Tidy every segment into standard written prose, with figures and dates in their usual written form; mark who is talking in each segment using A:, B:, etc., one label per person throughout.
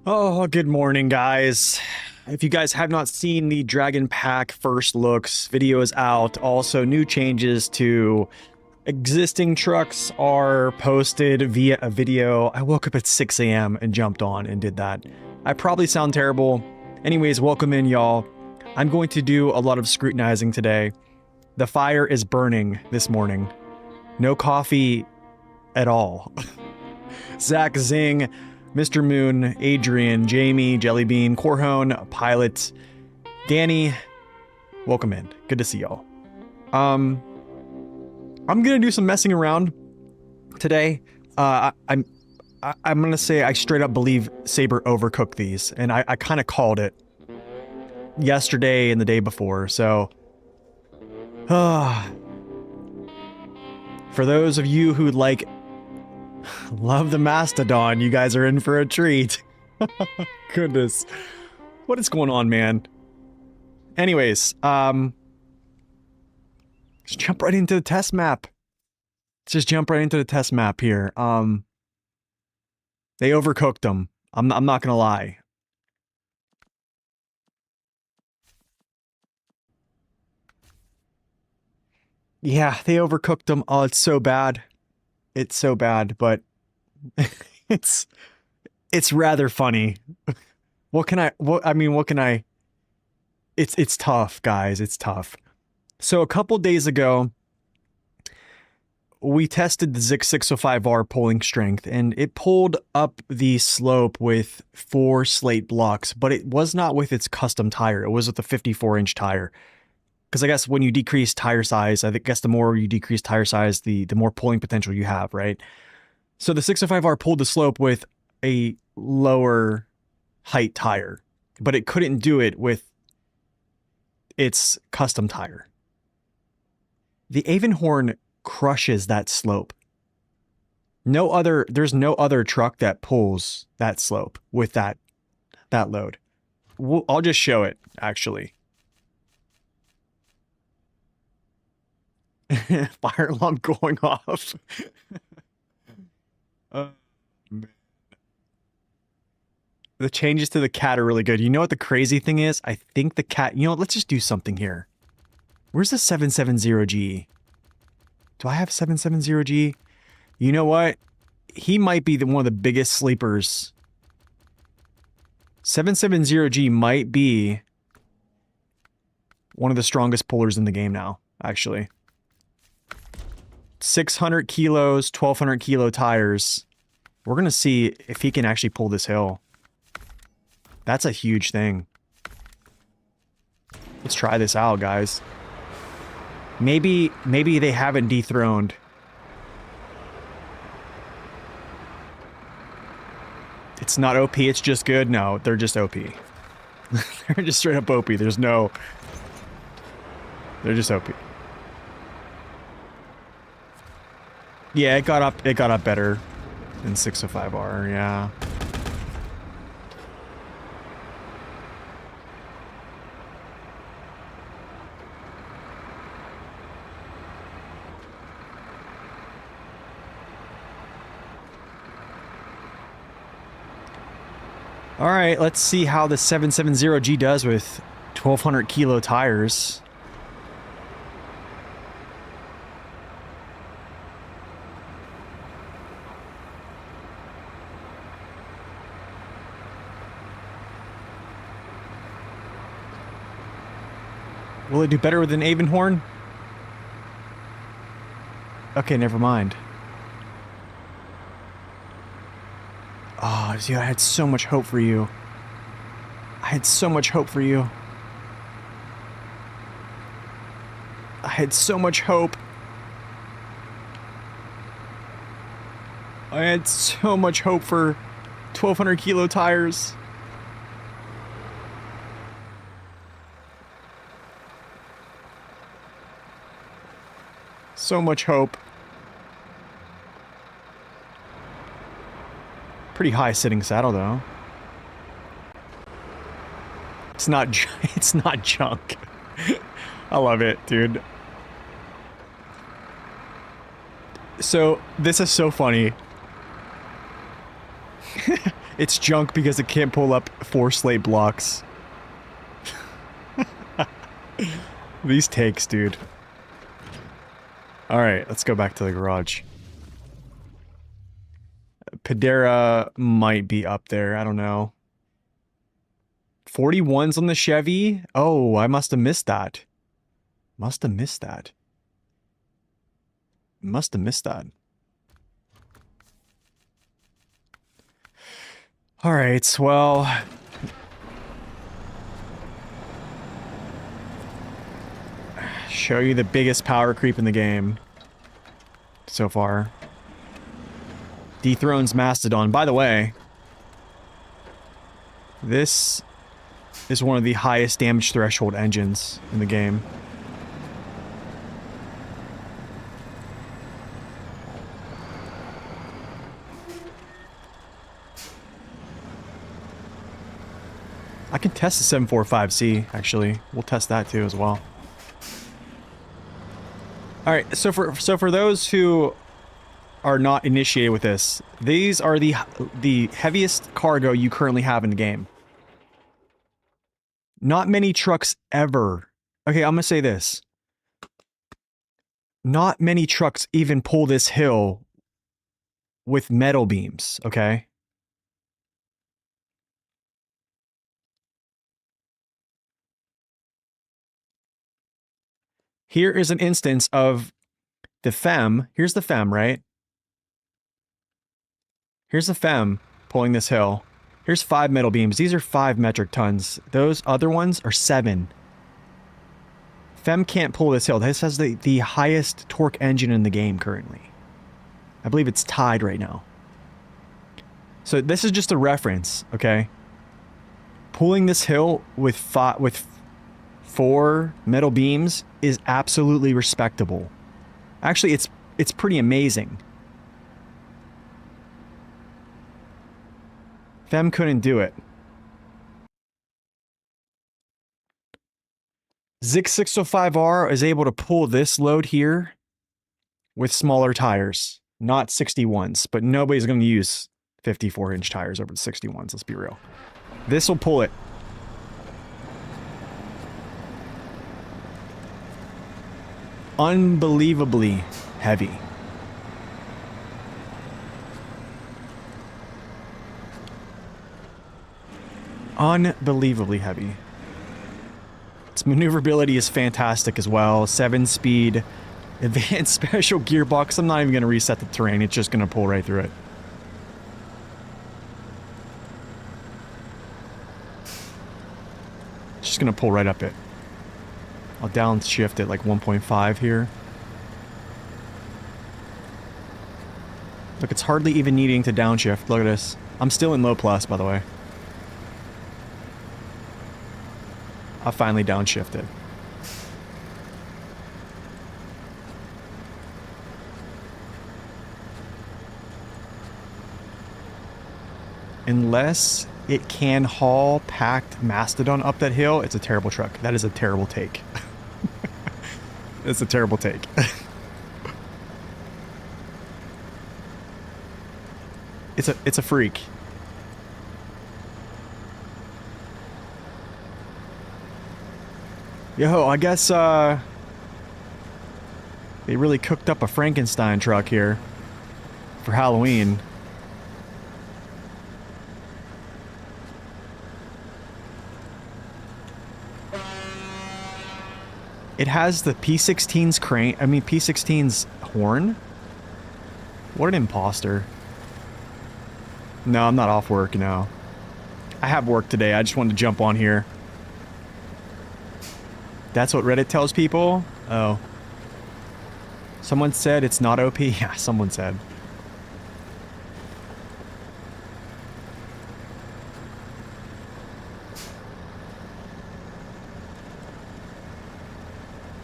A: Oh, good morning, guys. If you guys have not seen the Dragon Pack first looks, video is out. Also, new changes to existing trucks are posted via a video. I woke up at 6 a.m. and jumped on and did that. I probably sound terrible. Anyways, welcome in, y'all. I'm going to do a lot of scrutinizing today. The fire is burning this morning. No coffee at all. Zach Zing, Mr. Moon, Adrian, Jamie, Jellybean, Corhone, Pilot, Danny, welcome in. Good to see y'all. I'm gonna do some messing around today. I'm gonna say I straight up believe Saber overcooked these, and I kind of called it yesterday and the day before. So, for those of you who love the Mastodon, you guys are in for a treat. Goodness. What is going on, man? Anyways, let's jump right into the test map. Let's just jump right into the test map here. They overcooked them. I'm not gonna lie. Yeah, they overcooked them. Oh, it's so bad. It's so bad, but it's rather funny. What can I It's tough, guys. It's tough. So a couple days ago, we tested the Zik 605R pulling strength, and it pulled up the slope with 4 slate blocks, but it was not with its custom tire. It was with a 54-inch tire. Because I guess when you decrease tire size, I guess the more you decrease tire size, the more pulling potential you have, right? So the 605R pulled the slope with a lower height tire, but it couldn't do it with its custom tire. The Avonhorn crushes that slope. There's no other truck that pulls that slope with that load. I'll just show it, actually. Fire alarm going off. Man. The changes to the cat are really good. You know what the crazy thing is? I think the cat... You know what? Let's just do something here. Where's the 770G? Do I have 770G? You know what? He might be one of the biggest sleepers. 770G might be one of the strongest pullers in the game now, actually. 600 kilos, 1200 kilo tires. We're gonna see if he can actually pull this hill. That's a huge thing. Let's try this out, guys. Maybe they haven't dethroned. It's not OP, it's just good. No, they're just OP. They're just straight up OP. There's no... They're just OP. Yeah, it got up better than 605R, yeah. All right, let's see how the 770G does with 1200 kilo tires. Will it do better than Avonhorn? Okay, never mind. Oh, dude, I had so much hope for you. I had so much hope for you. I had so much hope. I had so much hope for 1200 kilo tires. So much hope. Pretty high sitting saddle though. It's not junk. I love it, dude. So, this is so funny. It's junk because it can't pull up 4 slate blocks. These takes, dude. Alright, let's go back to the garage. Padera might be up there, I don't know. 41's on the Chevy? Oh, I must have missed that. Must have missed that. Must have missed that. Alright, well... show you the biggest power creep in the game. So far. Dethrones Mastodon. By the way... this is one of the highest damage threshold engines in the game. I can test the 745C, actually. We'll test that too as well. Alright, so for those who are not initiated with this, these are the heaviest cargo you currently have in the game. Not many trucks ever... okay, I'm gonna say this. Not many trucks even pull this hill with metal beams, okay? Here is an instance of the FEM. Here's the FEM, right? Here's the FEM pulling this hill. Here's 5 metal beams. These are 5 metric tons. Those other ones are 7. FEM can't pull this hill. This has the highest torque engine in the game currently. I believe it's tied right now. So this is just a reference, okay? Pulling this hill with 4 metal beams is absolutely respectable. Actually, it's pretty amazing. FEM couldn't do it. Zix 605R is able to pull this load here with smaller tires. Not 61s, but nobody's going to use 54-inch tires over the 61s, let's be real. This will pull it. Unbelievably heavy. Unbelievably heavy. Its maneuverability is fantastic as well. 7-speed, advanced special gearbox. I'm not even going to reset the terrain. It's just going to pull right through it. It's just going to pull right up it. I'll downshift it like 1.5 here. Look, it's hardly even needing to downshift. Look at this. I'm still in low plus, by the way. I finally downshifted. Unless it can haul packed Mastodon up that hill, it's a terrible truck. That is a terrible take. It's a terrible take. It's a freak. Yo, I guess they really cooked up a Frankenstein truck here for Halloween. It has the P16's crane, I mean P16's horn? What an imposter. No, I'm not off work, no. I have work today, I just wanted to jump on here. That's what Reddit tells people? Oh. Someone said it's not OP? Yeah, someone said.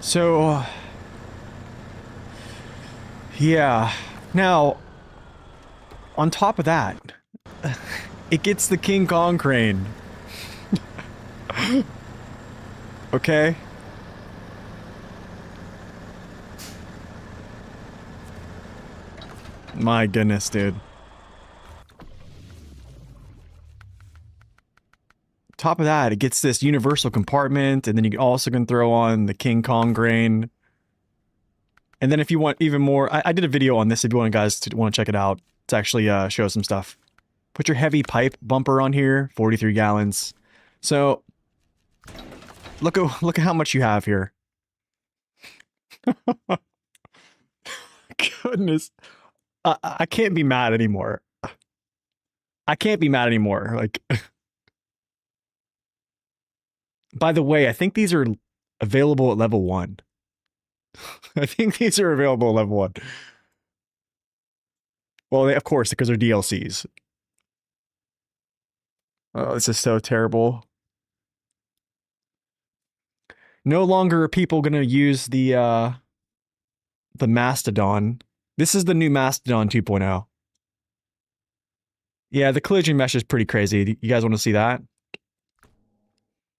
A: So... yeah. Now, on top of that, it gets the King Kong crane. Okay? My goodness, dude. top of that, it gets this universal compartment, and then you also can throw on the King Kong grain. And then if you want even more, I did a video on this if you want guys to want to check it out. To actually show some stuff. Put your heavy pipe bumper on here, 43 gallons. So look at how much you have here. Goodness. I can't be mad anymore. I can't be mad anymore. Like, by the way, I think these are available at level 1. I think these are available at level 1. Well, of course, because they're DLCs. Oh, this is so terrible. No longer are people going to use the Mastodon. This is the new Mastodon 2.0. Yeah, the collision mesh is pretty crazy. You guys want to see that?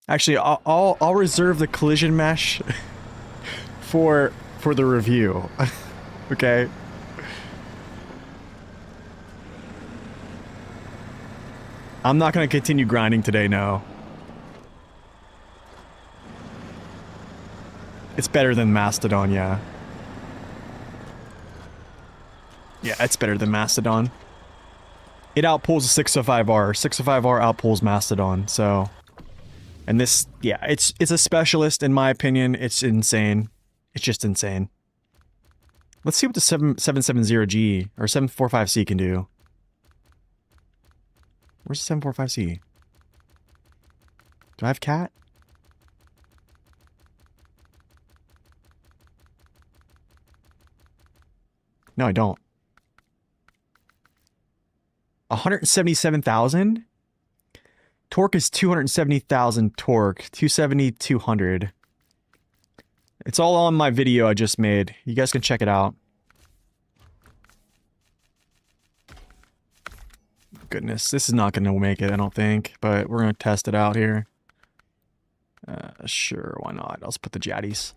A: Actually, I'll reserve the collision mesh for the review. Okay. I'm not going to continue grinding today, no. It's better than Mastodon, yeah. Yeah, it's better than Mastodon. It outpulls a 605R. 605R outpulls Mastodon, so... And this, yeah, it's a specialist, in my opinion. It's insane. It's just insane. Let's see what the 770G, or 745C can do. Where's the 745C? Do I have cat? No, I don't. 177,000? Torque is 270,000 torque. 270, 200. It's all on my video I just made. You guys can check it out. Goodness, this is not going to make it, I don't think. But we're going to test it out here. Sure, why not? Let's put the Jaddies.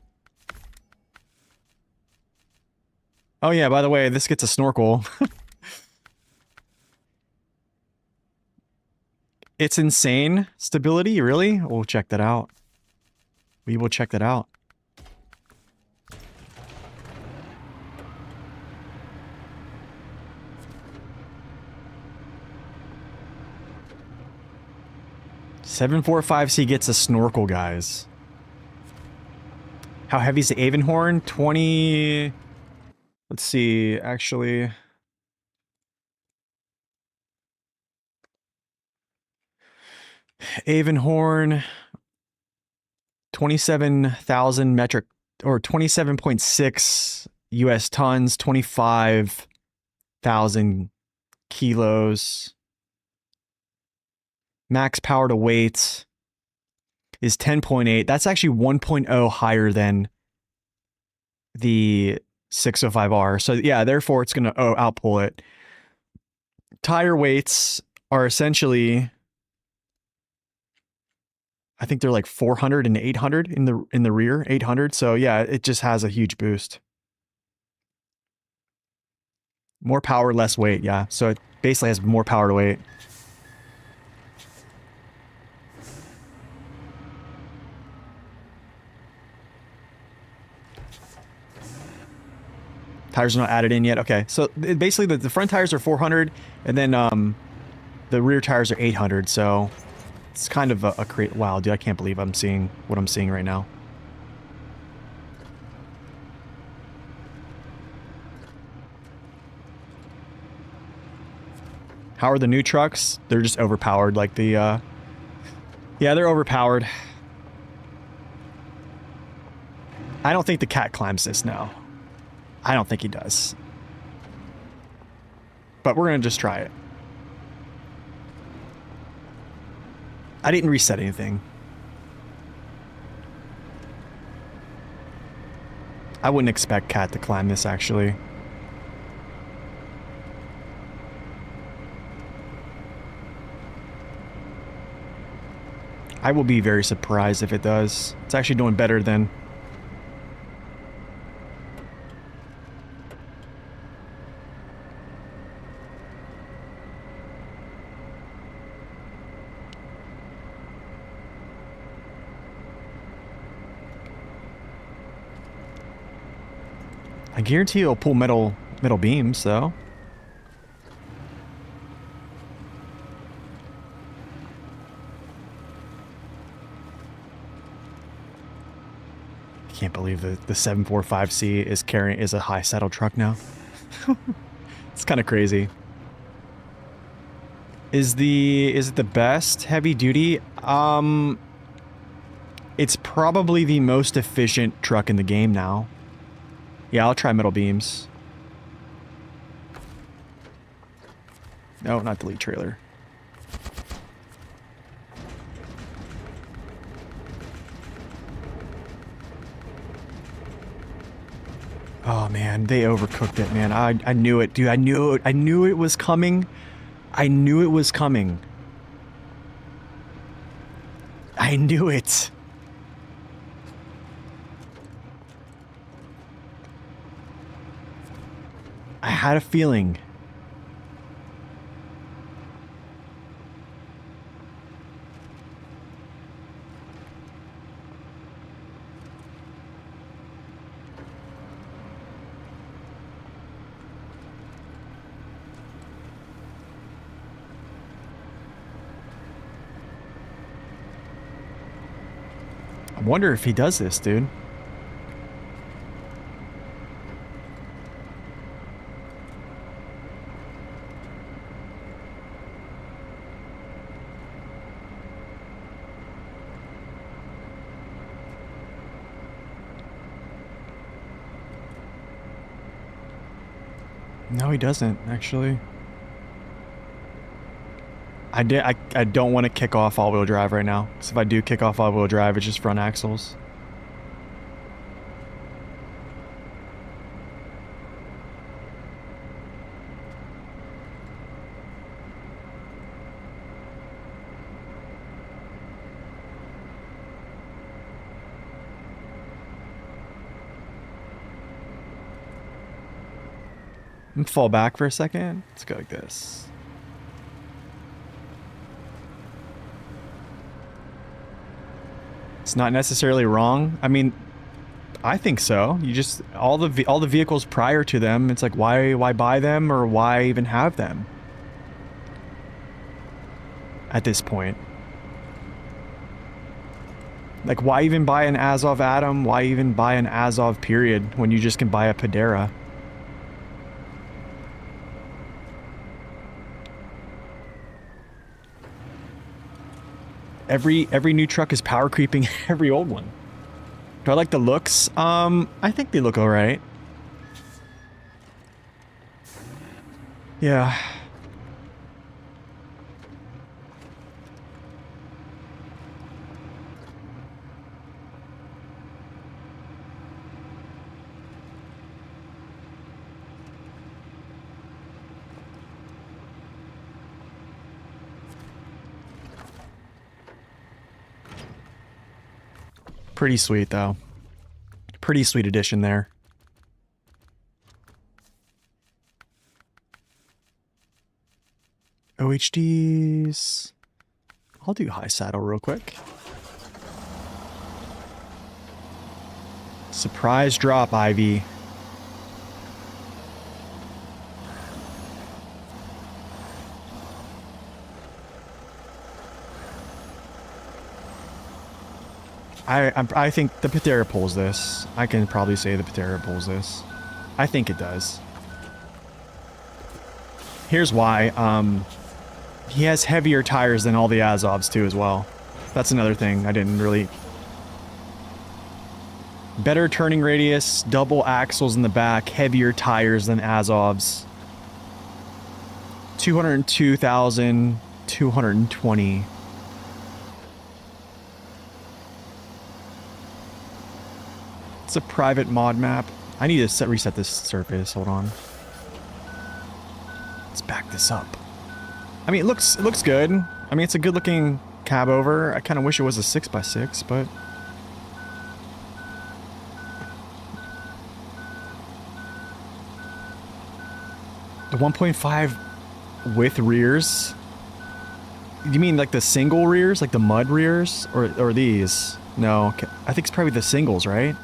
A: Oh yeah, by the way, this gets a snorkel. It's insane stability, really? We'll check that out. We will check that out. .745C gets a snorkel, guys. How heavy is the Avonhorn? 20... Let's see, actually... Avonhorn... 27,000 metric... Or 27.6 US tons, 25,000 kilos. Max power to weight is 10.8. That's actually 1.0 higher than the 605R. So yeah, therefore it's going to outpull it. Tire weights are essentially, I think they're like 400 and 800 in the rear, 800. So yeah, it just has a huge boost. More power, less weight. Yeah. So it basically has more power to weight. Tires are not added in yet. Okay, so basically the front tires are 400, and then the rear tires are 800. So it's kind of a great. Wow, dude, I can't believe I'm seeing what I'm seeing right now. How are the new trucks? They're just overpowered, like the. Yeah, they're overpowered. I don't think the cat climbs this now. I don't think he does. But we're going to just try it. I didn't reset anything. I wouldn't expect Cat to climb this, actually. I will be very surprised if it does. It's actually doing better than... I guarantee it'll pull metal beams, though. I can't believe that the 745C is a high saddle truck now. It's kind of crazy. Is it the best heavy duty? It's probably the most efficient truck in the game now. Yeah, I'll try metal beams. No, not delete trailer. Oh man, they overcooked it, man. I knew it, dude. I knew it was coming. I knew it was coming. I knew it. I had a feeling. I wonder if he does this, dude. No, he doesn't, actually. I don't want to kick off all-wheel drive right now. Because if I do kick off all-wheel drive, it's just front axles. I'm gonna fall back for a second. Let's go like this. It's not necessarily wrong. I mean, I think so. You just all the vehicles prior to them, it's like why buy them or why even have them at this point? Like why even buy an Azov Atom? Why even buy an Azov period when you just can buy a Padera? Every new truck is power creeping every old one. Do I like the looks? I think they look alright. Yeah. Pretty sweet, though. Pretty sweet addition there. OHDs. I'll do high saddle real quick. Surprise drop, Ivy. I think the Patera pulls this. I can probably say the Patera pulls this. I think it does. Here's why. He has heavier tires than all the Azovs too as well. That's another thing I didn't really... Better turning radius, double axles in the back, heavier tires than Azovs. 202,220. It's a private mod map. I need to reset this surface. Hold on. Let's back this up. I mean, it looks good. I mean, it's a good looking cab over. I kind of wish it was a 6x6, but... The 1.5 with rears? You mean like the single rears? Like the mud rears? Or these? No, I think it's probably the singles, right?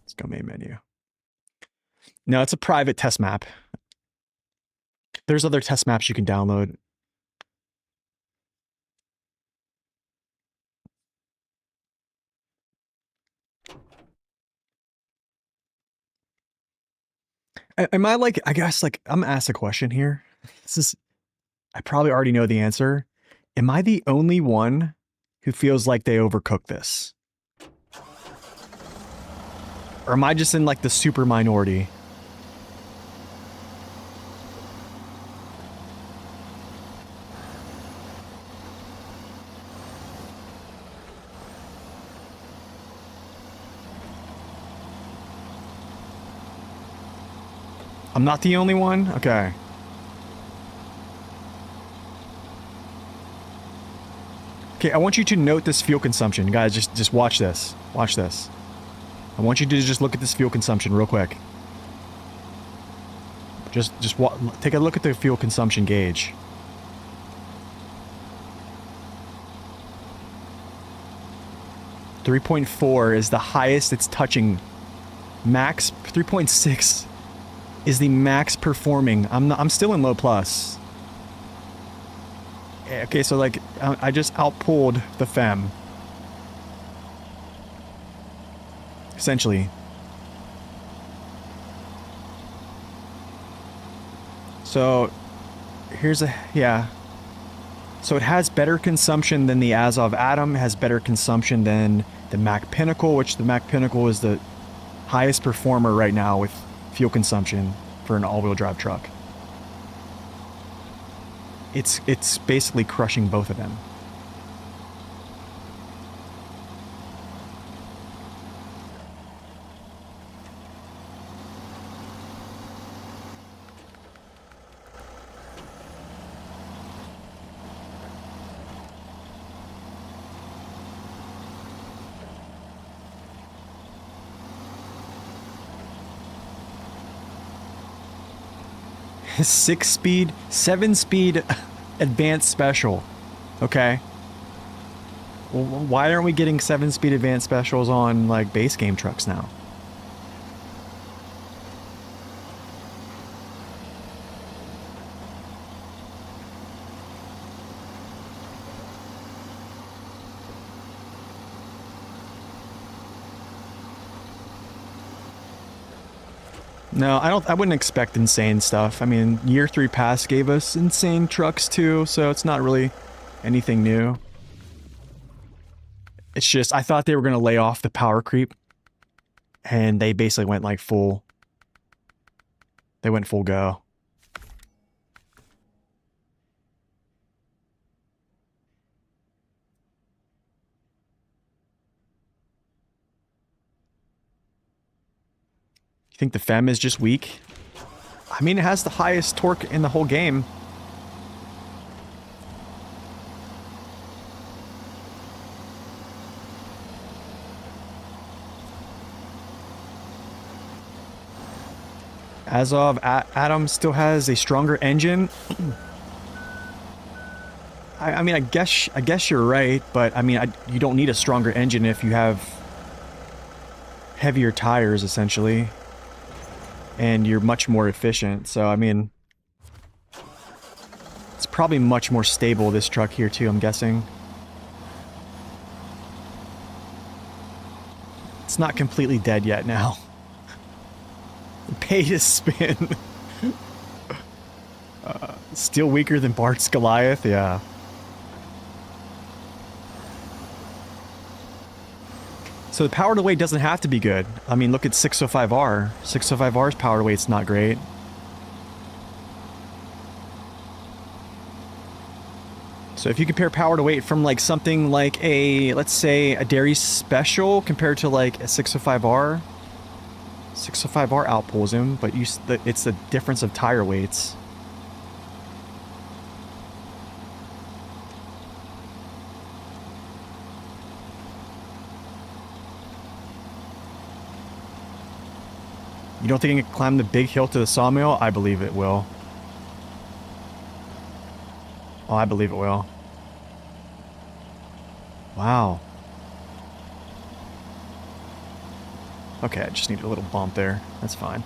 A: Let's go main menu. No, it's a private test map. There's other test maps you can download. Am I like, I guess like, I'm gonna ask a question here. This is, I probably already know the answer. Am I the only one who feels like they overcooked this? Or am I just in like the super minority? I'm not the only one? Okay. Okay, I want you to note this fuel consumption. Guys, just watch this. Watch this. I want you to just look at this fuel consumption real quick. Just take a look at the fuel consumption gauge. .4 is the highest it's touching. Max 3.6 is the max performing. I'm still in low plus. Okay, so like I just outpulled the FEM. Essentially. So here's a, yeah. So it has better consumption than the Azov Atom, has better consumption than the Mack Pinnacle, which the Mack Pinnacle is the highest performer right now with fuel consumption for an all-wheel drive truck. It's basically crushing both of them. Six-speed, seven-speed advanced special. Okay. Well, why aren't we getting seven-speed advanced specials on, like, base game trucks now? No, I wouldn't expect insane stuff. I mean, Year 3 Pass gave us insane trucks too, so it's not really anything new. It's just, I thought they were going to lay off the power creep, and they basically went like full, they went full go. You think the FEM is just weak? I mean, it has the highest torque in the whole game. Azov Atom still has a stronger engine. I mean, I guess you're right, but I mean, you don't need a stronger engine if you have heavier tires, essentially. And you're much more efficient, so I mean... It's probably much more stable, this truck here too, I'm guessing. It's not completely dead yet now. Pay to spin. Still weaker than Bart's Goliath, yeah. So the power to weight doesn't have to be good. I mean, look at 605R. 605R's power to weight's not great. So if you compare power to weight from like something like a, let's say, a Dairy Special compared to like a 605R, 605R outpulls him, but it's the difference of tire weights. You don't think it can climb the big hill to the sawmill? I believe it will. Oh, I believe it will. Wow. Okay, I just need a little bump there. That's fine.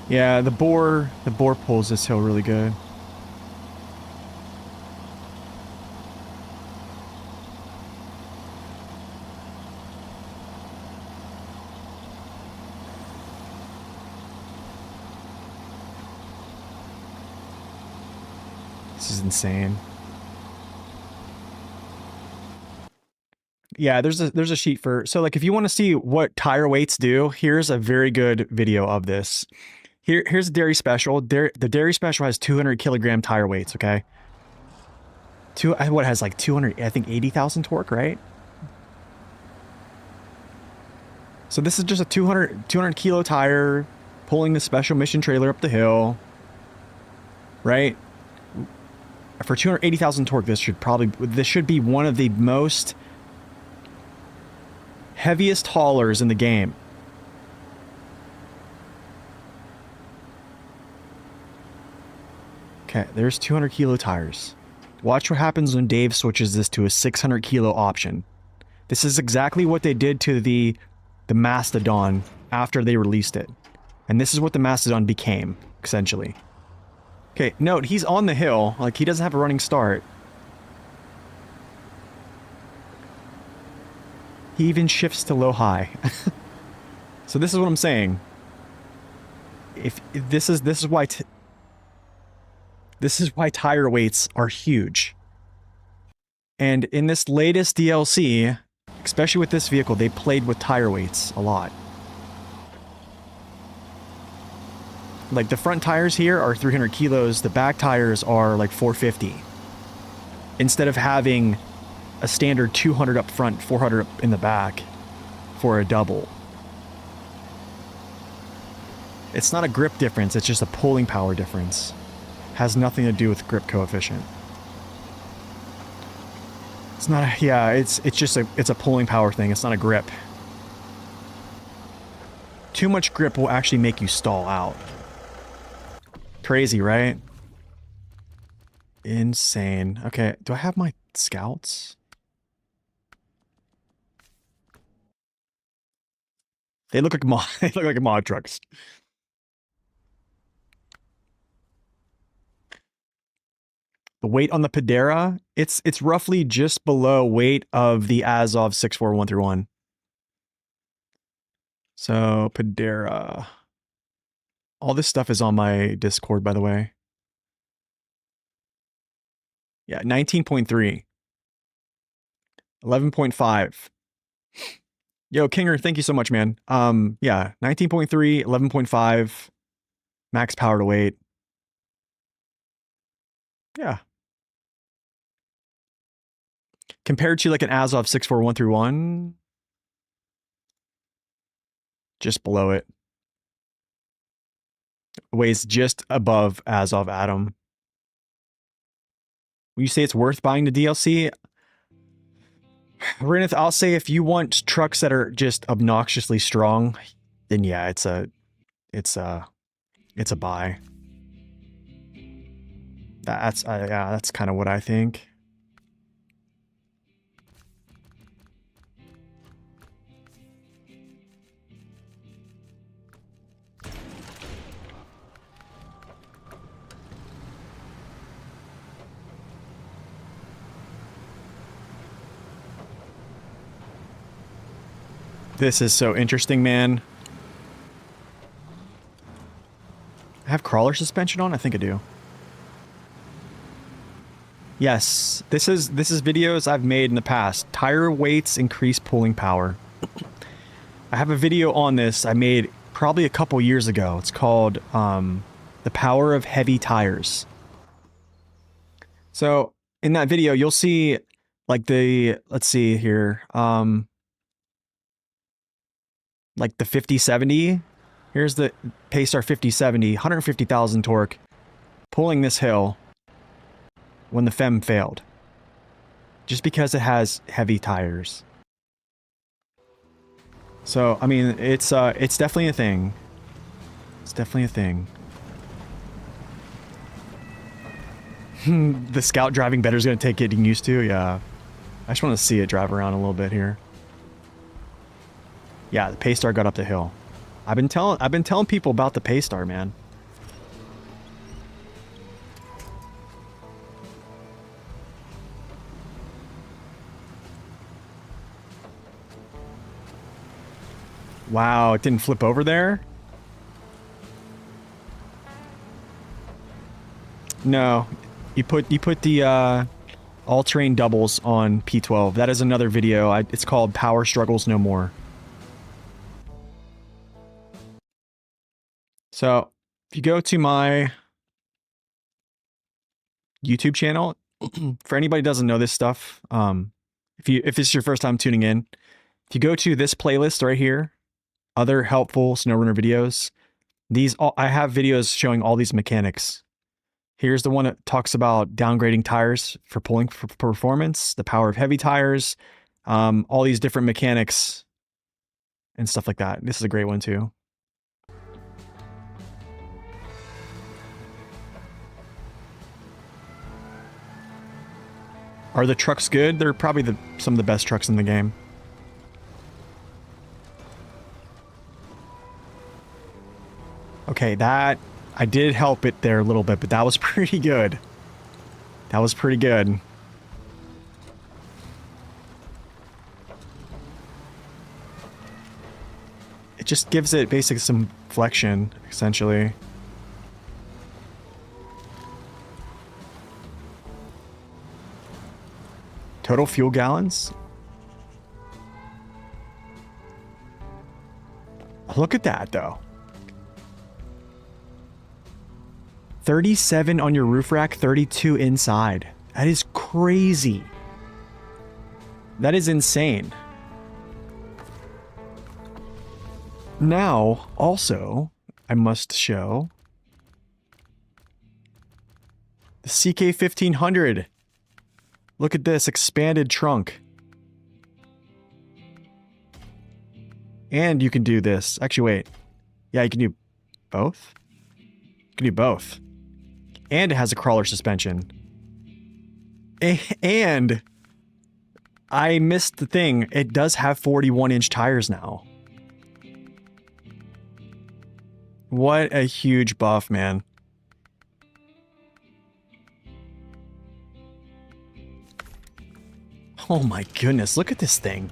A: Yeah, the boar pulls this hill really good. This is insane. Yeah, there's a sheet for, so like if you want to see what tire weights do, here's a very good video of this. Here's a dairy special. The dairy special has 200 kilogram tire weights, okay? What has like 200, I think 80,000 torque, right? So this is just a 200 kilo tire pulling the special mission trailer up the hill, right? For 280,000 torque, this should be one of the most heaviest haulers in the game. Okay, there's 200 kilo tires. Watch what happens when Dave switches this to a 600 kilo option. This is exactly what they did to the Mastodon after they released it. And this is what the Mastodon became, essentially. Okay, note, he's on the hill, like he doesn't have a running start. He even shifts to low-high. So this is what I'm saying. If this is why tire weights are huge. And in this latest DLC, especially with this vehicle, they played with tire weights a lot. Like the front tires here are 300 kilos, the back tires are like 450. Instead of having a standard 200 up front, 400 up in the back for a double. It's not a grip difference, it's just a pulling power difference. Has nothing to do with grip coefficient. It's not a, yeah, it's just it's a pulling power thing, it's not a grip. Too much grip will actually make you stall out. Crazy, right? Insane. Okay, do I have my scouts? They look like they look like mod trucks. The weight on the Pedera, it's roughly just below weight of the Azov 64131. So Pedera. All this stuff is on my Discord, by the way. Yeah, 19.3. 11.5. Yo, Kinger, thank you so much, man. Yeah, 19.3, 11.5, max power to weight. Yeah. Compared to like an Azov 64131, just below it. Weighs just above Azov Atom. Will you say it's worth buying the DLC? Renith, I'll say if you want trucks that are just obnoxiously strong, then yeah, it's a buy. Yeah, that's kind of what I think. This is so interesting, man. I have crawler suspension on? I think I do. Yes, this is videos I've made in the past. Tire weights increase pulling power. I have a video on this I made probably a couple years ago. It's called The Power of Heavy Tires. So in that video, you'll see like let's see here, like the 5070. Here's the Paystar 5070, 150,000 torque, pulling this hill when the FEM failed. Just because it has heavy tires. So, I mean, it's definitely a thing. It's definitely a thing. The scout driving better is going to take getting used to. Yeah. I just want to see it drive around a little bit here. Yeah, the Paystar got up the hill. I've been telling people about the Paystar, man. Wow, it didn't flip over there? No. You put the all-terrain doubles on P12. That is another video. It's called Power Struggles No More. So, if you go to my YouTube channel, for anybody who doesn't know this stuff, if this is your first time tuning in, if you go to this playlist right here, other helpful SnowRunner videos, I have videos showing all these mechanics. Here's the one that talks about downgrading tires for pulling for performance, the power of heavy tires, all these different mechanics and stuff like that. This is a great one too. Are the trucks good? They're probably some of the best trucks in the game. Okay, that... I did help it there a little bit, but that was pretty good. That was pretty good. It just gives it basically some flexion, essentially. Total fuel gallons? Look at that, though. 37 on your roof rack, 32 inside. That is crazy. That is insane. Now, also, I must show the CK1500. Look at this expanded trunk. And you can do this. Actually, wait. Yeah, you can do both. You can do both. And it has a crawler suspension. And I missed the thing. It does have 41-inch tires now. What a huge buff, man. Oh my goodness, look at this thing.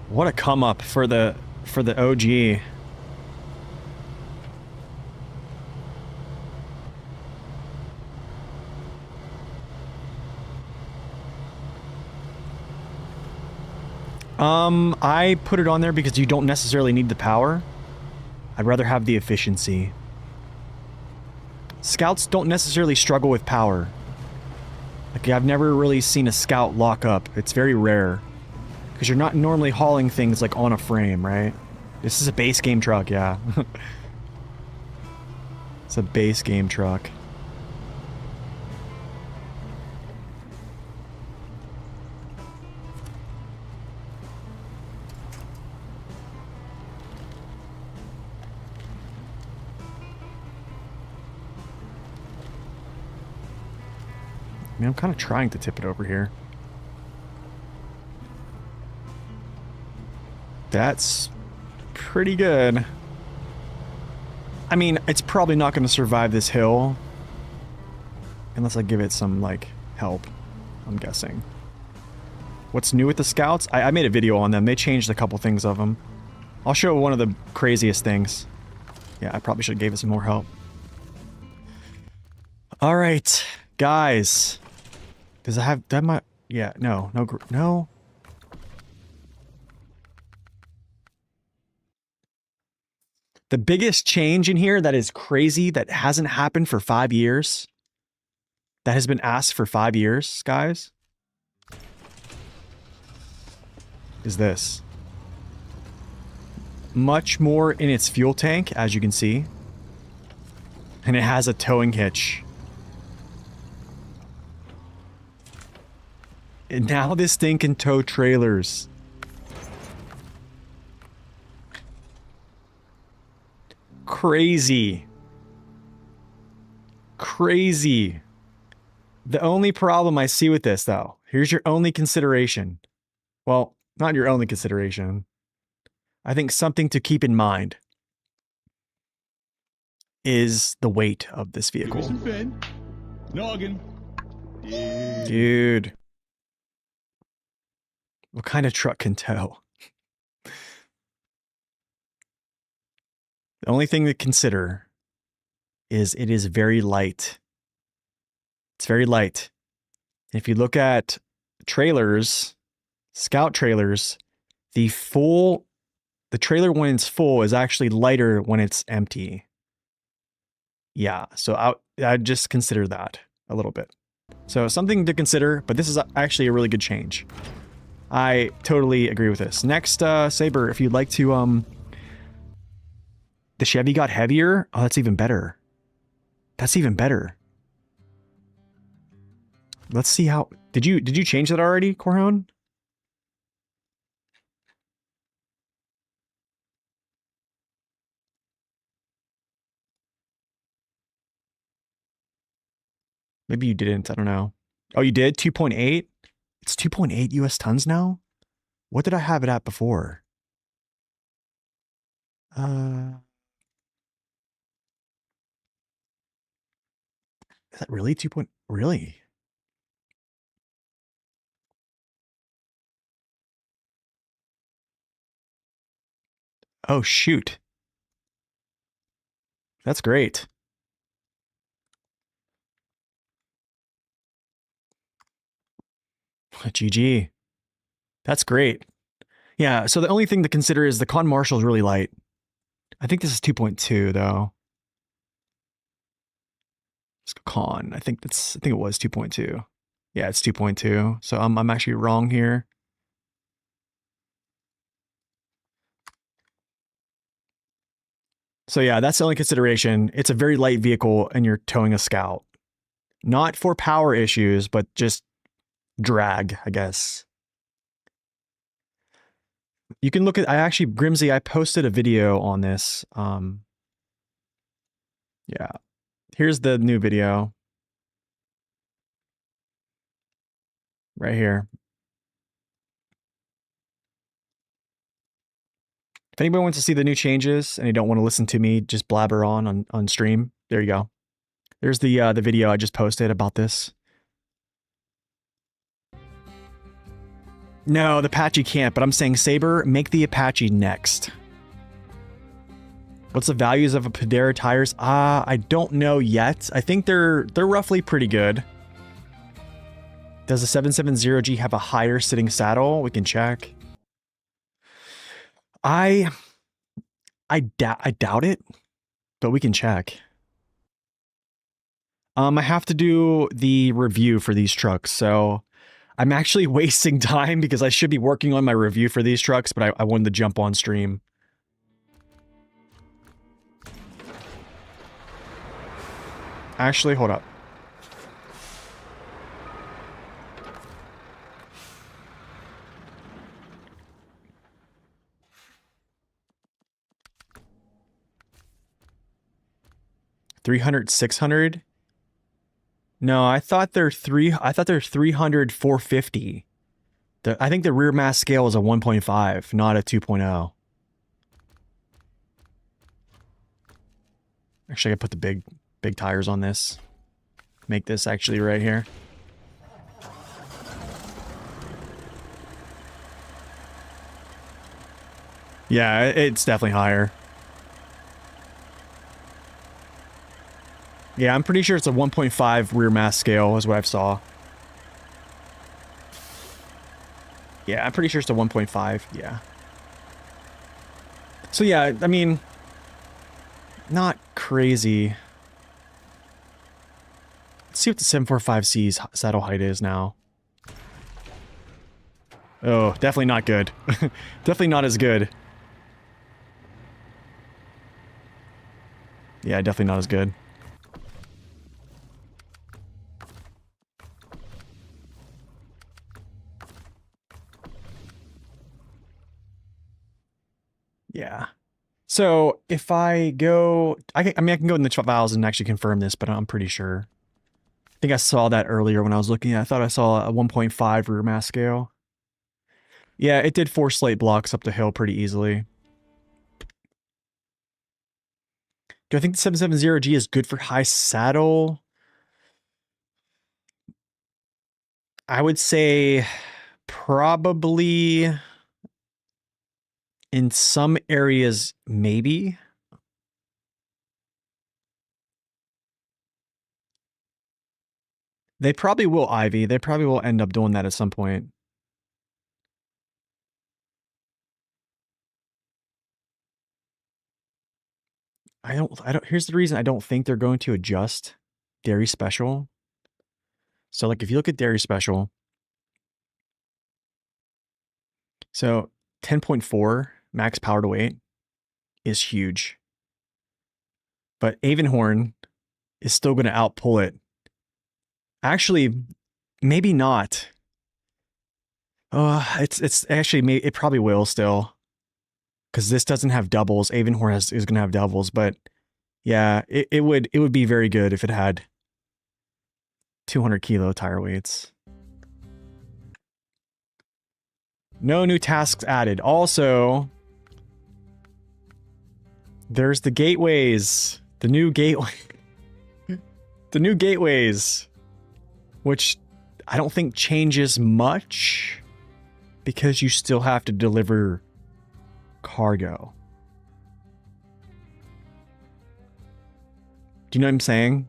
A: What a come up for the OG. I put it on there because you don't necessarily need the power. I'd rather have the efficiency. Scouts don't necessarily struggle with power. Like, I've never really seen a scout lock up. It's very rare. Because you're not normally hauling things, like, on a frame, right? This is a base game truck, yeah. It's a base game truck. I mean, I'm kind of trying to tip it over here. That's pretty good. I mean, it's probably not going to survive this hill. Unless I give it some, like, help. I'm guessing. What's new with the Scouts? I made a video on them. They changed a couple things of them. I'll show one of the craziest things. Yeah, I probably should have gave it some more help. Alright, guys. Does it have... That might... Yeah, no. No. The biggest change in here that is crazy, that hasn't happened for 5 years, that has been asked for 5 years, guys, is this. Much more in its fuel tank, as you can see. And it has a towing hitch. And now this thing can tow trailers. Crazy. crazy. The only problem I see with this, though, here's your only consideration. Well, not your only consideration. I think something to keep in mind is the weight of this vehicle.
B: Give me some fin. Noggin.
A: Dude. What kind of truck can tow? The only thing to consider is it is very light. It's very light. If you look at trailers, Scout trailers, the trailer when it's full is actually lighter when it's empty. Yeah, so I'd just consider that a little bit. So something to consider, but this is actually a really good change. I totally agree with this. Next, Saber, if you'd like to, the Chevy got heavier. Oh, that's even better. That's even better. Let's see how, did you change that already, Corhone? Maybe you didn't, I don't know. Oh, you did? 2.8? It's 2.8 US tons now? What did I have it at before? Is that really 2. Really? Oh, shoot. That's great. GG. That's great. Yeah, so the only thing to consider is the Con Marshall is really light. I think this is 2.2 though. It's Con. I think it was 2.2. Yeah, it's 2.2. So I'm actually wrong here. So yeah, that's the only consideration. It's a very light vehicle and you're towing a Scout. Not for power issues, but just drag, I guess. You can look at, Grimsy, I posted a video on this. Yeah. Here's the new video. Right here. If anybody wants to see the new changes and you don't want to listen to me just blabber on stream, there you go. There's the video I just posted about this. No, the Apache can't, but I'm saying, Saber, make the Apache next. What's the values of a Pedera tires? I don't know yet. I think they're roughly pretty good. Does the 770G have a higher sitting saddle? We can check. I doubt it, but we can check. I have to do the review for these trucks, so I'm actually wasting time because I should be working on my review for these trucks, but I wanted to jump on stream. Actually, hold up. $300, $600? No, I thought they're 300, 450. I think the rear mass scale is a 1.5, not a 2.0. Actually, I put the big tires on this. Make this actually right here. Yeah, it's definitely higher. Yeah, I'm pretty sure it's a 1.5 rear mass scale is what I saw. Yeah, I'm pretty sure it's a 1.5, yeah. So yeah, I mean, not crazy. Let's see what the 745C's saddle height is now. Oh, definitely not good. Definitely not as good. Yeah, definitely not as good. Yeah. So if I go, I mean, I can go in the files and actually confirm this, but I'm pretty sure. I think I saw that earlier when I was looking. I thought I saw a 1.5 rear mass scale. Yeah, it did 4 slate blocks up the hill pretty easily. Do I think the 770G is good for high saddle? I would say probably in some areas, maybe. They probably will Ivy. They probably will end up doing that at some point. I don't, here's the reason I don't think they're going to adjust Dairy Special. So like if you look at Dairy Special, so 10.4 max power to weight is huge. But Avonhorn is still going to outpull it. Actually, maybe not. It's actually, it probably will still. Because this doesn't have doubles. Avonhorn is going to have doubles, but yeah, it would be very good if it had 200 kilo tire weights. No new tasks added. Also, there's the gateways. The new gateway. The new gateways. Which I don't think changes much. Because you still have to deliver cargo. Do you know what I'm saying?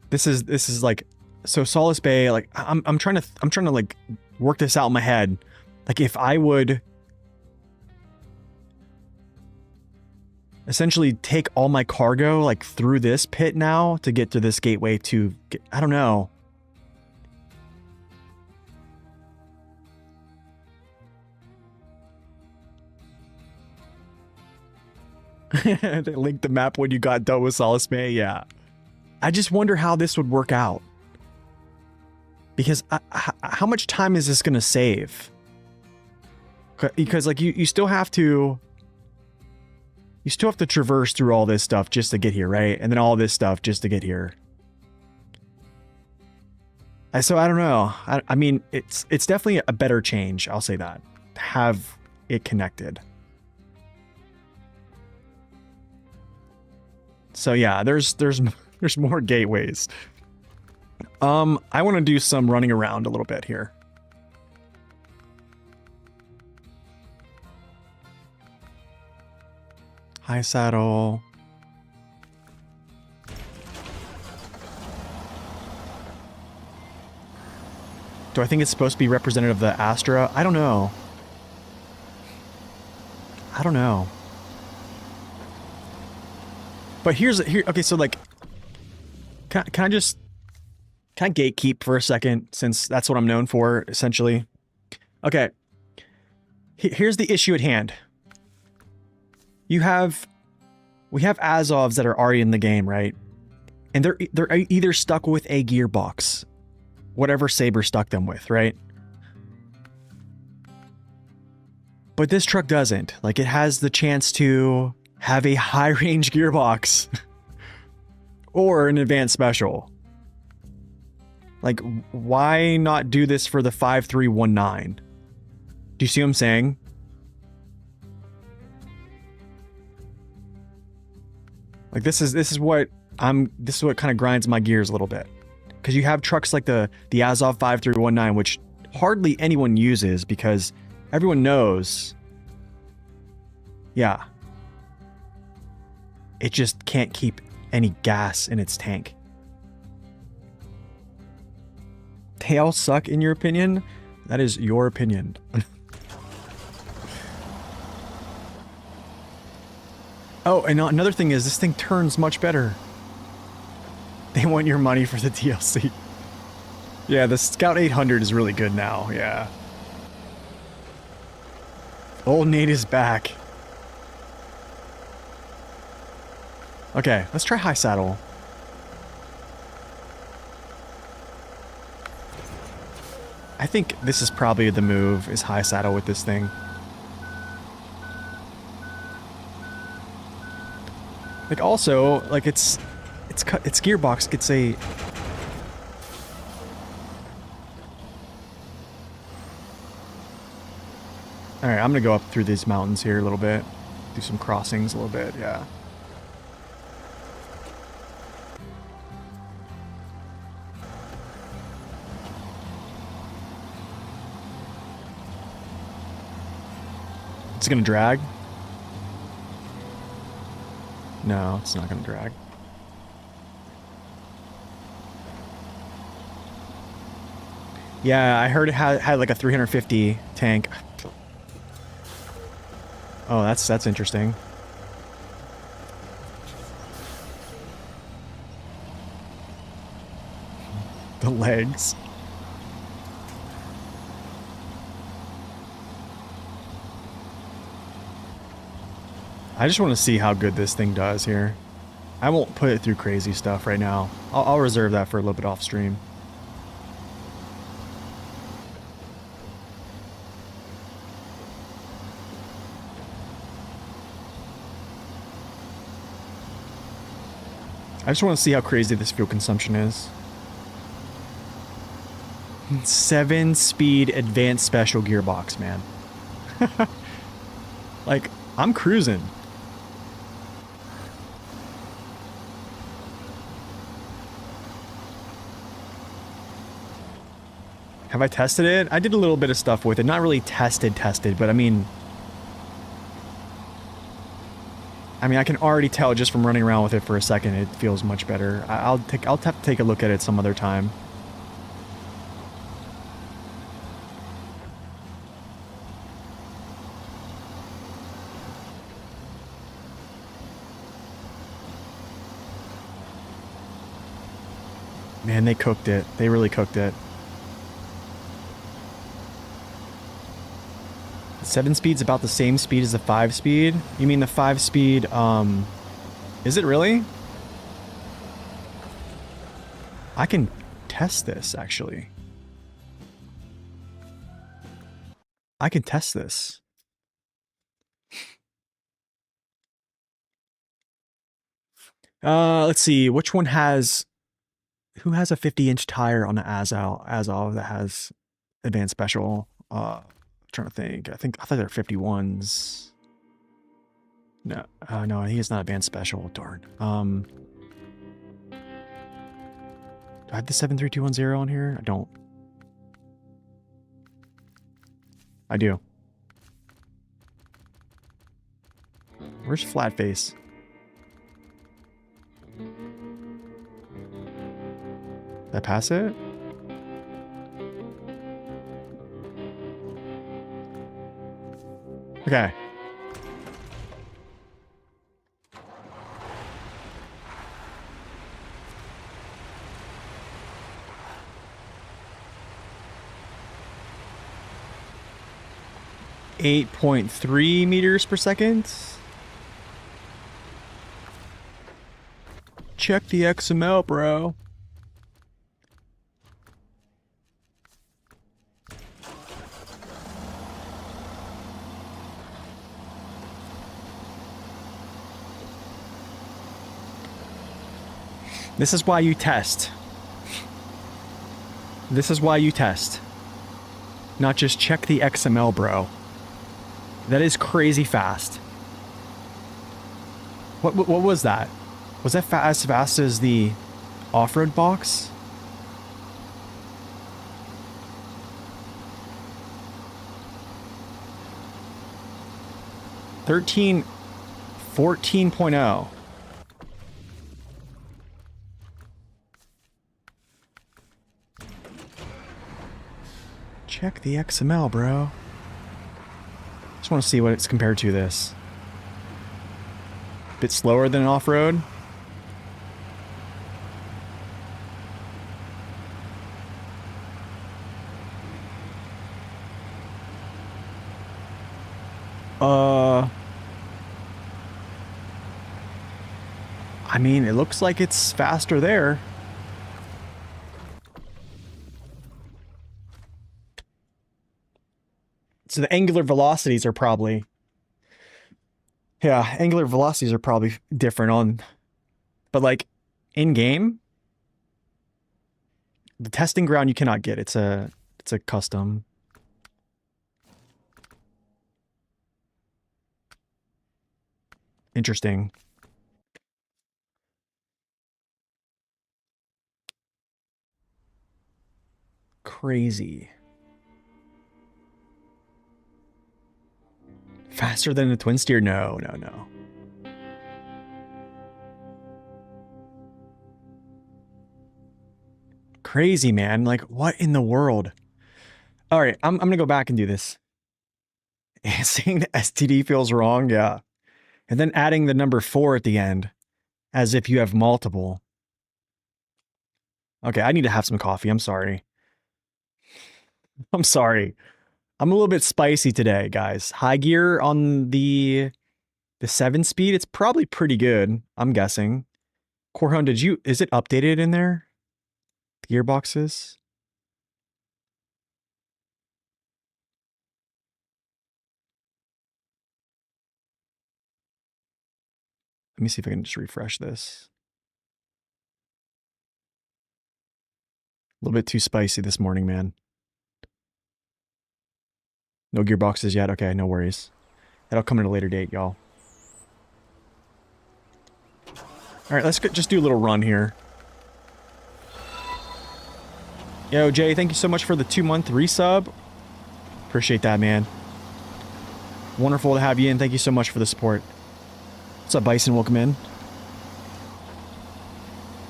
A: This is like, so Solace Bay, like I'm trying to like work this out in my head. Like if I would essentially take all my cargo like through this pit now to get to this gateway to get, I don't know. They linked the map when you got done with Solace Bay, yeah. I just wonder how this would work out. Because how much time is this going to save? Because like you still have to traverse through all this stuff just to get here, right? And then all this stuff just to get here. So I don't know. I mean, it's definitely a better change, I'll say that. Have it connected. So yeah, there's more gateways. I want to do some running around a little bit here. High saddle. Do I think it's supposed to be representative of the Astra? I don't know. I don't know. But here, okay, so like, can I gatekeep for a second, since that's what I'm known for, essentially? Okay. Here's the issue at hand. We have Azovs that are already in the game, right? And they're either stuck with a gearbox, whatever Saber stuck them with, right? But this truck doesn't. Like, it has the chance to have a high-range gearbox or an advanced special. Like, why not do this for the 5319? Do you see what I'm saying? Like, this is what kind of grinds my gears a little bit. Because you have trucks like the Azov 5319, which hardly anyone uses because everyone knows. Yeah. It just can't keep any gas in its tank. They all suck, in your opinion? That is your opinion. Oh, and another thing is, this thing turns much better. They want your money for the DLC. Yeah, the Scout 800 is really good now, yeah. Old Nate is back. Okay, let's try high saddle. I think this is probably the move, is high saddle with this thing. Like also, like its gearbox gets a... Alright, I'm gonna go up through these mountains here a little bit. Do some crossings a little bit, yeah. It's gonna drag? No, it's not gonna drag. Yeah, I heard it had like a 350 tank. Oh, that's interesting. The legs. I just want to see how good this thing does here. I won't put it through crazy stuff right now. I'll reserve that for a little bit off stream. I just want to see how crazy this fuel consumption is. 7-speed advanced special gearbox, man. Like, I'm cruising. Have I tested it? I did a little bit of stuff with it. Not really tested, but I mean, I can already tell just from running around with it for a second, it feels much better. I'll have to take a look at it some other time. Man, they cooked it. They really cooked it. 7-speed's about the same speed as the 5-speed? You mean the 5-speed, is it really? I can test this, actually. I can test this. Let's see. Which one has... Who has a 50-inch tire on the Azov that has advanced special? Trying to think. I thought they're 51s. No, no, he is not advanced special. Darn. Do I have the 73210 on here? I don't. I do. Where's flat face? Did I pass it? Okay. .3 meters per second. Check the XML, bro. This is why you test. This is why you test. Not just check the XML, bro. That is crazy fast. What was that? Was that as fast as the off-road box? .14.0. Check the XML, bro. Just want to see what it's compared to this. Bit slower than off-road. I mean, it looks like it's faster there. So the angular velocities are probably... Yeah, angular velocities are probably different on... But like, in-game, the testing ground you cannot get. It's a custom. Interesting. Crazy. Faster than the twin steer? No, no, no. Crazy, man. Like, what in the world? All right, I'm gonna go back and do this. Saying the STD feels wrong, yeah. And then adding the number 4 at the end, as if you have multiple. Okay, I need to have some coffee. I'm sorry. I'm sorry. I'm a little bit spicy today, guys. High gear on the 7-speed, it's probably pretty good, I'm guessing. Corhun, is it updated in there? The gearboxes? Let me see if I can just refresh this. A little bit too spicy this morning, man. No gearboxes yet? Okay, no worries. That'll come at a later date, y'all. Alright, let's just do a little run here. Yo, Jay, thank you so much for the 2-month resub. Appreciate that, man. Wonderful to have you in. Thank you so much for the support. What's up, Bison? Welcome in.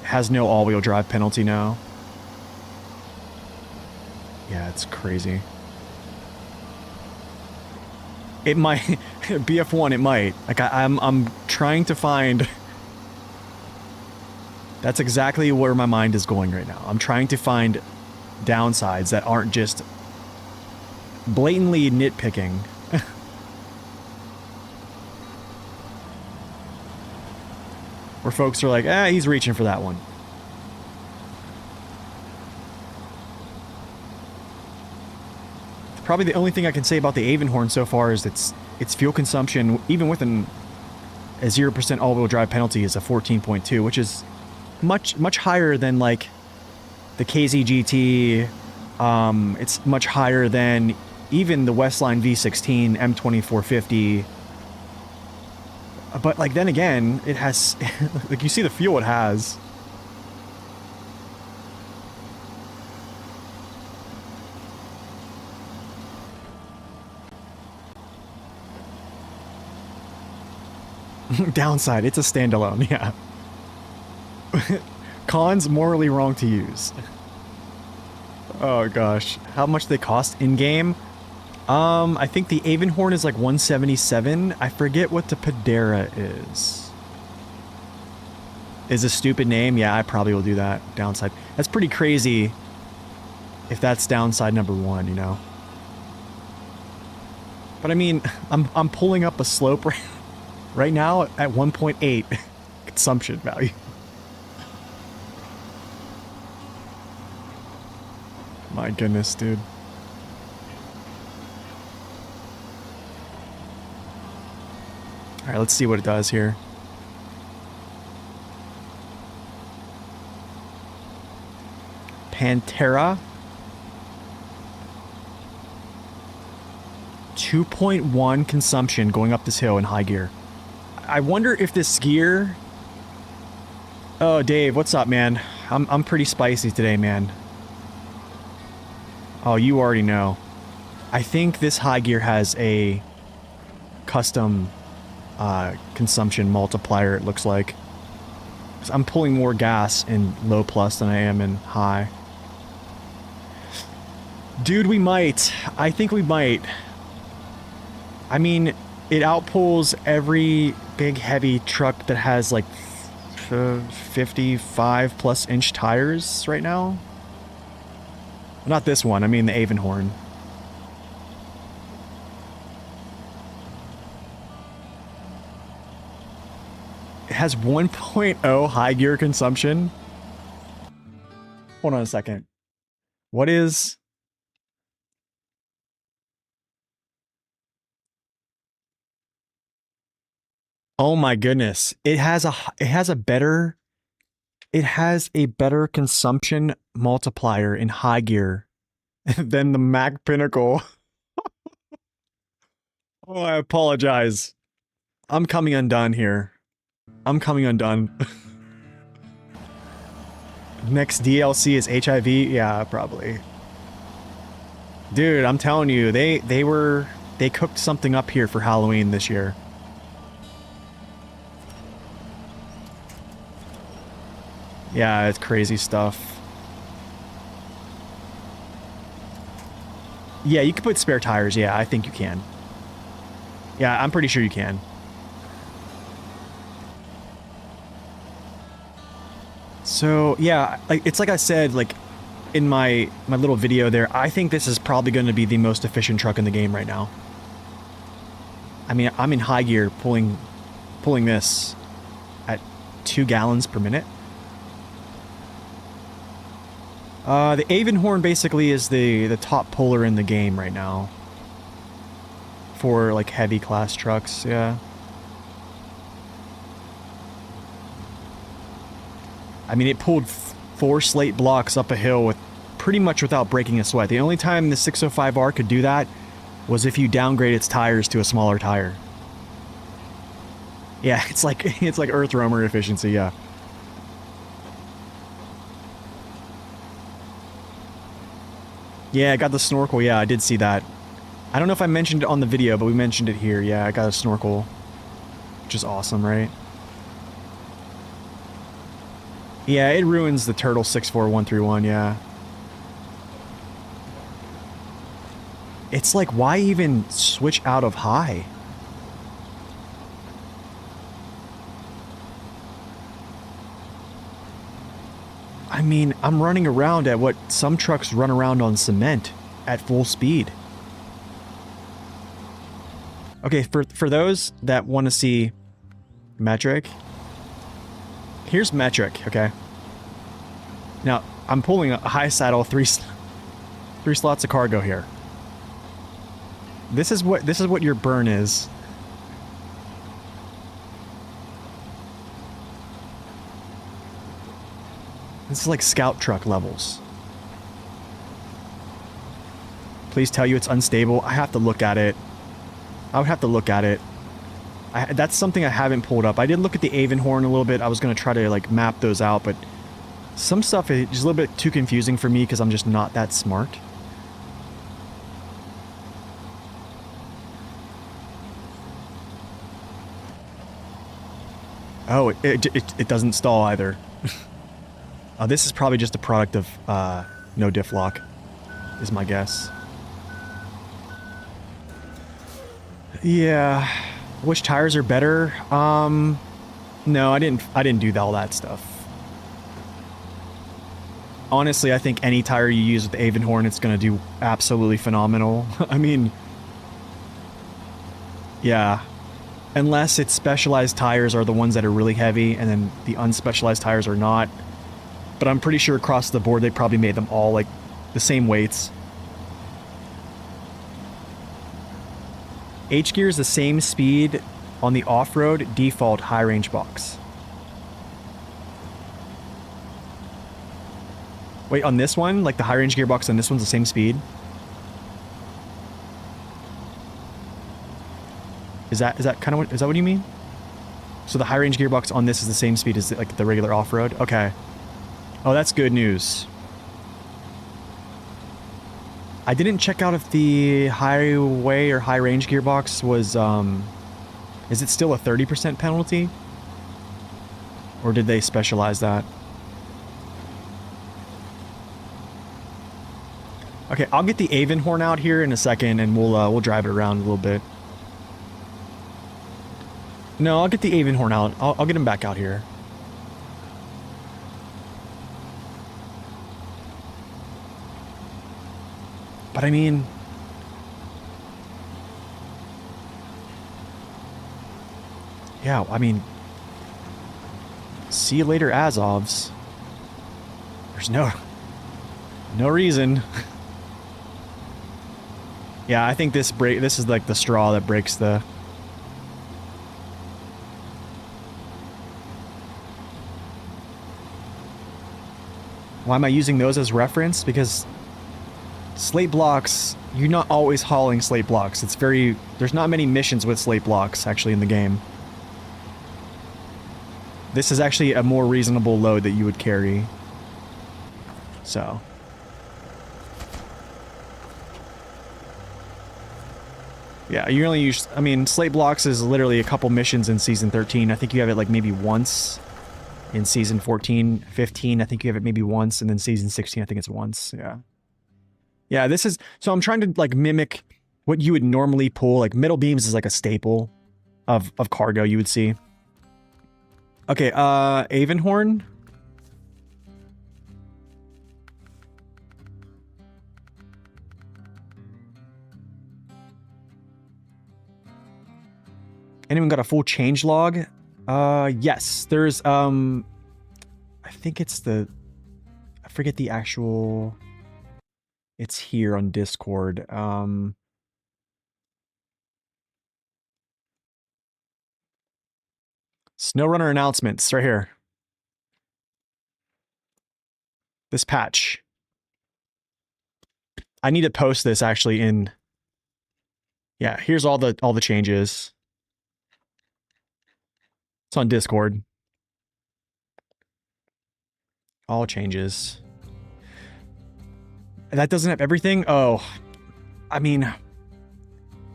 A: Has no all-wheel drive penalty now. Yeah, it's crazy. It might... BF1, it might. Like, I'm trying to find... That's exactly where my mind is going right now. I'm trying to find downsides that aren't just blatantly nitpicking. Where folks are like, he's reaching for that one. Probably the only thing I can say about the Avenhorn so far is its fuel consumption, even with a 0% all-wheel drive penalty, is a 14.2, which is much higher than like the KZ GT. It's much higher than even the Westline V16 M2450. But like then again, it has like you see the fuel it has. Downside, it's a standalone, yeah. Cons, morally wrong to use. Oh gosh, how much they cost in game? I think the Avenhorn is like 177. I forget what the Pedera is. Is a stupid name? Yeah, I probably will do that. Downside. That's pretty crazy if that's downside number 1, you know. But I mean, I'm pulling up a slope right now at 1.8 consumption value. My goodness, dude. Alright, let's see what it does here. Pantera. 2.1 consumption going up this hill in high gear. I wonder if this gear... Oh, Dave, what's up, man? I'm pretty spicy today, man. Oh, you already know. I think this high gear has a custom consumption multiplier, it looks like. 'Cause I'm pulling more gas in low plus than I am in high. Dude, we might. I think we might. I mean, it outpulls every big heavy truck that has like 55 plus inch tires right now. Not this one, I mean the Avenhorn. It has 1.0 high gear consumption. Hold on a second. What is... Oh my goodness. It has a better consumption multiplier in high gear than the Mac Pinnacle. Oh, I apologize. I'm coming undone here. I'm coming undone. Next DLC is HIV? Yeah, probably. Dude, I'm telling you, they cooked something up here for Halloween this year. Yeah, it's crazy stuff. Yeah, you can put spare tires. Yeah, I think you can. Yeah, I'm pretty sure you can. So, yeah, it's like I said, like, in my little video there, I think this is probably going to be the most efficient truck in the game right now. I mean, I'm in high gear pulling this at 2 gallons per minute. The Avonhorn basically is the top puller in the game right now. For, like, heavy class trucks, yeah. I mean, it pulled 4 slate blocks up a hill with pretty much without breaking a sweat. The only time the 605R could do that was if you downgrade its tires to a smaller tire. Yeah, it's like Earth Roamer efficiency, yeah. Yeah, I got the snorkel, yeah, I did see that. I don't know if I mentioned it on the video, but we mentioned it here. Yeah, I got a snorkel. Which is awesome, right? Yeah, it ruins the Turtle 64131, yeah. It's like, why even switch out of high? I mean, I'm running around at what some trucks run around on cement at full speed. Okay, for those that want to see metric, here's metric, okay? Now, I'm pulling a high saddle, three slots of cargo here. This is what your burn is. This is like scout truck levels. Please tell you it's unstable. I have to look at it. I would have to look at it. That's something I haven't pulled up. I did look at the Avonhorn a little bit. I was going to try to like map those out, but some stuff is just a little bit too confusing for me because I'm just not that smart. Oh, it doesn't stall either. This is probably just a product of no diff lock, is my guess. Yeah, which tires are better? No, I didn't do all that stuff. Honestly, I think any tire you use with the Avonhorn, it's gonna do absolutely phenomenal. I mean, yeah, unless its specialized tires are the ones that are really heavy, and then the unspecialized tires are not. But I'm pretty sure across the board they probably made them all like the same weights. H-gear is the same speed on the off-road default high-range box. Wait, on this one, like the high-range gearbox on this one's the same speed? Is that kind of what, is that what you mean? So the high-range gearbox on this is the same speed as like the regular off-road? Okay. Oh, that's good news. I didn't check out if the highway or high-range gearbox was, is it still a 30% penalty? Or did they specialize that? Okay, I'll get the Avonhorn out here in a second and we'll drive it around a little bit. No, I'll get the Avonhorn out. I'll get him back out here. But I mean, yeah, I mean, see you later, Azovs. There's no reason. Yeah, I think this is like the straw that breaks the Why am I using those as reference? Because slate blocks, you're not always hauling slate blocks. It's very, there's not many missions with slate blocks actually in the game. This is actually a more reasonable load that you would carry. So. Yeah, you only use, I mean, slate blocks is literally a couple missions in Season 13. I think you have it like maybe once in Season 14, 15. I think you have it maybe once, and then Season 16, I think it's once. Yeah. Yeah, this is, so I'm trying to like mimic what you would normally pull. Like middle beams is like a staple of cargo you would see. Okay, Avonhorn. Anyone got a full change log? Yes. There's, I think it's the, I forget the actual, it's here on Discord. SnowRunner announcements right here. This patch. I need to post this actually in, yeah, here's all the changes. It's on Discord. All changes. That doesn't have everything? Oh, I mean,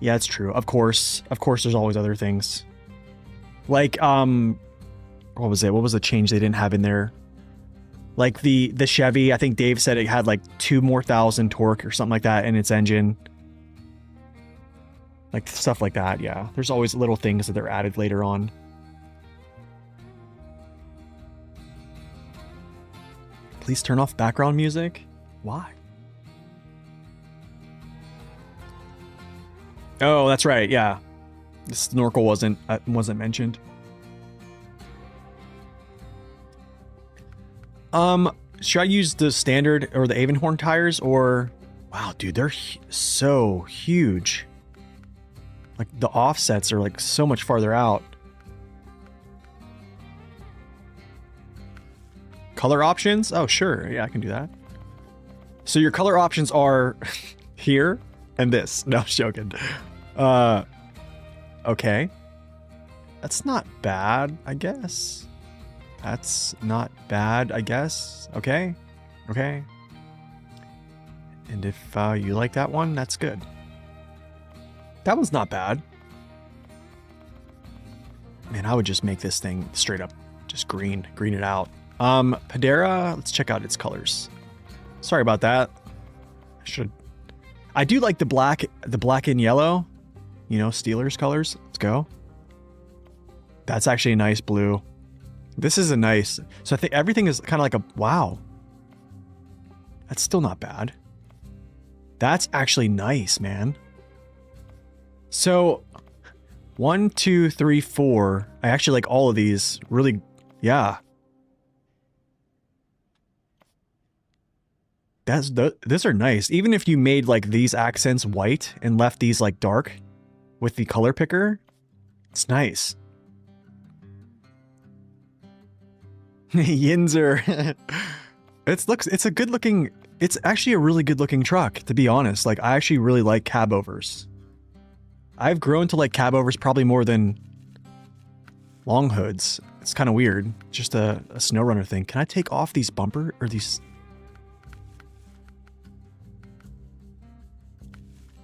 A: yeah, it's true. Of course, there's always other things. Like, what was it? What was the change they didn't have in there? Like the Chevy, I think Dave said it had like 2,000 more torque or something like that in its engine. Like stuff like that, yeah. There's always little things that they're added later on. Please turn off background music. Why? Oh, that's right. Yeah, the snorkel wasn't mentioned. Should I use the standard or the Avonhorn tires or? Wow, dude, they're so huge. Like the offsets are like so much farther out. Color options? Oh, sure. Yeah, I can do that. So your color options are here and this. No, I'm joking. Okay. That's not bad, I guess. That's not bad, I guess. Okay. Okay. And if you like that one, that's good. That one's not bad. Man, I would just make this thing straight up just green it out. Padera, let's check out its colors. Sorry about that. I do like the black and yellow, you know, Steelers colors. Let's go. That's actually a nice blue. This is a nice, so I think everything is kind of like a, wow. That's still not bad. That's actually nice, man. So 1, 2, 3, 4. I actually like all of these. Really, yeah. These are nice. Even if you made like these accents white and left these like dark with the color picker, it's nice. Yinzer. It's a good looking, it's actually a really good looking truck, to be honest. Like I actually really like cab overs. I've grown to like cab overs probably more than long hoods. It's kind of weird. Just a SnowRunner thing. Can I take off these bumper or these?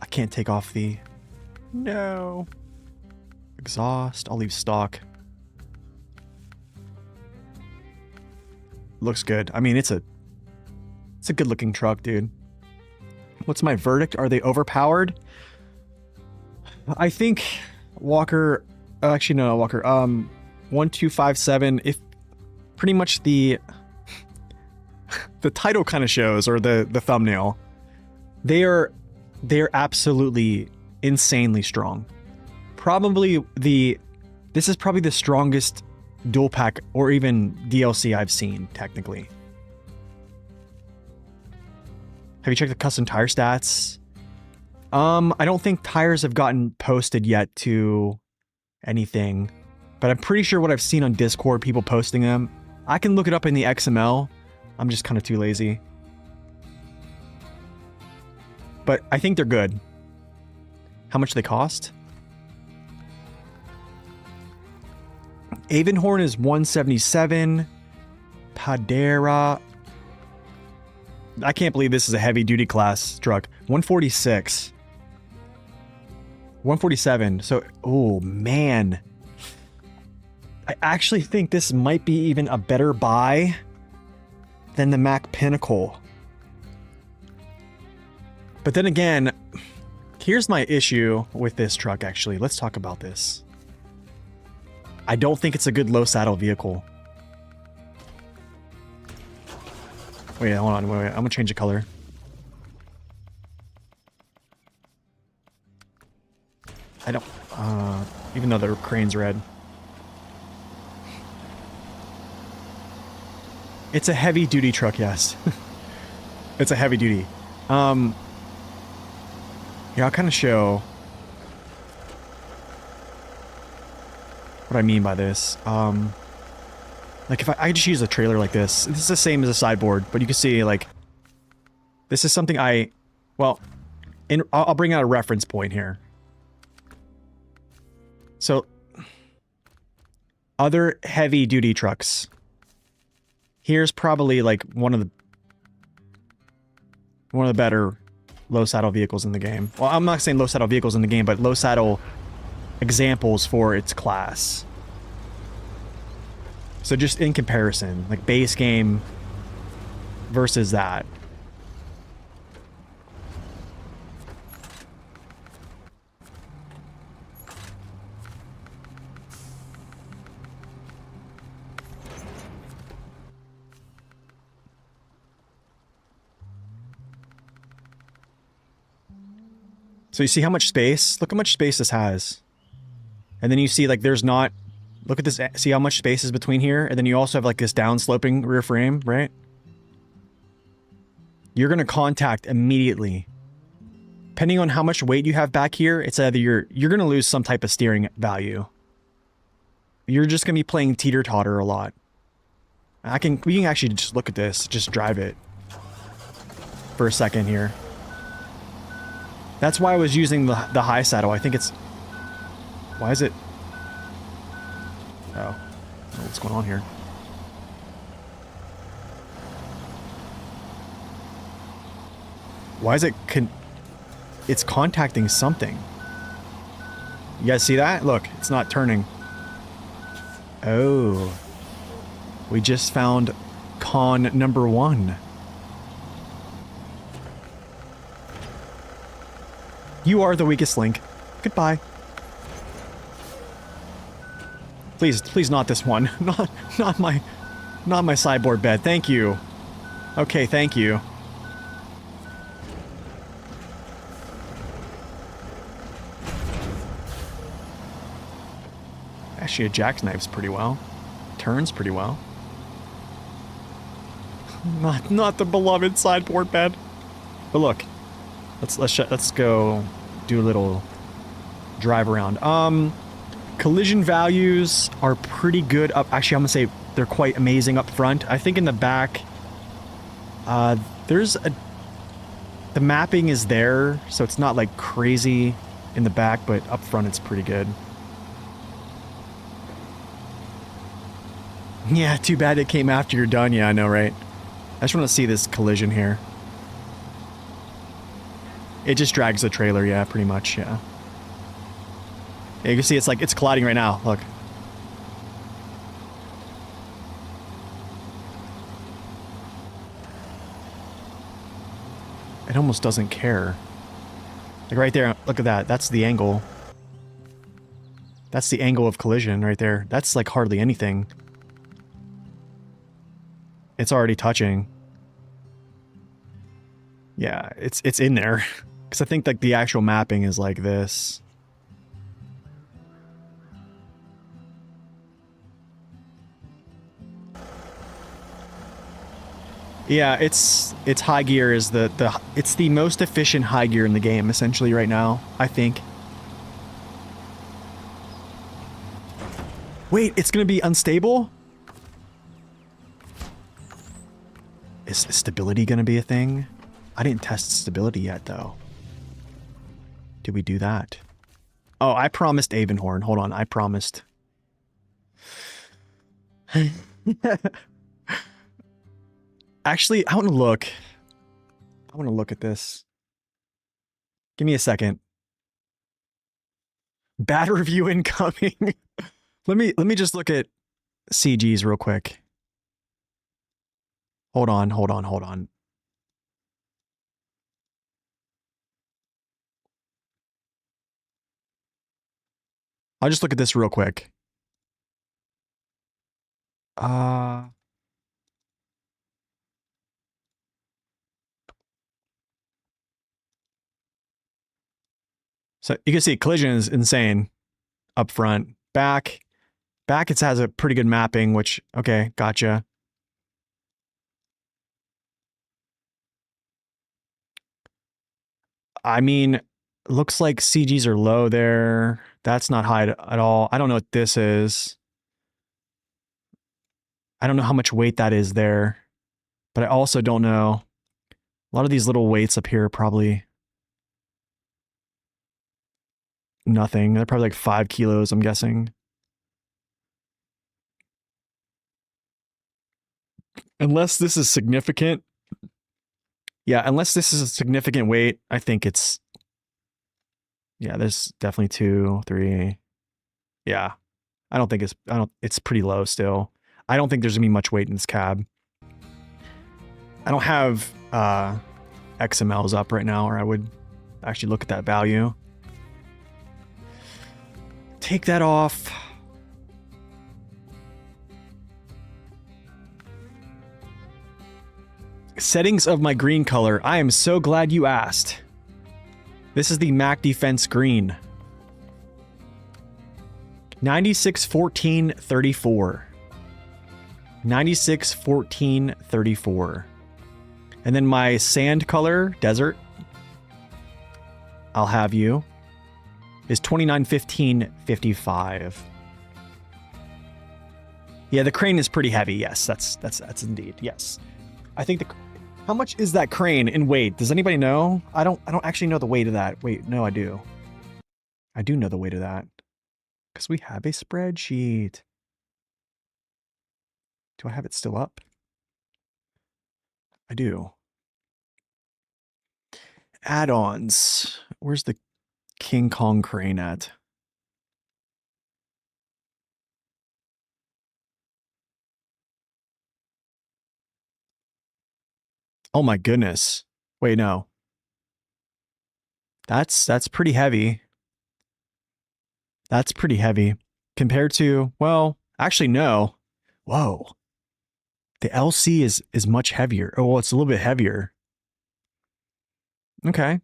A: I can't take off the, no. Exhaust, I'll leave stock. Looks good. I mean, it's a good looking truck, dude. What's my verdict? Are they overpowered? I think Walker, actually no, Walker, 1257, if pretty much the title kind of shows, or the thumbnail, they're absolutely insanely strong. Probably this is probably the strongest dual pack or even DLC I've seen, technically. Have you checked the custom tire stats? I don't think tires have gotten posted yet to anything, but I'm pretty sure what I've seen on Discord, people posting them. I can look it up in the XML. I'm just kind of too lazy. But I think they're good. How much do they cost? Avonhorn is 177. Padera. I can't believe this is a heavy duty class truck. 146. 147. So, oh man. I actually think this might be even a better buy than the Mack Pinnacle. But then again, here's my issue with this truck actually. Let's talk about this. I don't think it's a good low saddle vehicle. Wait, hold on, wait. I'm gonna change the color. I don't, even though the crane's red. It's a heavy duty truck, yes. It's a heavy duty. Yeah, I'll kind of show what I mean by this. Like if I just use a trailer like this is the same as a sideboard, but you can see like, this is something well, I'll bring out a reference point here. So, other heavy duty trucks. Here's probably like one of the better low saddle vehicles in the game. Well, I'm not saying low saddle vehicles in the game, but low saddle examples for its class. So just in comparison, like base game versus that. So you see how much space? Look how much space this has. And then you see like there's not... Look at this. See how much space is between here? And then you also have like this down-sloping rear frame, right? You're going to contact immediately. Depending on how much weight you have back here, it's either you're going to lose some type of steering value. You're just going to be playing teeter-totter a lot. We can actually just look at this. Just drive it. For a second here. That's why I was using the high saddle. I think it's... Why is it... Oh. I don't know what's going on here. Why is it... It's contacting something. You guys see that? Look, it's not turning. Oh. We just found con number 1. You are the weakest link. Goodbye. Please not this one. Not my sideboard bed. Thank you. Okay, thank you. Actually, a jackknife's pretty well. Turns pretty well. Not the beloved sideboard bed. But look. Let's go do a little drive around. Collision values are pretty good up. Actually, I'm gonna say they're quite amazing up front. I think in the back, the mapping is there, so it's not like crazy in the back, but up front it's pretty good. Yeah, too bad it came after you're done. Yeah, I know, right? I just want to see this collision here. It just drags the trailer, yeah, pretty much, yeah. Yeah, you can see it's like, it's colliding right now, look. It almost doesn't care. Like right there, look at that, that's the angle. That's the angle of collision right there. That's like hardly anything. It's already touching. Yeah, it's in there. Because I think like the actual mapping is like this. Yeah, it's high gear is it's the most efficient high gear in the game essentially right now, I think. Wait, it's gonna be unstable? Is stability going to be a thing? I didn't test stability yet, though. Did we do that? Oh, I promised Avenhorn. Hold on, I promised. Actually, I want to look. I want to look at this. Give me a second. Bad review incoming. let me just look at CGs real quick. Hold on. I'll just look at this real quick. So you can see collision is insane up front. Back it has a pretty good mapping, which, okay, gotcha. I mean, looks like CGs are low there. That's not high at all. I don't know what this is. I don't know how much weight that is there, but I also don't know. A lot of these little weights up here are probably nothing. They're probably like 5 kilos, I'm guessing. Unless this is significant. Yeah, unless this is a significant weight, I think it's... Yeah, there's definitely 2, 3. Yeah. It's pretty low still. I don't think there's gonna be much weight in this cab. I don't have XMLs up right now, or I would actually look at that value. Take that off. Settings of my green color. I am so glad you asked. This is the Mac Defense green. 961434. 961434. And then my sand color, desert, I'll have you, is 291555. Yeah, the crane is pretty heavy. Yes, that's indeed. Yes. I think how much is that crane in weight? Does anybody know? I don't actually know the weight of that. Wait, no, I do. I do know the weight of that. Because we have a spreadsheet. Do I have it still up? I do. Add-ons. Where's the King Kong crane at? Oh my goodness. Wait, no. That's pretty heavy. That's pretty heavy. Compared to, well, actually no. Whoa. The LC is much heavier. Oh, well, it's a little bit heavier. Okay.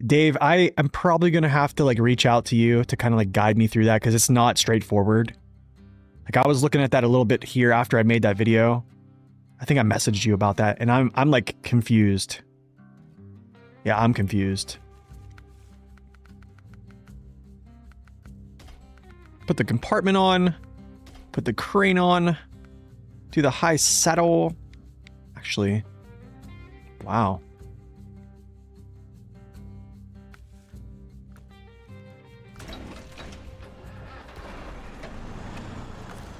A: Dave, I am probably going to have to like reach out to you to kind of like guide me through that because it's not straightforward. Like I was looking at that a little bit here after I made that video. I think I messaged you about that and I'm like confused. Yeah, I'm confused. Put the compartment on. Put the crane on. Do the high saddle. Actually, wow.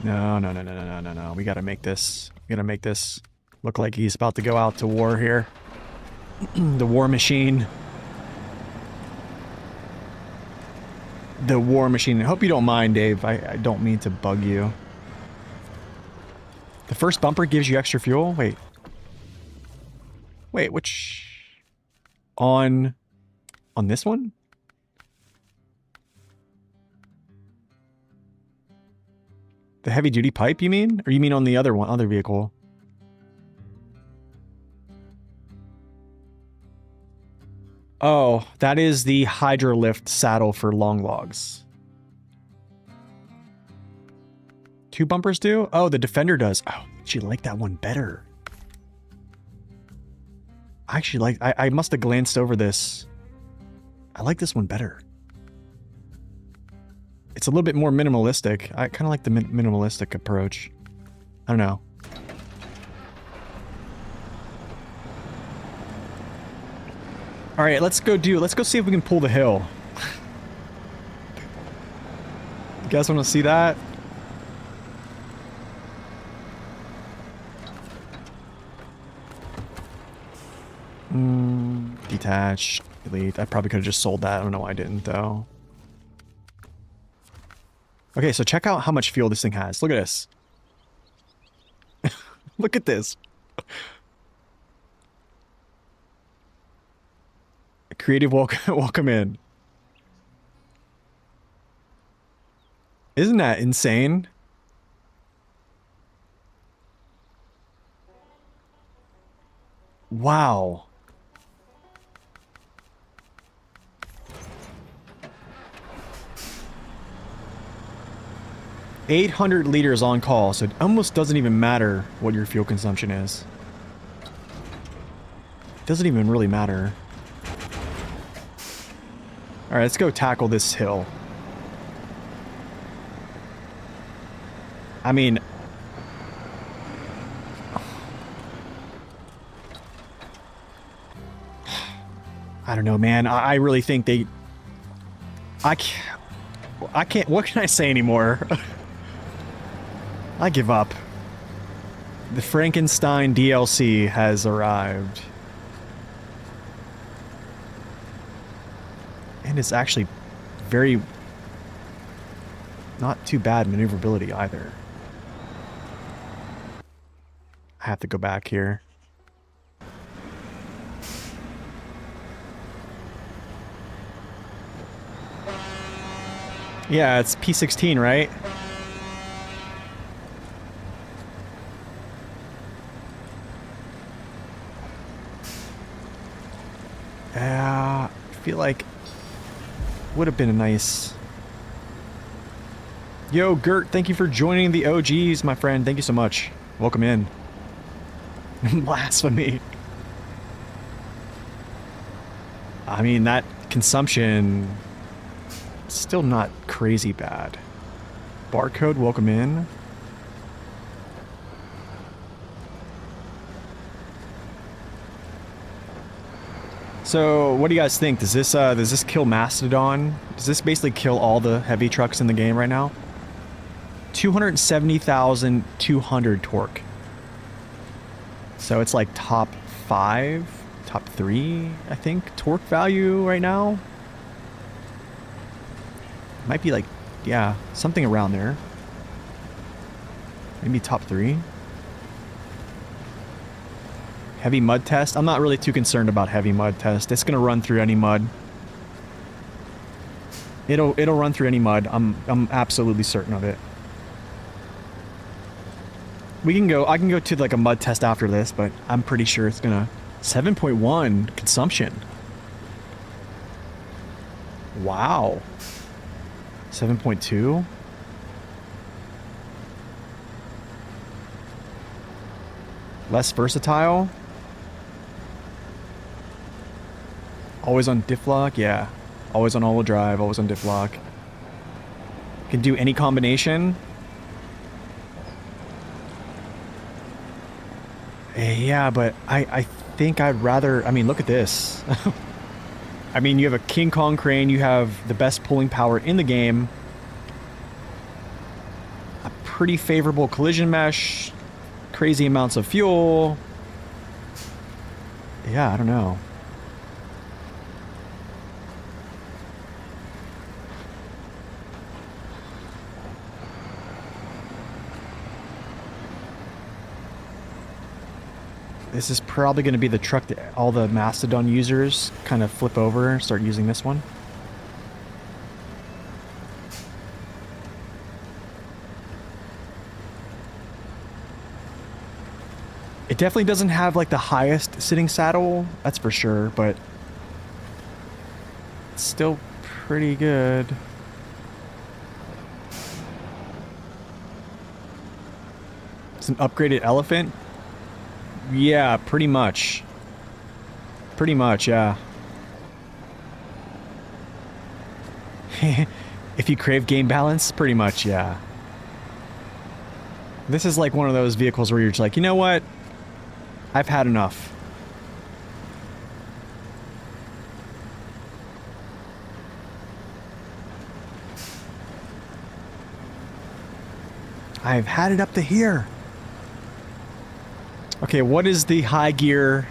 A: No. We gotta make this. We gotta make this look like he's about to go out to war here. The war machine. The war machine. I hope you don't mind, Dave. I don't mean to bug you. The first bumper gives you extra fuel? Wait. Wait, which... On this one? The heavy duty pipe, you mean? Or you mean on the other one, other vehicle? Oh, that is the Hydrolift saddle for long logs. 2 bumpers do? Oh, the Defender does. Oh, I actually like that one better. I actually like... I must have glanced over this. I like this one better. It's a little bit more minimalistic. I kind of like the minimalistic approach. I don't know. All right, let's go see if we can pull the hill. You guys want to see that? Detach, delete. I probably could have just sold that. I don't know why I didn't though. Okay, so check out how much fuel this thing has. Look at this. Look at this. Creative welcome in. Isn't that insane? Wow. $800 liters on call, so it almost doesn't even matter what your fuel consumption is. It doesn't even really matter. Alright, let's go tackle this hill. I mean... I don't know, man. I really think they... I can't... What can I say anymore? I give up. The Frankenstein DLC has arrived. And it's actually very... not too bad maneuverability either. I have to go back here. Yeah, it's P16, right? I feel like would have been a nice... Yo, Gert, thank you for joining the OGs, my friend. Thank you so much. Welcome in. Blasphemy. I mean, that consumption... still not crazy bad. Barcode, welcome in. So, what do you guys think? Does this kill Mastodon? Does this basically kill all the heavy trucks in the game right now? 270,200 torque. So it's like top 5, top 3, I think, torque value right now. Might be like, yeah, something around there. Maybe top 3. Heavy mud test. I'm not really too concerned about heavy mud test. It's gonna run through any mud. It'll run through any mud. I'm absolutely certain of it. I can go to like a mud test after this, but I'm pretty sure it's gonna 7.1 consumption. Wow. 7.2. Less versatile. Always on diff lock, yeah. Always on all-wheel drive, always on diff lock. Can do any combination. Yeah, but I think I'd rather... I mean, look at this. I mean, you have a King Kong crane, you have the best pulling power in the game. A pretty favorable collision mesh. Crazy amounts of fuel. Yeah, I don't know. This is probably going to be the truck that all the Mastodon users kind of flip over and start using this one. It definitely doesn't have like the highest sitting saddle, that's for sure, but it's still pretty good. It's an upgraded Elephant. Yeah, pretty much. Pretty much, yeah. If you crave game balance, pretty much, yeah. This is like one of those vehicles where you're just like, you know what? I've had enough. I've had it up to here. Okay, what is the high gear?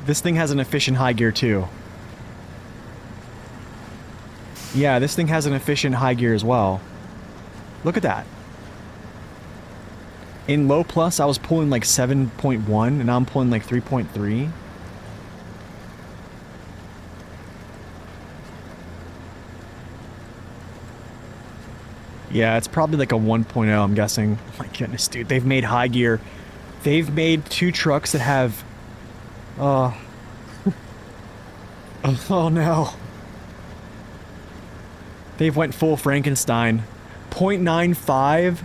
A: This thing has an efficient high gear too. Yeah, this thing has an efficient high gear as well. Look at that. In low plus, I was pulling like 7.1, and now I'm pulling like 3.3. Yeah, it's probably like a 1.0, I'm guessing. Oh my goodness, dude. They've made high gear. They've made two trucks that have... Oh. Oh no. They've went full Frankenstein. 0.95?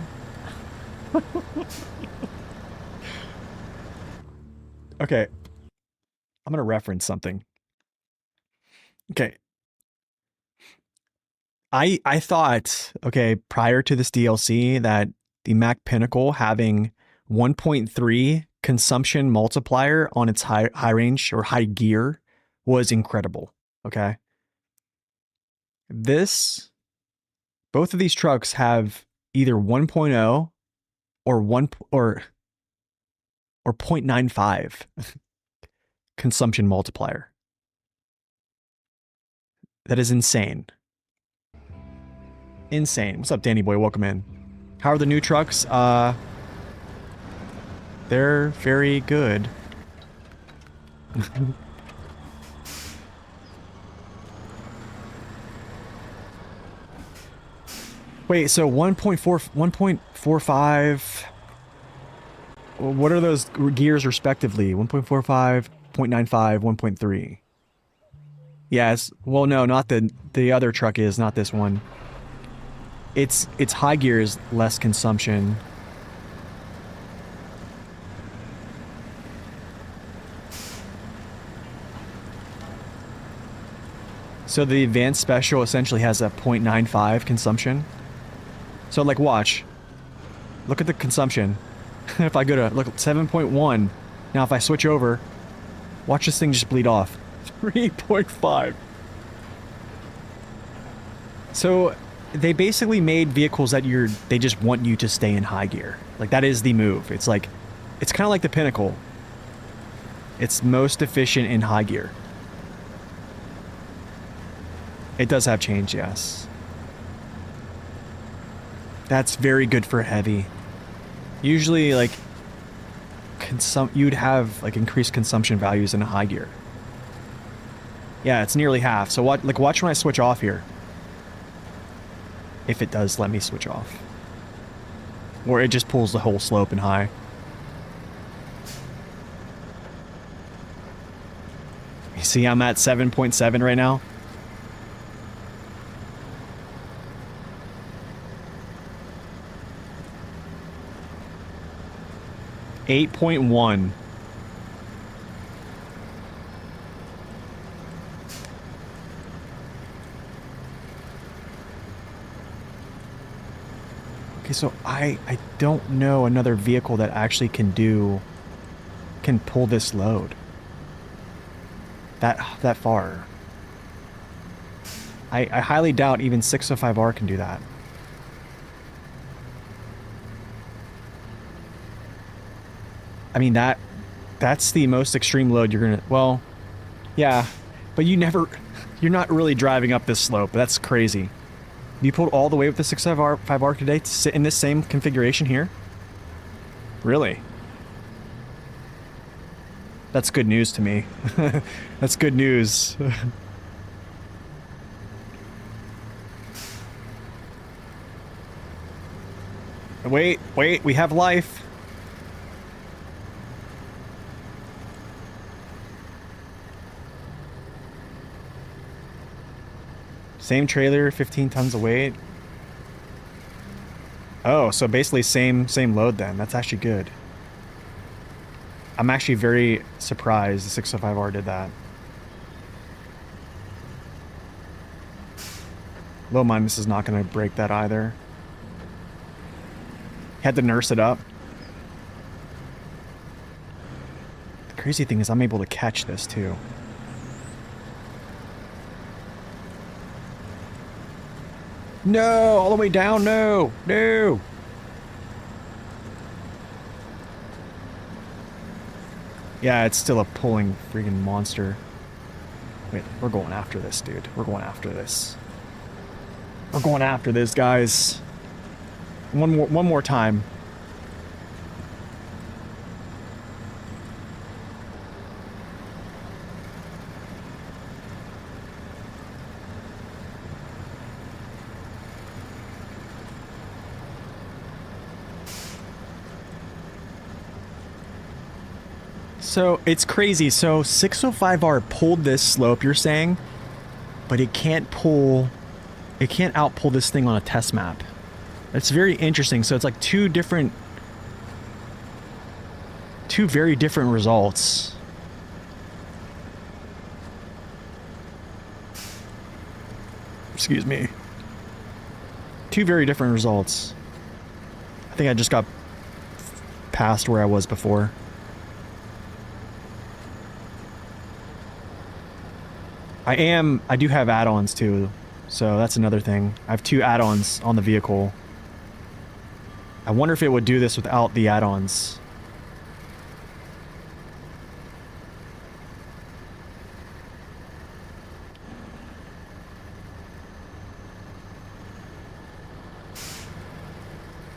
A: Okay. I'm gonna reference something. Okay. I thought, okay, prior to this DLC that the Mac Pinnacle having 1.3 consumption multiplier on its high range or high gear was incredible. Okay. Both of these trucks have either 1.0 or 0.95 consumption multiplier. That is insane. Insane. What's up, Danny boy? Welcome in. How are the new trucks? They're very good. Wait, so 1.45... What are those gears respectively? 1.45, 0.95, 1.3. Yes. Well, no, not the other truck is, not this one. Its high gear is less consumption. So the advanced special essentially has a 0.95 consumption. So like watch. Look at the consumption. If I go to look at 7.1, now if I switch over, watch this thing just bleed off. 3.5. So they basically made vehicles that they just want you to stay in high gear. Like that is the move. It's like, it's kind of like the Pinnacle. It's most efficient in high gear. It does have change, yes. That's very good for heavy. Usually, like, you'd have like increased consumption values in a high gear. Yeah, it's nearly half. So watch when I switch off here. If it does let me switch off. Or it just pulls the whole slope in high. You see I'm at 7.7 right now? $8.1. Okay, so I don't know another vehicle that actually can pull this load. That far. I highly doubt even 605R can do that. I mean, that's the most extreme load you're gonna... Well, yeah. But you're not really driving up this slope. That's crazy. You pulled all the way with the 605R today to sit in this same configuration here? Really? That's good news to me. That's good news. Wait, we have life. Same trailer, 15 tons of weight. Oh, so basically same load then. That's actually good. I'm actually very surprised the 605R did that. Low mind, this is not going to break that either. Had to nurse it up. The crazy thing is I'm able to catch this too. No, all the way down, no, no. Yeah, it's still a pulling freaking monster. Wait, we're going after this, dude. We're going after this. We're going after this, guys. One more time. So it's crazy. So 605R pulled this slope, you're saying, but it can't pull, it can't outpull this thing on a test map. That's very interesting. So it's like two very different results. Excuse me. Two very different results. I think I just got past where I was before. I do have add-ons too, so that's another thing. I have 2 add-ons on the vehicle. I wonder if it would do this without the add-ons.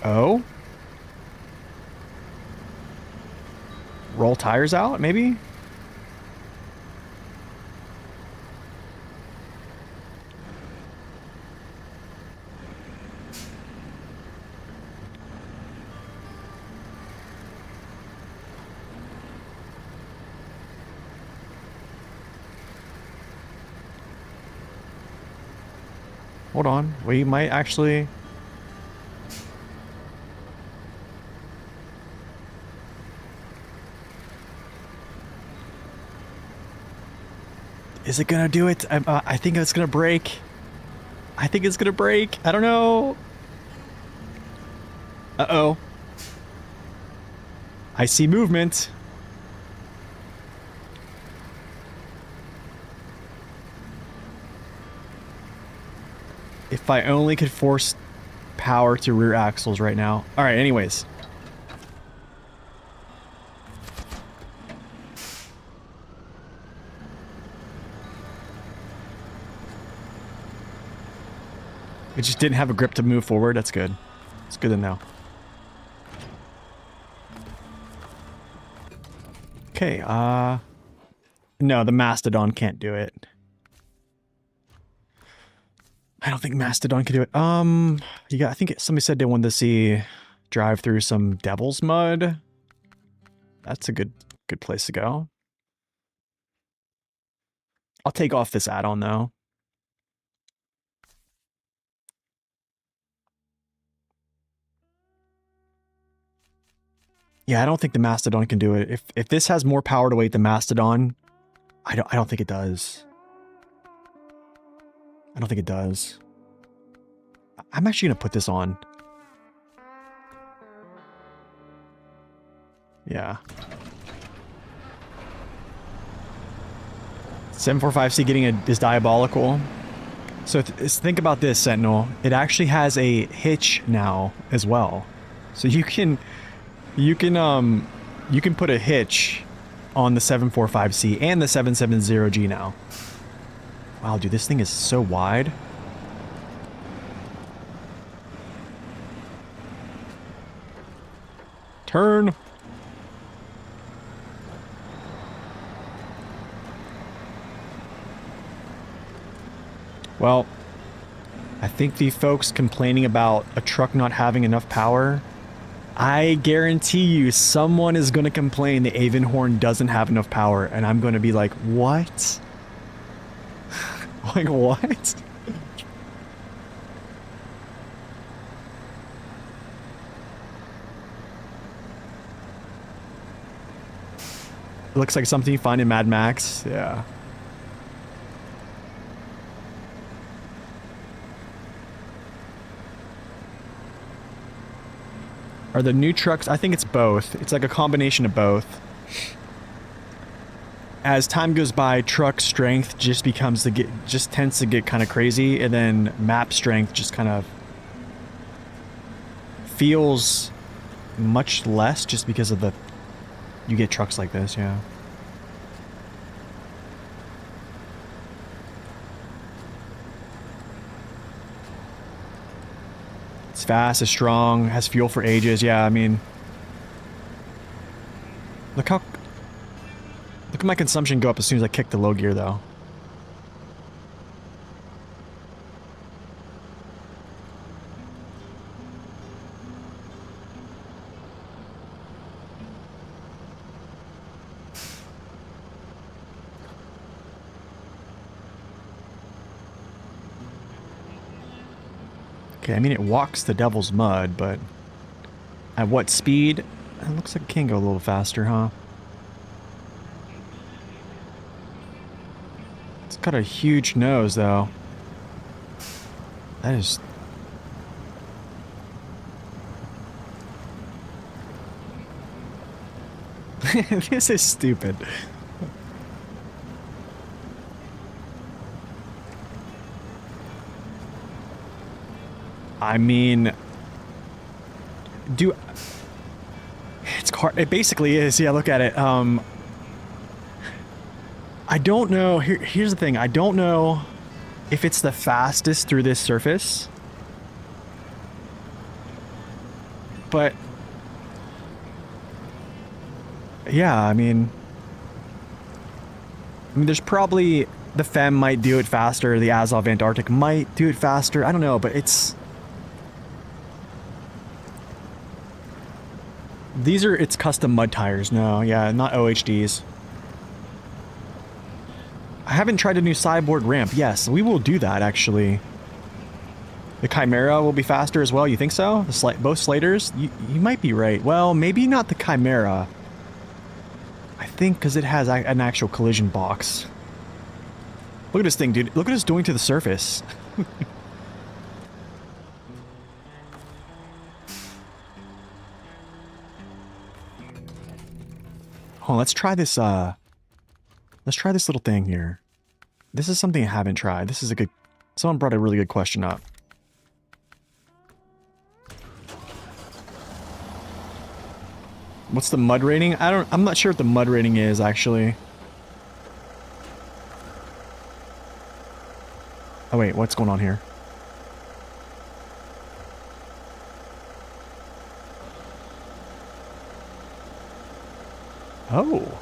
A: Oh? Roll tires out, maybe? Hold on, we might actually... Is it gonna do it? I think it's gonna break. I think it's gonna break. I don't know. Uh-oh. I see movement. If I only could force power to rear axles right now. Alright, anyways. It just didn't have a grip to move forward. That's good. It's good to know. Okay, no, the Mastodon can't do it. I don't think Mastodon can do it. I think somebody said they wanted to see drive through some Devil's Mud. That's a good place to go. I'll take off this add-on though. Yeah, I don't think the Mastodon can do it. If this has more power to weight than Mastodon, I don't think it does. I don't think it does. I'm actually gonna put this on. Yeah. 745C getting is diabolical. So think about this, Sentinel. It actually has a hitch now as well. So you can put a hitch on the 745C and the 770G now. Wow, dude, this thing is so wide. Turn. Well, I think the folks complaining about a truck not having enough power, I guarantee you someone is going to complain the Avonhorn doesn't have enough power, and I'm going to be like, what? Like, what? It looks like something you find in Mad Max. Yeah. Are the new trucks? I think it's both. It's like a combination of both. As time goes by, truck strength just tends to get kind of crazy, and then map strength just kind of feels much less just because of you get trucks like this, yeah. It's fast, it's strong, has fuel for ages. Yeah, I mean, look at my consumption go up as soon as I kick the low gear, though. Okay, I mean, it walks the devil's mud, but at what speed? It looks like it can go a little faster, huh? It's got a huge nose, though. That is... This is stupid. I mean... It's car... It basically is, yeah, look at it. I don't know... Here's the thing. I don't know if it's the fastest through this surface. But... Yeah, I mean, there's probably... The Fem might do it faster, the Azov Antarctic might do it faster, I don't know, but it's... It's custom mud tires, no, yeah, not OHDs. I haven't tried a new Cyborg ramp, yes, we will do that, actually. The Chimera will be faster as well, you think so? Both Slaters? You might be right. Well, maybe not the Chimera. I think because it has an actual collision box. Look at this thing, dude. Look what it's doing to the surface. Oh, let's try this little thing here. This is something I haven't tried. This is a good... Someone brought a really good question up. What's the mud rating? I'm not sure what the mud rating is, actually. Oh wait, what's going on here? Oh.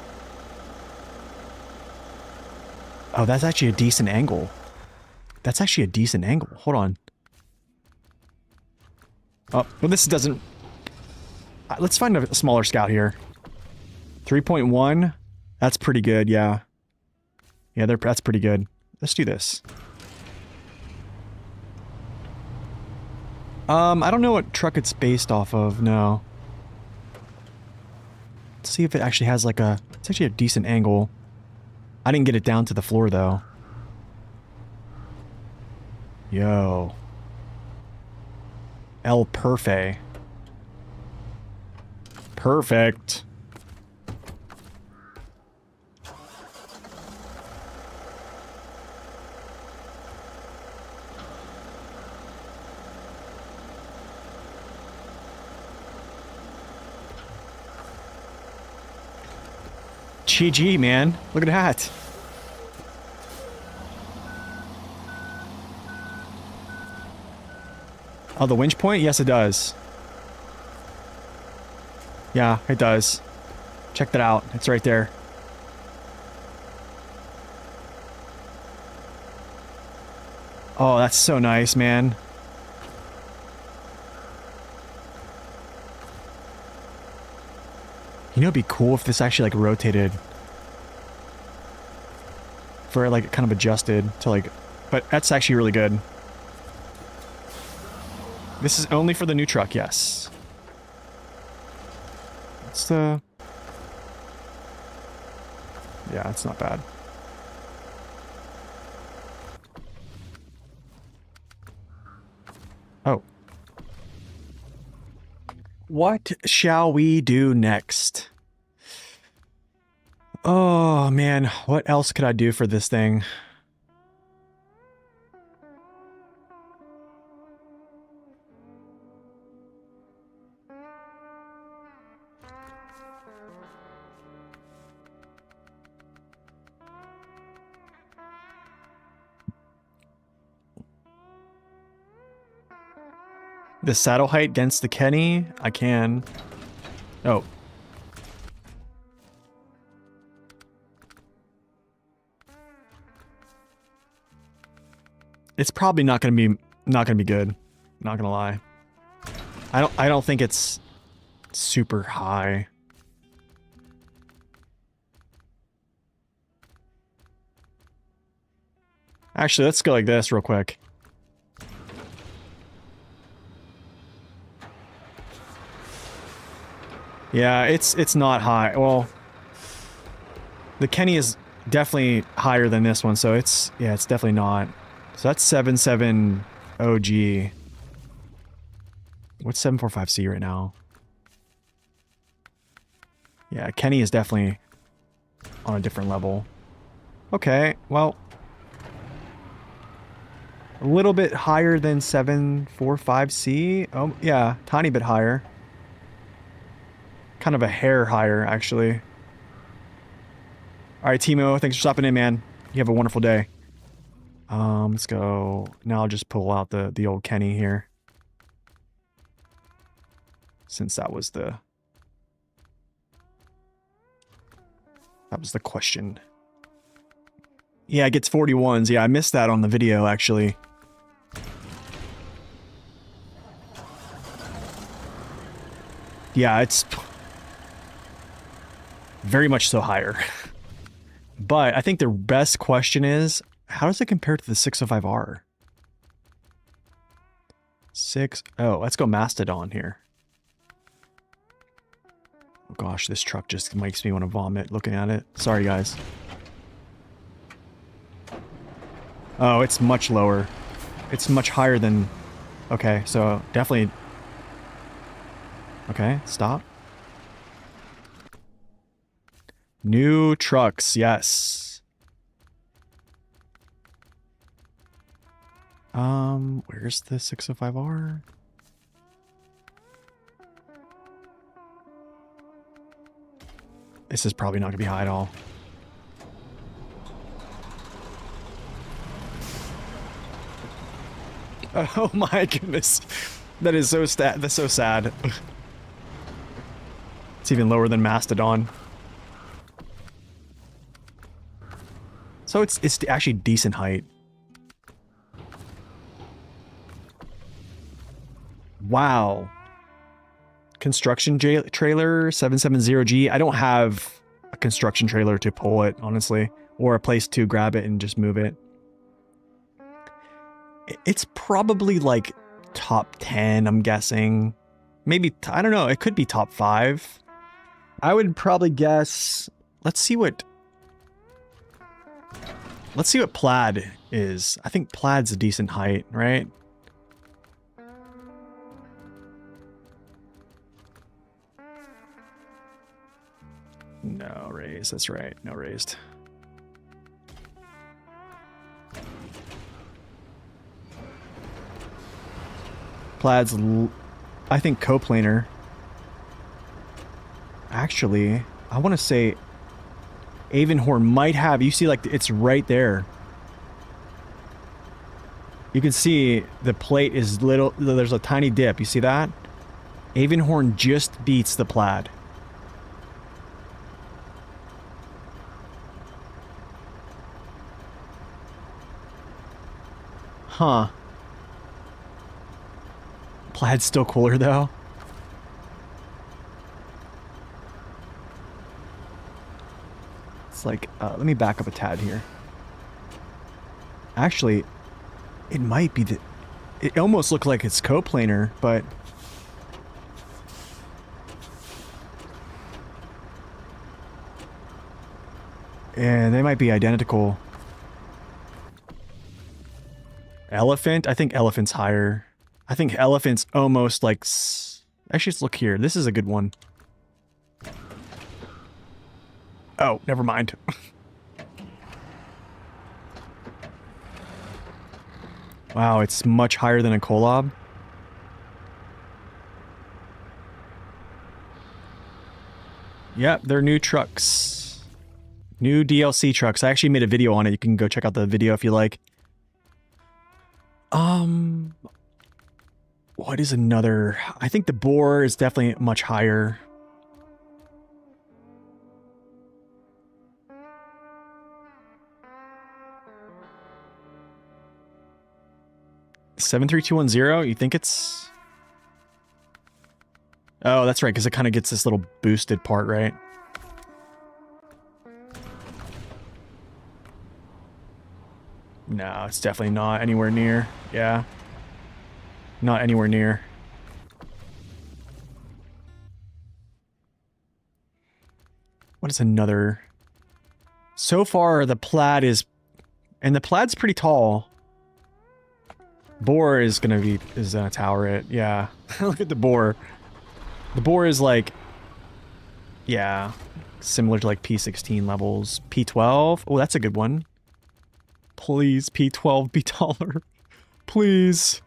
A: Oh, that's actually a decent angle. That's actually a decent angle. Hold on. Oh, well this doesn't... Let's find a smaller scout here. 3.1. That's pretty good, yeah. Yeah, that's pretty good. Let's do this. I don't know what truck it's based off of, no. Let's see if it actually has like a... It's actually a decent angle. I didn't get it down to the floor, though. Yo. El Perfe. Perfect. GG, man. Look at that. Oh, the winch point? Yes, it does. Yeah, it does. Check that out. It's right there. Oh, that's so nice, man. You know, it'd be cool if this actually, like, rotated. For, like, kind of adjusted to, like... But that's actually really good. This is only for the new truck, yes. It's the... Yeah, it's not bad. Oh. What shall we do next? Oh, man. What else could I do for this thing? The saddle height against the Kenny? I can. Oh. It's probably not gonna be good. Not gonna lie. I don't think it's super high. Actually, let's go like this real quick. Yeah, it's not high. Well, the Kenny is definitely higher than this one, so it's definitely not. So that's 7.7 OG. What's 745C right now? Yeah, Kenny is definitely on a different level. Okay, well, a little bit higher than 745C. Oh, yeah, tiny bit higher. Kind of a hair higher, actually. All right, Timo, thanks for stopping in, man. You have a wonderful day. Let's go. Now I'll just pull out the old Kenny here. Since that was the question. Yeah, it gets 41s. Yeah, I missed that on the video, actually. Yeah, it's very much so higher. But I think the best question is, how does it compare to the 605R? Oh, let's go Mastodon here. Oh gosh, this truck just makes me want to vomit looking at it. Sorry, guys. Oh, it's much lower. It's much higher than... Okay, so definitely... Okay, stop. New trucks, yes. Where's the 605R? This is probably not gonna be high at all. Oh my goodness. That is so that's so sad. It's even lower than Mastodon. So it's actually decent height. Wow. Construction trailer 770G. I don't have a construction trailer to pull it, honestly, or a place to grab it and just move it. It's probably like top 10, I'm guessing. Maybe, I don't know, it could be top 5. I would probably guess, let's see what Plaid is. I think Plaid's a decent height, right? No raised, that's right, no raised. Plaid's, I think, coplanar. Actually, I want to say Avonhorn might have, you see, like, it's right there. You can see the plate is little, there's a tiny dip, you see that? Avonhorn just beats the Plaid. Huh. Plaid's still cooler, though. It's like, let me back up a tad here. Actually, it might be it almost looked like it's coplanar, but... And they might be identical. Elephant? I think Elephant's higher. I think Elephant's almost like... Actually, let's look here. This is a good one. Oh, never mind. Wow, it's much higher than a Kolob. Yep, they're new trucks. New DLC trucks. I actually made a video on it. You can go check out the video if you like. What What is another? I think the Boar is definitely much higher. $73210. You think it's? Oh, that's right, because it kind of gets this little boosted part, right? No, it's definitely not anywhere near. Yeah. Not anywhere near. What is another? So far, the Plaid is... And the Plaid's pretty tall. Boar is gonna tower it. Yeah. Look at the Boar. The Boar is like... Yeah. Similar to like P16 levels. P12? Oh, that's a good one. Please, P12 be taller. Please.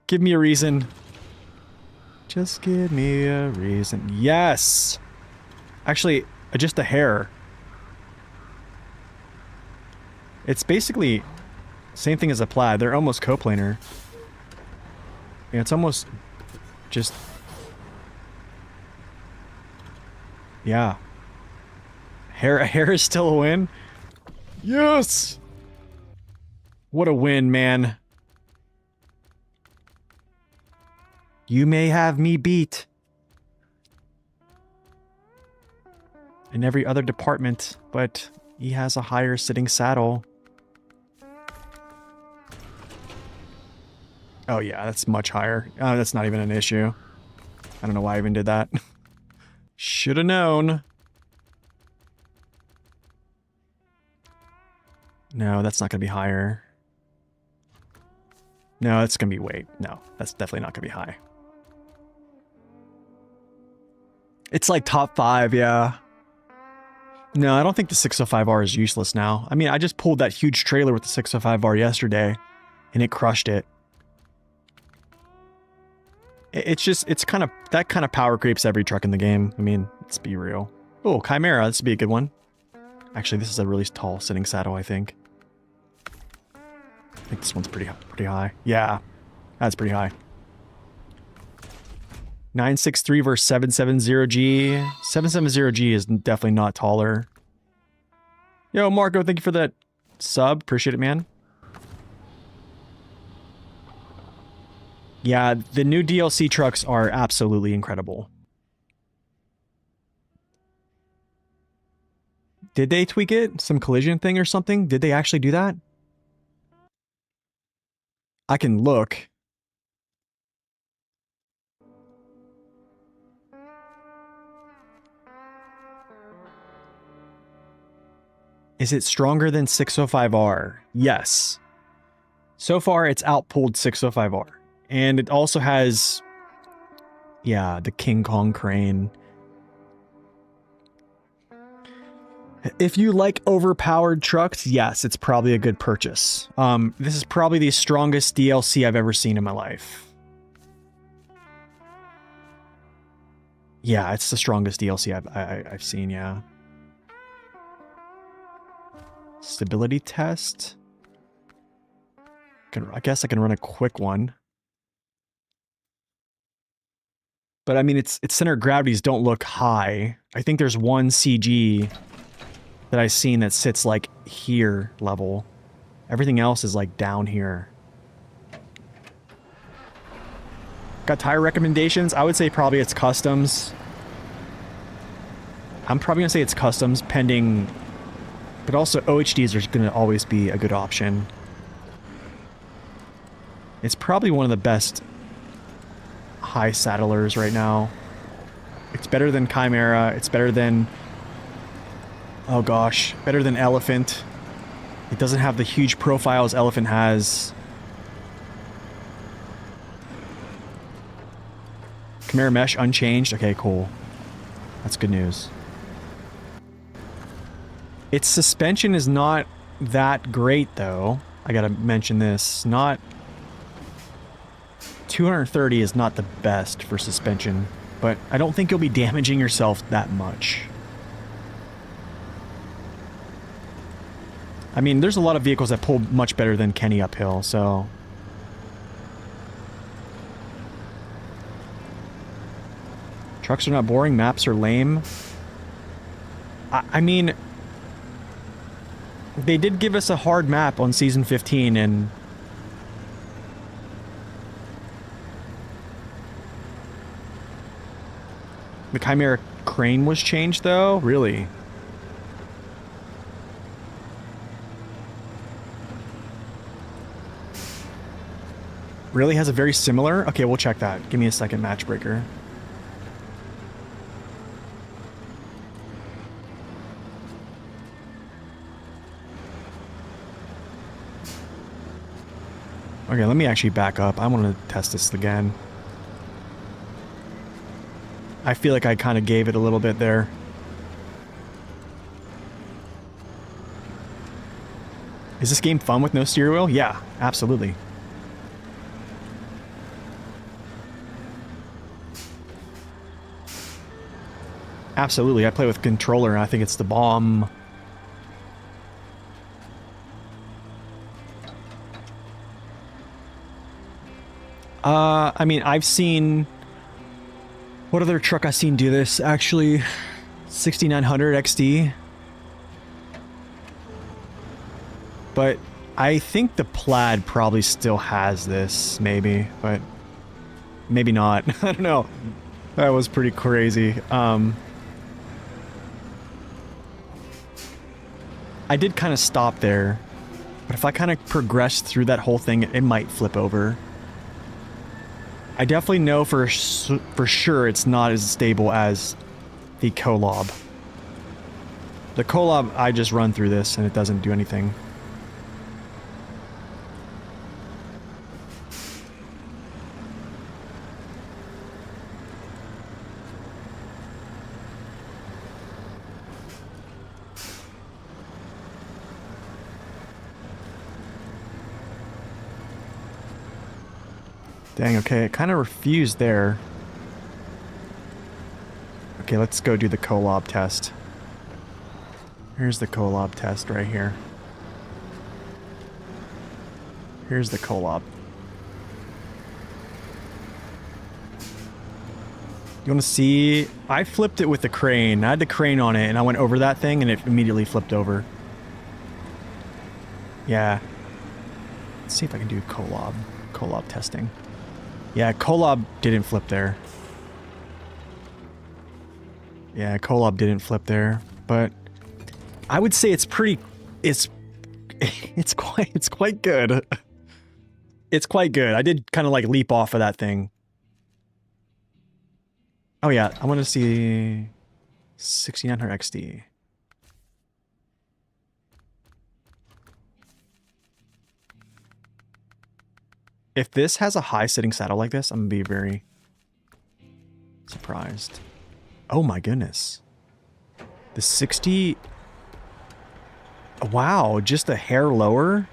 A: Give me a reason. Just give me a reason. Yes! Actually, just a hair. It's basically same thing as a Plaid. They're almost coplanar. Yeah, it's almost just... Yeah. A hair is still a win? Yes! What a win, man. You may have me beat. In every other department, but he has a higher sitting saddle. Oh yeah, that's much higher. That's not even an issue. I don't know why I even did that. Should have known. No, that's not going to be higher. No, it's going to be... Wait, no. That's definitely not going to be high. It's like top 5, yeah. No, I don't think the 605R is useless now. I mean, I just pulled that huge trailer with the 605R yesterday, and it crushed it. It's just... It's kind of... That kind of power creeps every truck in the game. I mean, let's be real. Oh, Chimera. This would be a good one. Actually, this is a really tall sitting saddle, I think. I think this one's pretty high. Yeah, that's pretty high. 963 versus 770G. 770G is definitely not taller. Yo, Marco, thank you for that sub. Appreciate it, man. Yeah, the new DLC trucks are absolutely incredible. Did they tweak it? Some collision thing or something? Did they actually do that? I can look. Is it stronger than 605R? Yes. So far, it's outpulled 605R. And it also has... Yeah, the King Kong crane. If you like overpowered trucks, yes, it's probably a good purchase. This is probably the strongest DLC I've ever seen in my life. Yeah, it's the strongest DLC I've seen, yeah. Stability test. I guess I can run a quick one. But I mean, its center of gravities don't look high. I think there's one CG that I've seen that sits like here level. Everything else is like down here. Got tire recommendations? I would say probably it's customs. I'm probably gonna say it's customs pending, but also OHDs are gonna always be a good option. It's probably one of the best high saddlers right now. It's better than Chimera. It's better than... Oh gosh, better than Elephant. It doesn't have the huge profiles Elephant has. Chimera mesh unchanged. Okay, cool. That's good news. Its suspension is not that great though. I gotta mention this. Not... 230 is not the best for suspension, but I don't think you'll be damaging yourself that much. I mean, there's a lot of vehicles that pull much better than Kenny uphill, so... Trucks are not boring, maps are lame. I mean, they did give us a hard map on Season 15, and... The Chimera crane was changed, though? Really? Really has a very similar? Okay, we'll check that. Give me a second, Matchbreaker. Okay, let me actually back up. I want to test this again. I feel like I kind of gave it a little bit there. Is this game fun with no steering wheel? Yeah, absolutely. Absolutely, I play with controller and I think it's the bomb. I mean, I've seen... What other truck I've seen do this, actually? 6900 XD. But I think the Plaid probably still has this, maybe, but maybe not. I don't know. That was pretty crazy. I did kind of stop there, but if I kind of progress through that whole thing, it might flip over. I definitely know for sure it's not as stable as the Kolob. The Kolob, I just run through this and it doesn't do anything. Dang, okay, it kind of refused there. Okay, let's go do the Kolob test. Here's the Kolob test right here. Here's the Kolob. You want to see? I flipped it with the crane. I had the crane on it, and I went over that thing, and it immediately flipped over. Yeah. Let's see if I can do Kolob. Kolob testing. Yeah, Kolob didn't flip there. Yeah, Kolob didn't flip there, but I would say it's pretty... It's quite good. It's quite good. I did kind of like leap off of that thing. Oh yeah, I want to see 6900 XD. If this has a high sitting saddle like this, I'm gonna be very surprised. Oh my goodness. The 60... Wow, just a hair lower?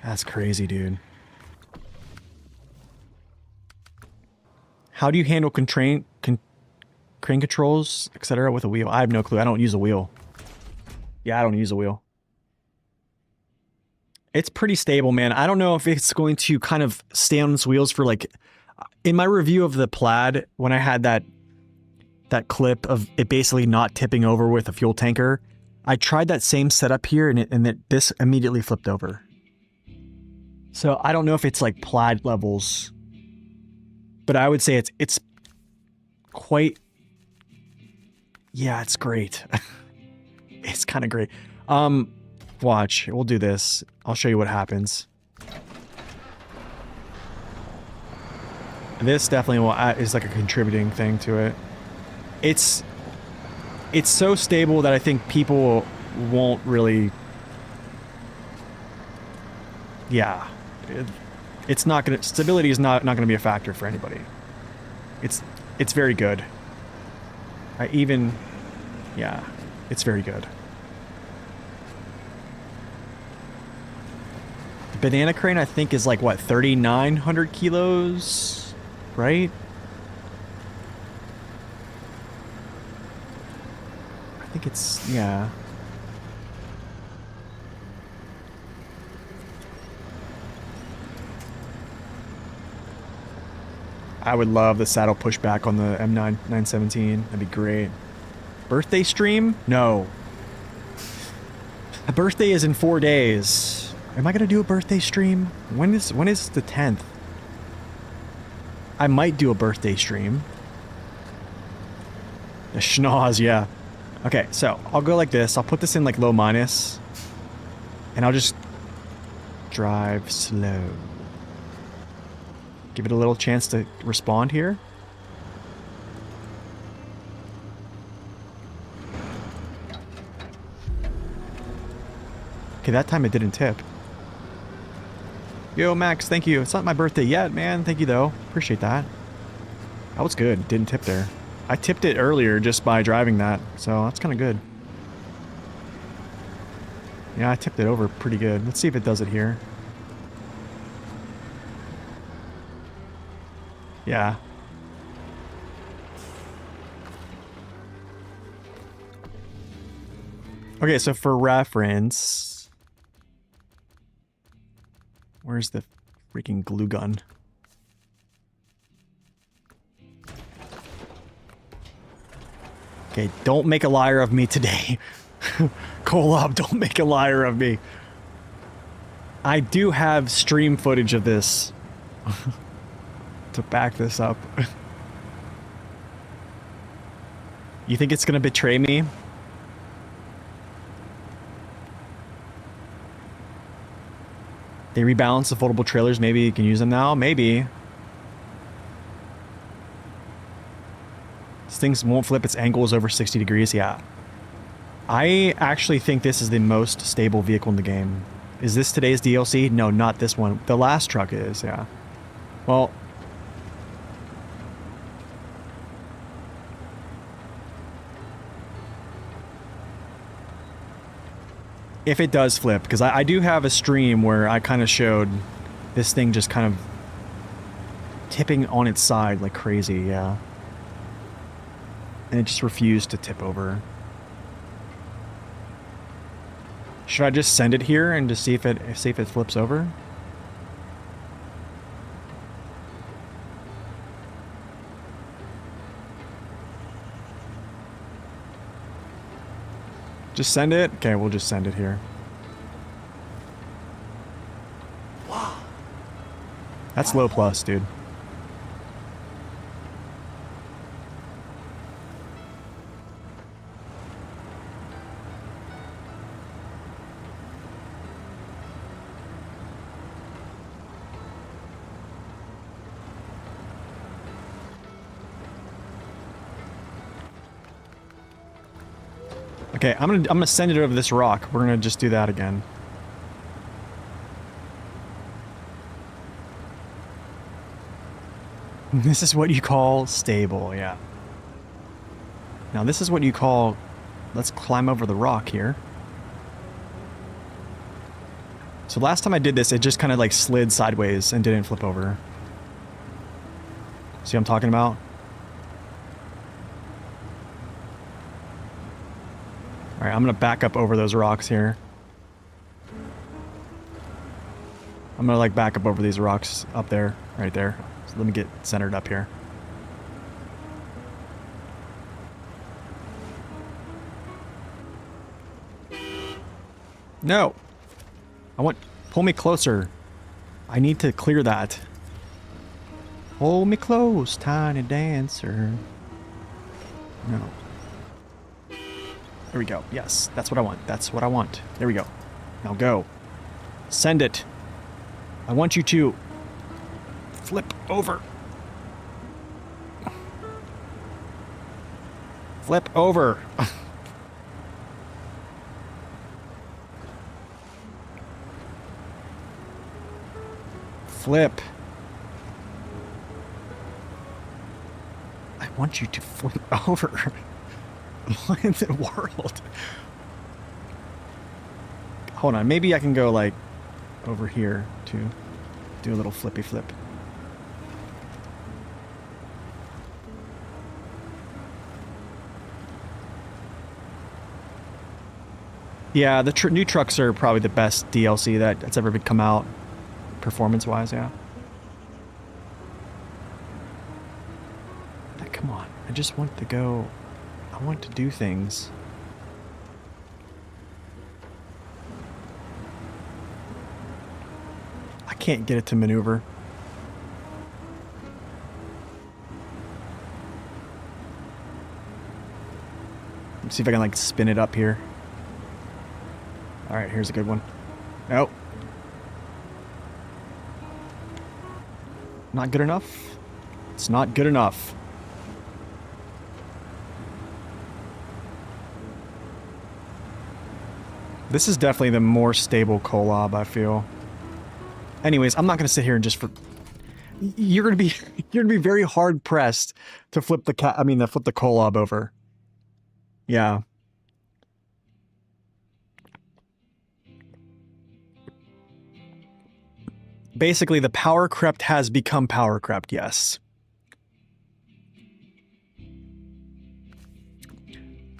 A: That's crazy, dude. How do you handle crane controls, etc. with a wheel? I have no clue. I don't use a wheel. Yeah, I don't use a wheel. It's pretty stable, man. I don't know if it's going to kind of stay on its wheels for like... In my review of the Plaid, when I had that clip of it basically not tipping over with a fuel tanker, I tried that same setup here and this immediately flipped over. So I don't know if it's like Plaid levels, but I would say it's quite... Yeah, it's great. It's kind of great. Watch, we'll do this. I'll show you what happens. This definitely is like a contributing thing to it. It's so stable that I think people won't really... Yeah. It's not gonna... Stability is not gonna be a factor for anybody. It's very good. Yeah, it's very good. Banana crane, I think, is like, what, 3,900 kilos? Right? I think it's, yeah. I would love the saddle pushback on the M9 917. That'd be great. Birthday stream? No. A birthday is in 4 days. Am I gonna do a birthday stream? When is the 10th? I might do a birthday stream. The schnoz, yeah. Okay, so I'll go like this. I'll put this in like low minus. And I'll just drive slow. Give it a little chance to respond here. Okay, that time it didn't tip. Yo, Max, thank you. It's not my birthday yet, man. Thank you, though. Appreciate that. That was good. Didn't tip there. I tipped it earlier just by driving that, so that's kind of good. Yeah, I tipped it over pretty good. Let's see if it does it here. Yeah. Okay, so for reference... Where's the freaking glue gun? Okay, don't make a liar of me today. Kolob, don't make a liar of me. I do have stream footage of this to back this up. You think it's gonna betray me? They rebalance the foldable trailers. Maybe you can use them now. Maybe. These things won't flip. Its angle is over 60 degrees. Yeah. I actually think this is the most stable vehicle in the game. Is this today's DLC? No, not this one. The last truck is, yeah. Well... if it does flip, because I do have a stream where I kind of showed this thing just kind of tipping on its side like crazy, yeah. And it just refused to tip over. Should I just send it here and just see if it flips over? Just send it? Okay, we'll just send it here. Wow. That's low plus, dude. Okay, I'm gonna send it over this rock. We're gonna just do that again. This is what you call stable, yeah. Now this is what you call... let's climb over the rock here. So last time I did this, it just kind of like slid sideways and didn't flip over. See what I'm talking about? Alright, I'm gonna back up over those rocks here. I'm gonna like back up over these rocks up there, right there. So let me get centered up here. No! pull me closer. I need to clear that. Hold me close, tiny dancer. No. There we go. Yes, that's what I want. That's what I want. There we go. Now go. Send it. I want you to flip over. Flip over. Flip. I want you to flip over. What in the world? Hold on, maybe I can go like over here to do a little flippy flip. Yeah, the new trucks are probably the best DLC that's ever come out, performance-wise, yeah. I just want to go... I want to do things. I can't get it to maneuver. Let's see if I can, like, spin it up here. Alright, here's a good one. Nope. Not good enough? It's not good enough. This is definitely the more stable Kolob, I feel. Anyways, I'm not gonna sit here and just you're gonna be very hard pressed to flip the flip the Kolob over. Yeah. Basically, the power crept has become power crept, yes.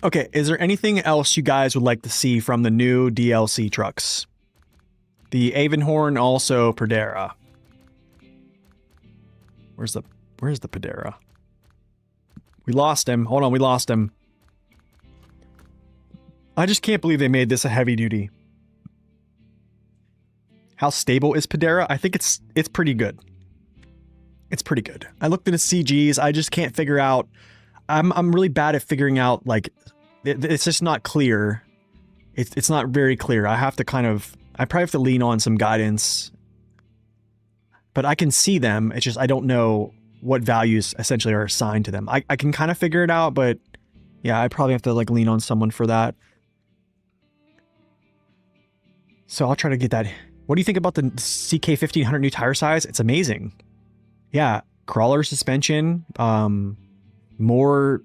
A: Okay, is there anything else you guys would like to see from the new DLC trucks? The Avonhorn, also Perdera. Where's the Perdera? We lost him. Hold on, we lost him. I just can't believe they made this a heavy duty. How stable is Perdera? I think it's pretty good. It's pretty good. I looked into CGs. I just can't figure out. I'm really bad at figuring out, like, it's just not clear. It's not very clear. I probably have to lean on some guidance. But I can see them. It's just I don't know what values essentially are assigned to them. I can kind of figure it out, but yeah, I probably have to, like, lean on someone for that. So I'll try to get that. What do you think about the CK1500 new tire size? It's amazing. Yeah, crawler suspension, more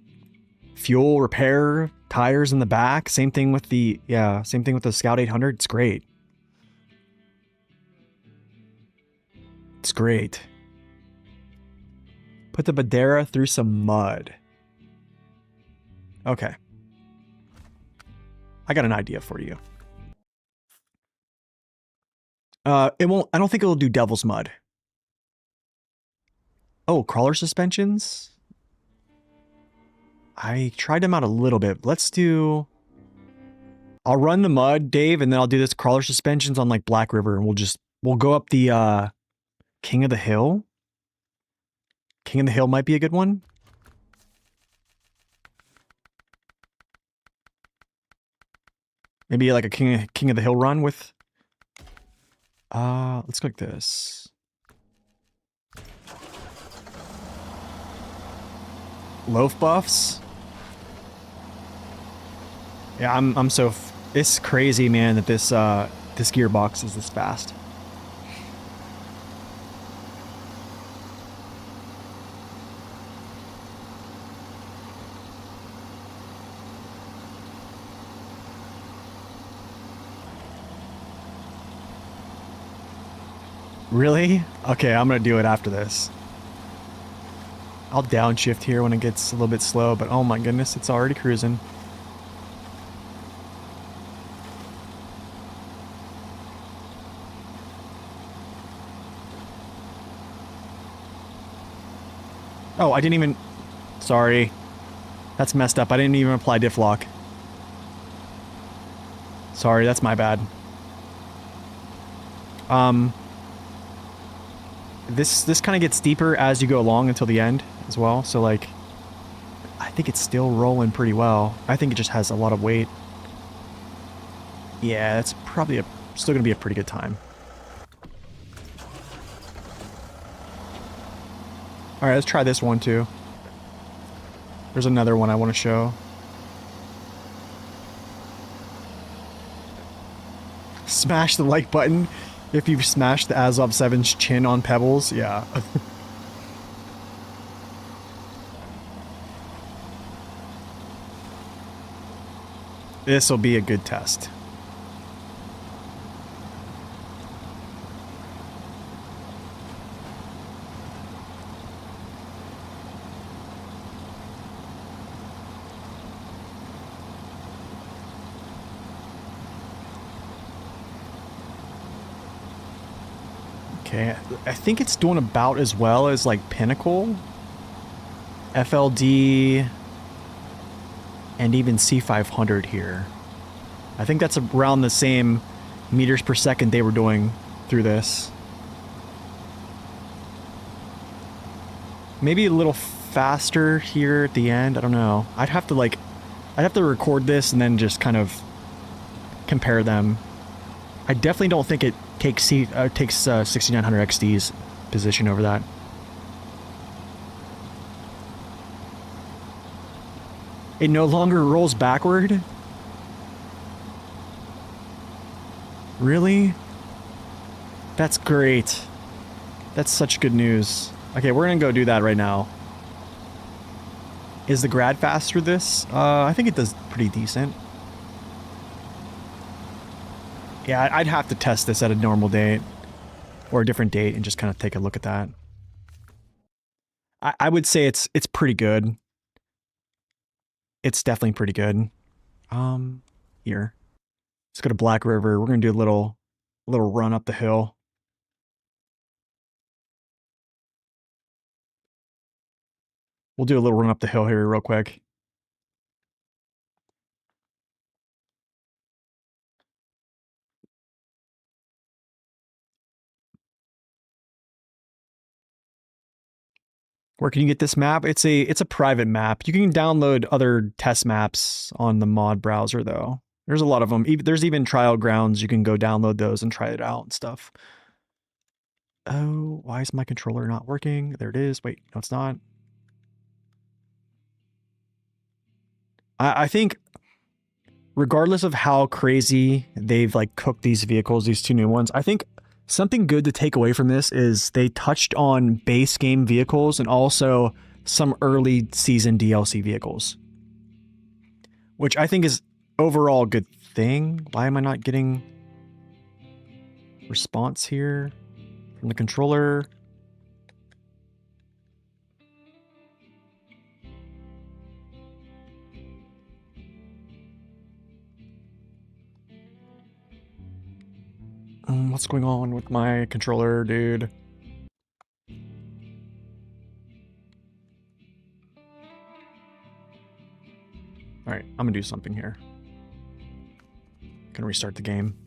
A: fuel repair tires in the back. Same thing with the Scout 800. It's great. It's great. Put the Perdera through some mud. Okay. I got an idea for you. I don't think it'll do Devil's Mud. Oh, crawler suspensions? I tried them out a little bit. I'll run the mud, Dave, and then I'll do this crawler suspensions on, like, Black River, and we'll go up the, King of the Hill. King of the Hill might be a good one. Maybe like a King of the Hill run with... let's go like this. Loaf buffs? Yeah, it's crazy, man, that this gearbox is this fast. Really? Okay, I'm gonna do it after this. I'll downshift here when it gets a little bit slow, but oh my goodness, it's already cruising. Oh, I didn't even... Sorry. That's messed up. I didn't even apply diff lock. Sorry, that's my bad. This kind of gets deeper as you go along until the end as well. So, like, I think it's still rolling pretty well. I think it just has a lot of weight. Yeah, it's probably still going to be a pretty good time. All right, let's try this one too. There's another one I want to show. Smash the like button if you've smashed the Azov 7's chin on pebbles. Yeah. This will be a good test. Okay, I think it's doing about as well as, like, Pinnacle. FLD, and even C500 here. I think that's around the same meters per second they were doing through this. Maybe a little faster here at the end. I don't know. I'd have to record this and then just kind of compare them. I definitely don't think it takes 6900 XD's position over that. It no longer rolls backward? Really? That's great. That's such good news. Okay, we're gonna go do that right now. Is the grad fast through this? I think it does pretty decent. Yeah, I'd have to test this at a normal date or a different date and just kind of take a look at that. I would say it's pretty good. It's definitely pretty good. Here. Let's go to Black River. We're gonna do a little run up the hill. We'll do a little run up the hill here real quick. Where can you get this map? It's a private map. You can download other test maps on the mod browser though. There's a lot of them. There's even trial grounds. You can go download those and try it out and stuff. Oh, why is my controller not working? There it is. Wait, no, it's not. I think regardless of how crazy they've like cooked these vehicles, these two new ones, I think something good to take away from this is they touched on base game vehicles and also some early season DLC vehicles, which I think is overall a good thing. Why am I not getting response here from the controller? What's going on with my controller, dude? Alright, I'm gonna do something here. Gonna restart the game.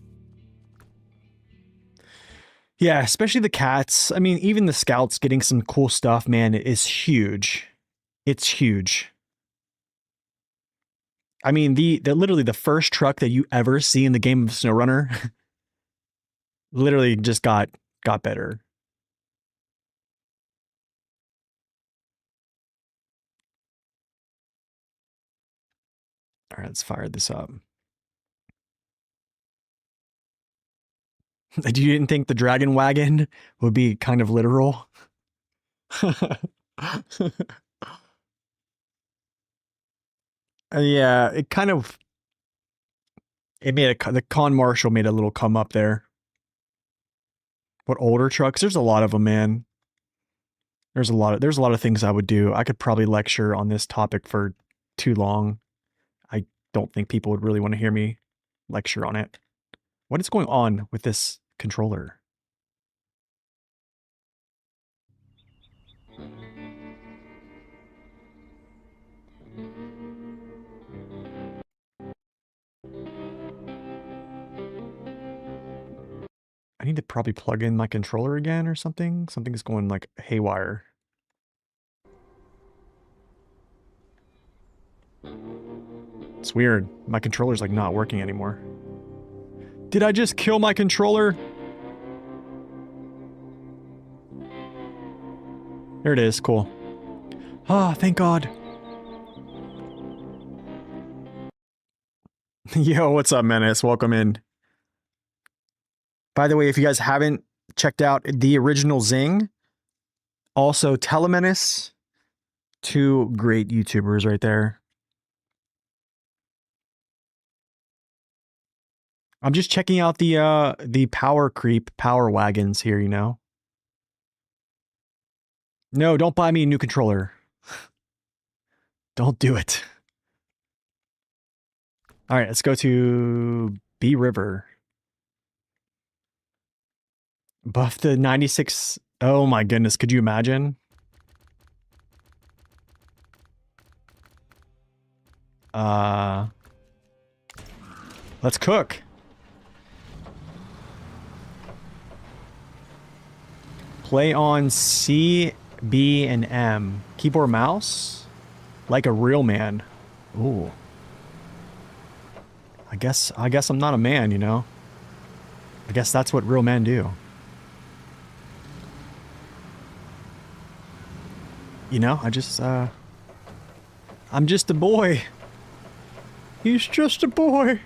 A: Yeah, especially the cats. I mean, even the scouts getting some cool stuff, man, is huge. It's huge. I mean, the literally the first truck that you ever see in the game of SnowRunner literally just got better. All right, let's fire this up. You didn't think the Dragon Wagon would be kind of literal? Yeah, it kind of... It made the Con Marshal made a little come up there. What older trucks? There's a lot of them, man. There's a lot of things I would do. I could probably lecture on this topic for too long. I don't think people would really want to hear me lecture on it. What is going on with this controller? I need to probably plug in my controller again or something. Something's going like haywire. It's weird. My controller's like not working anymore. Did I just kill my controller? There it is. Cool. Ah, thank God. Yo, what's up, Menace? Welcome in. By the way, if you guys haven't checked out the original Zing, also Telemenace, two great YouTubers right there. I'm just checking out the power creep power wagons here, you know. No, don't buy me a new controller. Don't do it. All right, let's go to B River. Buff the 96. Oh my goodness, could you imagine? Let's cook. Play on C, B, and M. Keyboard, mouse? Like a real man. Ooh. I guess I'm not a man, you know? I guess that's what real men do. You know, I'm just a boy. He's just a boy.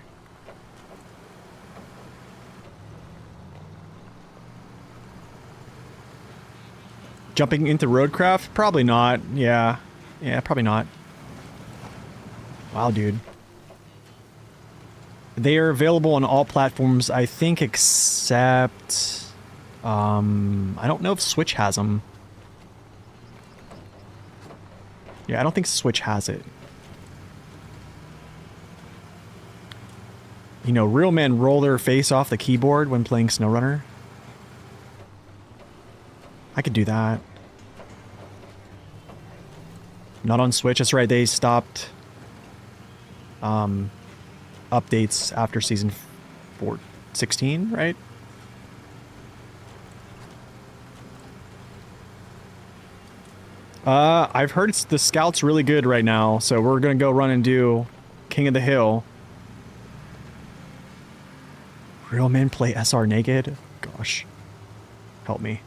A: Jumping into Roadcraft? Probably not. Yeah. Yeah, probably not. Wow, dude. They are available on all platforms, I think, except... I don't know if Switch has them. Yeah, I don't think Switch has it. You know, real men roll their face off the keyboard when playing SnowRunner. I could do that. Not on Switch, that's right, they stopped updates after season 16, right? I've heard the Scout's really good right now, so we're gonna go run and do King of the Hill. Real men play SR naked? Gosh. Help me.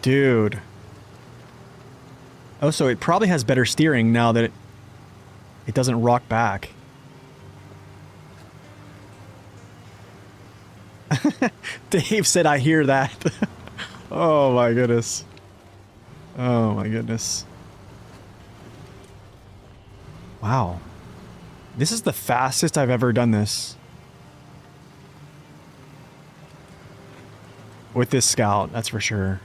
A: Dude. Oh, so it probably has better steering now that it doesn't rock back. Dave said, I hear that. Oh my goodness. Oh my goodness. Wow. This is the fastest I've ever done this. With this Scout, that's for sure.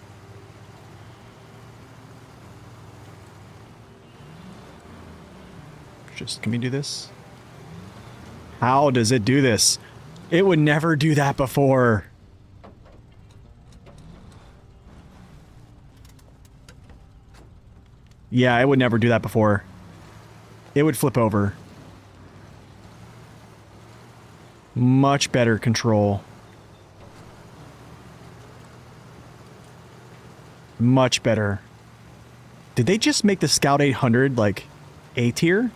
A: Just, can we do this? How does it do this? It would never do that before. Yeah, it would never do that before. It would flip over. Much better control. Much better. Did they just make the Scout 800 like A tier?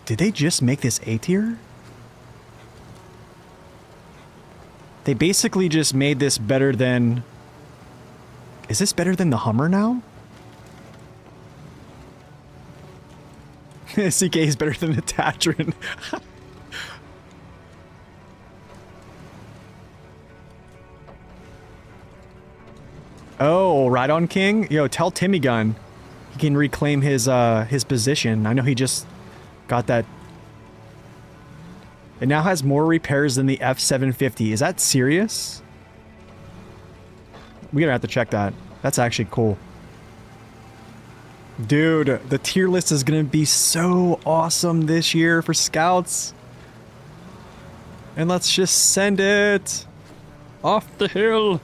A: Did they just make this A tier? They basically just made this better than... Is this better than the Hummer now? CK is better than the Tatran. Oh, right on King? Yo, tell Timmy Gun he can reclaim his position. I know he just got that. It now has more repairs than the F750. Is that serious? We're gonna have to check that. That's actually cool. Dude, the tier list is gonna be so awesome this year for Scouts. And let's just send it off the hill.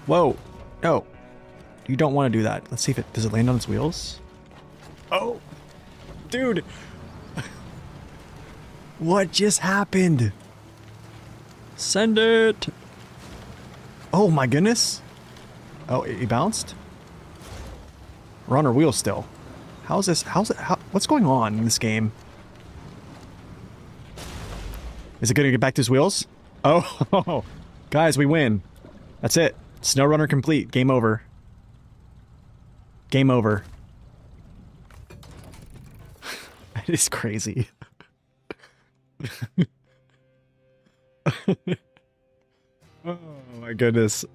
A: Whoa. No. You don't want to do that. Let's see if it... Does it land on its wheels? Oh. Dude. What just happened? Send it. Oh my goodness. Oh, it bounced? We're on our wheels still. How's this? How's it? What's going on in this game? Is it going to get back to his wheels? Oh, guys, we win. That's it. SnowRunner complete. Game over. Game over. That is crazy. Oh my goodness.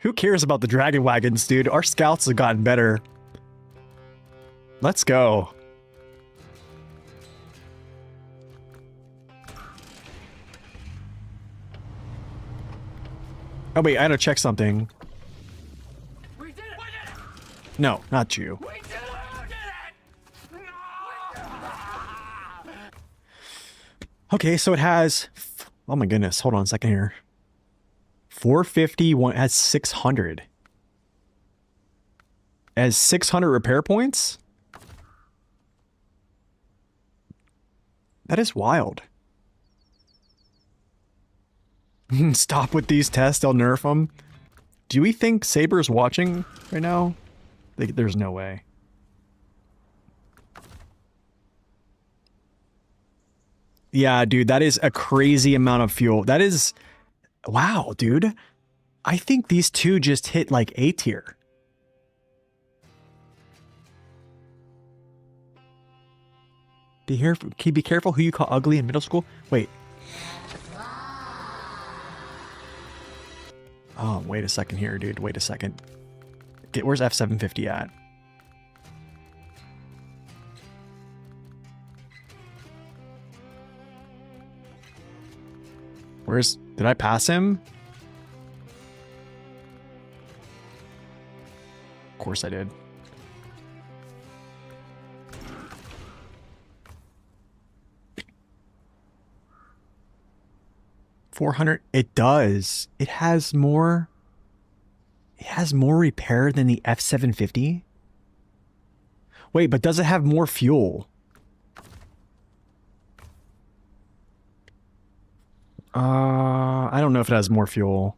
A: Who cares about the Dragon Wagons, dude? Our Scouts have gotten better. Let's go. Oh wait, I had to check something. We did it! We did it! No, not you. We did it! We did it! No! Okay, so it has Oh my goodness. Hold on a second here. 450 one has 600. Has 600 repair points? That is wild. Stop with these tests, they'll nerf them. Do we think Saber's watching right now? There's no way. Yeah, dude, that is a crazy amount of fuel. That is... Wow, dude. I think these two just hit like A tier. Be careful who you call ugly in middle school. Wait. Oh, wait a second here, dude. Wait a second. Where's F750 at? Did I pass him? Of course I did. $400. It does. It has more repair than the F750. Wait, but does it have more fuel? I don't know if it has more fuel.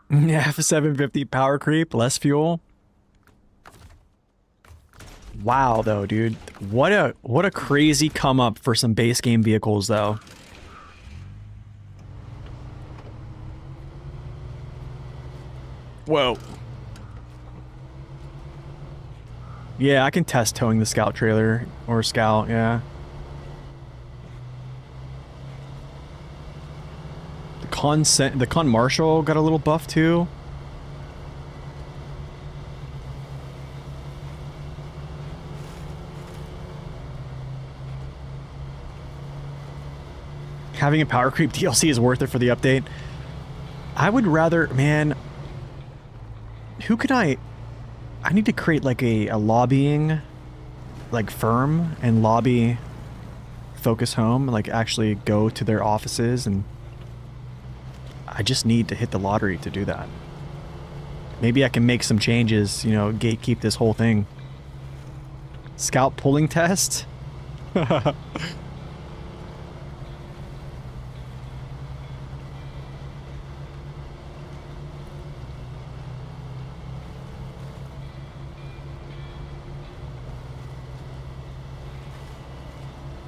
A: Yeah, F750 power creep, less fuel. Wow, though, dude. What a crazy come up for some base game vehicles, though. Whoa. Yeah, I can test towing the Scout trailer or Scout, yeah. The Con Marshal got a little buff too. Having a power creep DLC is worth it for the update. I would rather, man, who could I need to create like a lobbying like firm and lobby Focus Home, like actually go to their offices, and I just need to hit the lottery to do that. Maybe I can make some changes, you know, gatekeep this whole thing. Scout pulling test?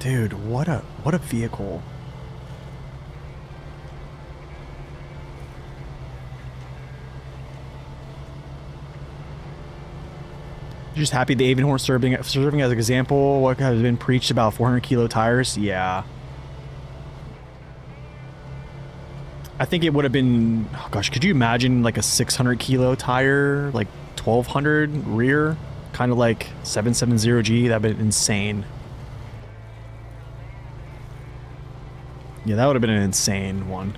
A: Dude, what a vehicle. Just happy the Avonhorn serving as an example. What has been preached about 400 kilo tires? Yeah. I think it would have been, oh gosh, could you imagine like a 600 kilo tire, like 1200 rear, kind of like 770G? That'd been insane. Yeah, that would have been an insane one.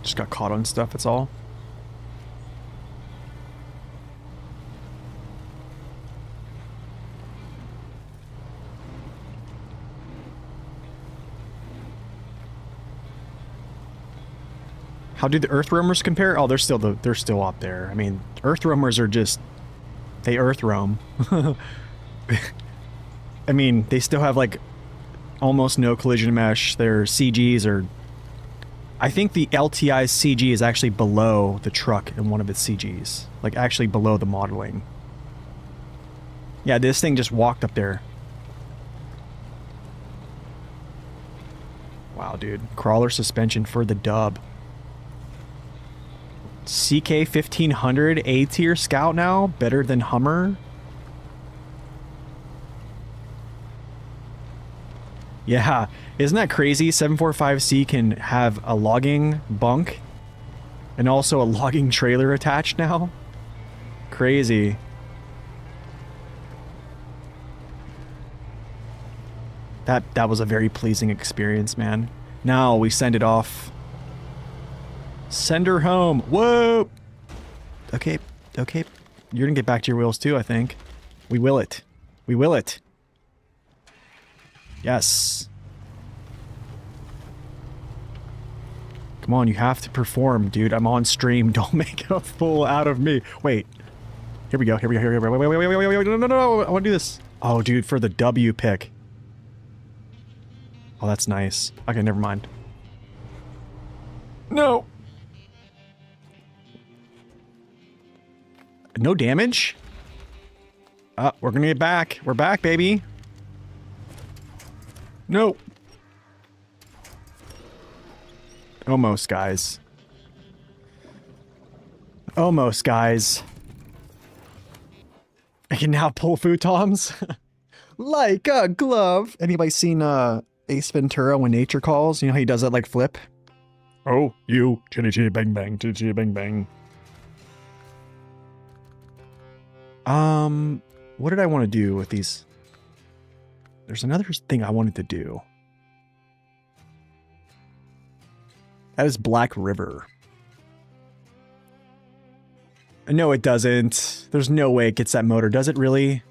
A: Just got caught on stuff, that's all. How do the Earth Roamers compare? Oh, they're still up there. I mean, Earth Roamers are just, they Earth roam. I mean, they still have like almost no collision mesh. Their CGs are, I think the LTI's CG is actually below the truck in one of its CGs, like actually below the modeling. Yeah, this thing just walked up there. Wow, dude. Crawler suspension for the dub. CK 1500 A tier Scout now, better than Hummer. Yeah, isn't that crazy? 745C can have a logging bunk and also a logging trailer attached now. Crazy. That was a very pleasing experience, man. Now we send it off. Send her home. Whoa! Okay, okay. You're gonna get back to your wheels too, I think. We will it. We will it. Yes. Come on, you have to perform, dude. I'm on stream. Don't make a fool out of me. Wait. Here we go. Here we go. Here we go. Wait. No. I want to do this. Oh, dude, for the W pick. Oh, that's nice. Okay, never mind. No. No damage? We're gonna get back. We're back, baby. No. Almost, guys. Almost, guys. I can now pull futons. Like a glove. Anybody seen Ace Ventura when nature calls? You know how he does that like flip? Oh, you. Chitty chitty bang bang. Chitty chitty bang bang. What did I want to do with these? There's another thing I wanted to do. That is Black River. No, it doesn't. There's no way it gets that motor. Does it really?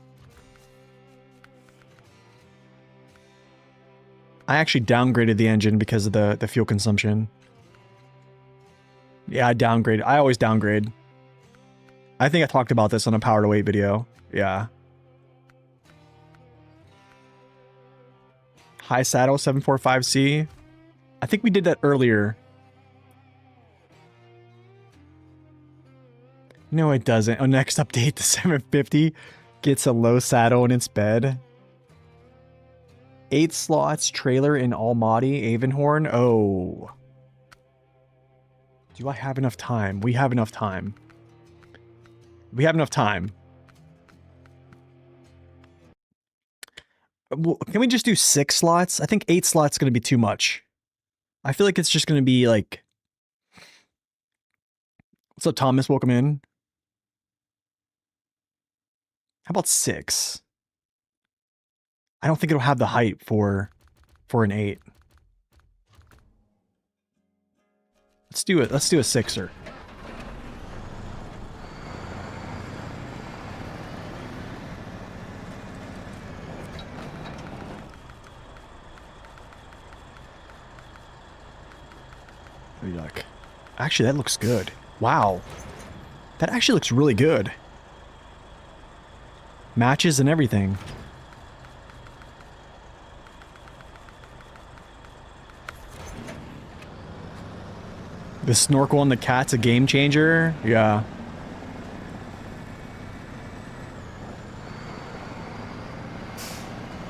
A: I actually downgraded the engine because of the fuel consumption. Yeah, I downgraded. I always downgrade. I think I talked about this on a power to weight video. Yeah. High saddle 745C. I think we did that earlier. No, it doesn't. Oh, next update, the 750 gets a low saddle in its bed. 8 slots, trailer in Almaty, Avonhorn. Oh. Do I have enough time? We have enough time. We have enough time. Well, can we just do 6 slots? I think 8 slots is going to be too much. I feel like it's just going to be like... What's up, Thomas? Welcome in. How about 6? I don't think it'll have the height for an 8. Let's do it. Let's do a 6er. Yuck. Actually, that looks good. Wow. That actually looks really good. Matches and everything. The snorkel on the cat's a game changer? Yeah.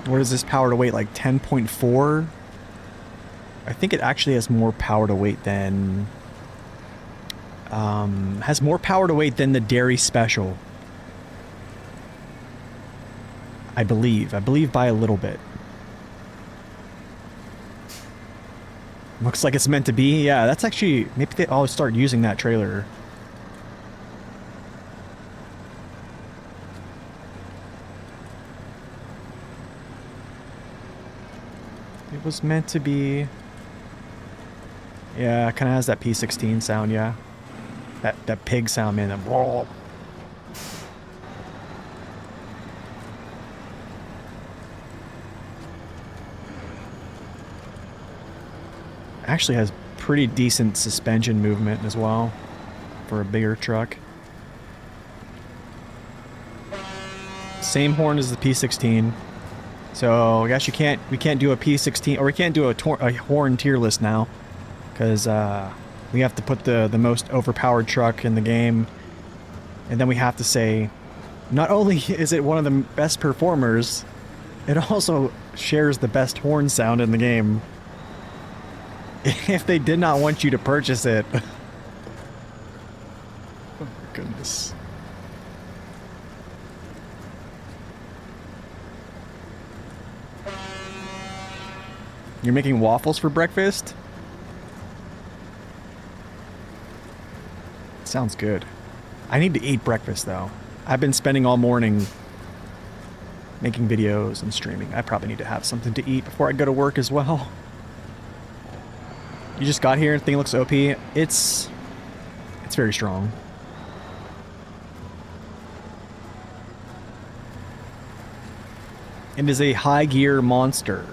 A: What is this power to weight? Like 10.4? I think it actually has more power to weight than... has more power to weight than the Dairy Special. I believe by a little bit. Looks like it's meant to be. Yeah, that's actually... Maybe they all start using that trailer. It was meant to be... Yeah, it kind of has that P16 sound, yeah. That pig sound, man. That... Whoa. Actually has pretty decent suspension movement as well for a bigger truck. Same horn as the P16. So I guess we can't do a P16, or we can't do a horn tier list now, because we have to put the most overpowered truck in the game, and then we have to say, not only is it one of the best performers, it also shares the best horn sound in the game. If they did not want you to purchase it. Oh my goodness. You're making waffles for breakfast? Sounds good. I need to eat breakfast though. I've been spending all morning making videos and streaming. I probably need to have something to eat before I go to work as well. You just got here and thing looks OP. It's very strong. It is a high gear monster.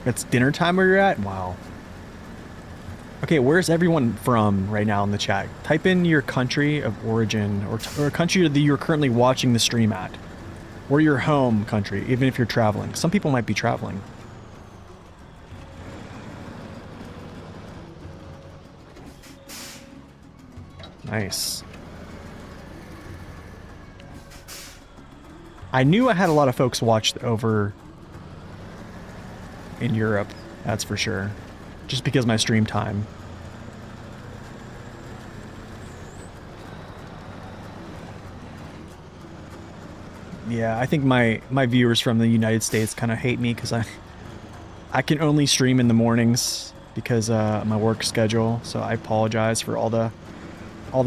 A: It's dinner time where you're at? Wow. Okay, where's everyone from right now in the chat? Type in your country of origin or a country that you're currently watching the stream at. Or your home country, even if you're traveling. Some people might be traveling. Nice. I knew I had a lot of folks watched over in Europe, that's for sure. Just because of my stream time. Yeah, I think my viewers from the United States kind of hate me because I can only stream in the mornings because my work schedule. So I apologize for all the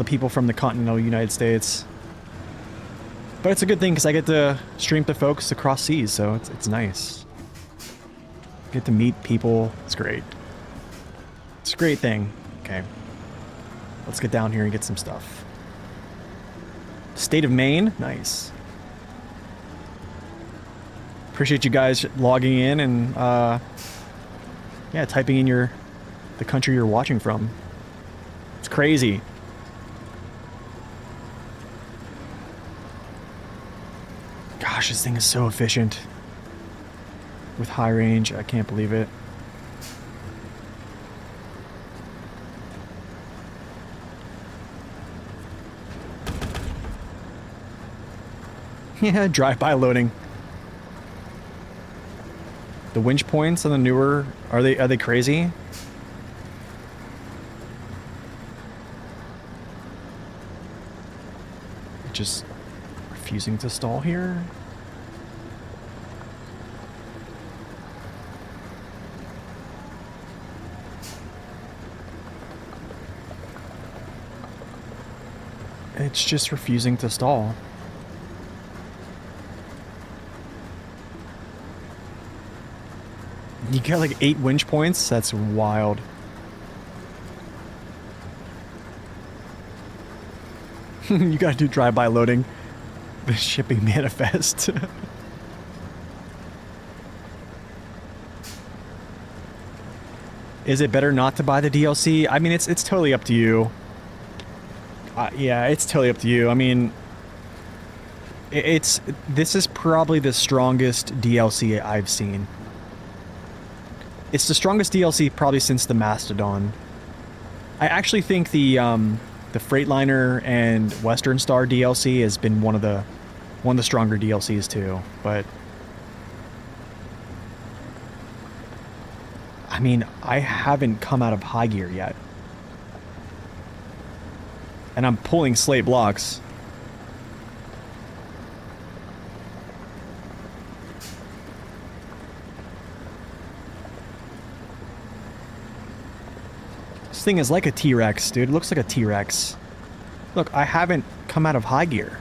A: people from the continental United States. But it's a good thing because I get to stream to folks across seas, so it's nice. Get to meet people. It's great. It's a great thing. Okay. Let's get down here and get some stuff. State of Maine. Nice. Appreciate you guys logging in and yeah, typing in the country you're watching from. It's crazy. Gosh, this thing is so efficient. With high range, I can't believe it. Yeah, drive-by loading. The winch points on the newer, are they crazy? Just refusing to stall here. It's just refusing to stall. You got like 8 winch points? That's wild. You gotta do drive-by loading. The shipping manifest. Is it better not to buy the DLC? I mean, it's totally up to you. Yeah, it's totally up to you. I mean, this is probably the strongest DLC I've seen. It's the strongest DLC probably since the Mastodon. I actually think the Freightliner and Western Star DLC has been one of the stronger DLCs too. But I mean, I haven't come out of high gear yet. And I'm pulling slate blocks. This thing is like a T-Rex, dude. It looks like a T-Rex. Look, I haven't come out of high gear.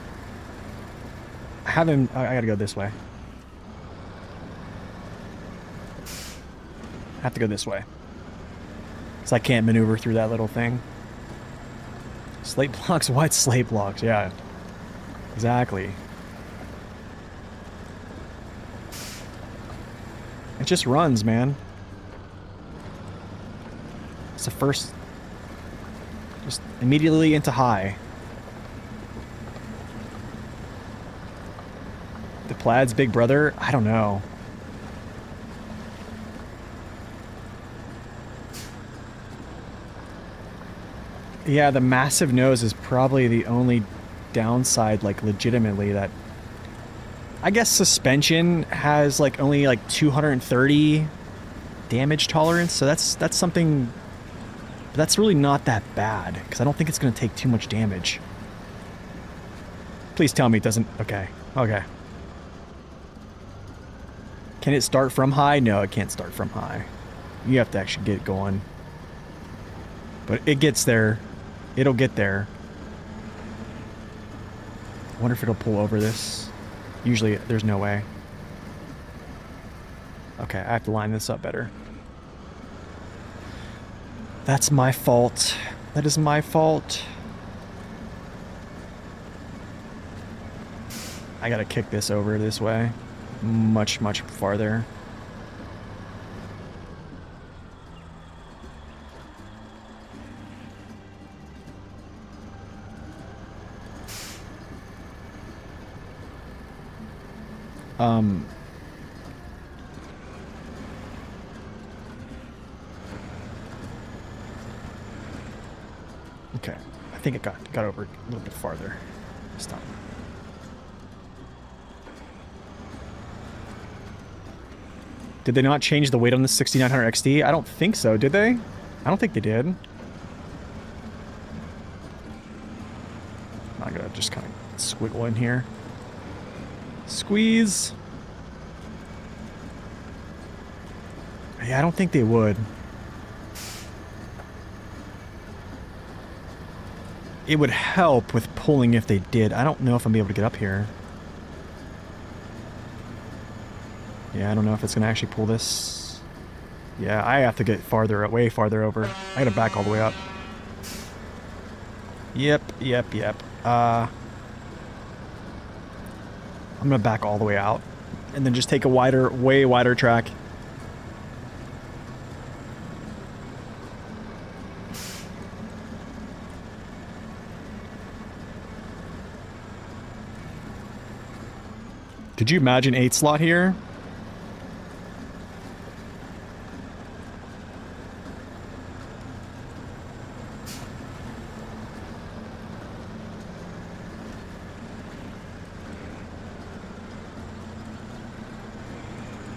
A: I gotta go this way. I have to go this way. Because I can't maneuver through that little thing. Slate blocks? What? Slate blocks, yeah. Exactly. It just runs, man. It's the first... Just immediately into high. The Plaid's big brother? I don't know. Yeah, the massive nose is probably the only downside, like, legitimately, that... I guess suspension has, like, only, like, 230 damage tolerance, so that's something... But that's really not that bad, because I don't think it's going to take too much damage. Please tell me it doesn't... Okay. Okay. Can it start from high? No, it can't start from high. You have to actually get going. But it gets there. It'll get there. I wonder if it'll pull over this. Usually, there's no way. Okay, I have to line this up better. That's my fault. That is my fault. I gotta kick this over this way. Much, much farther. Okay, I think it got over a little bit farther this time. Did they not change the weight on the 6900 XD? I don't think so, did they? I don't think they did. I'm gonna just kind of squiggle in here. Squeeze. Yeah, I don't think they would. It would help with pulling if they did. I don't know if I'm gonna be able to get up here. Yeah, I don't know if it's gonna actually pull this. Yeah, I have to get farther, way farther over. I gotta back all the way up. Yep. I'm gonna back all the way out. And then just take a wider, way wider track. Could you imagine 8 slot here?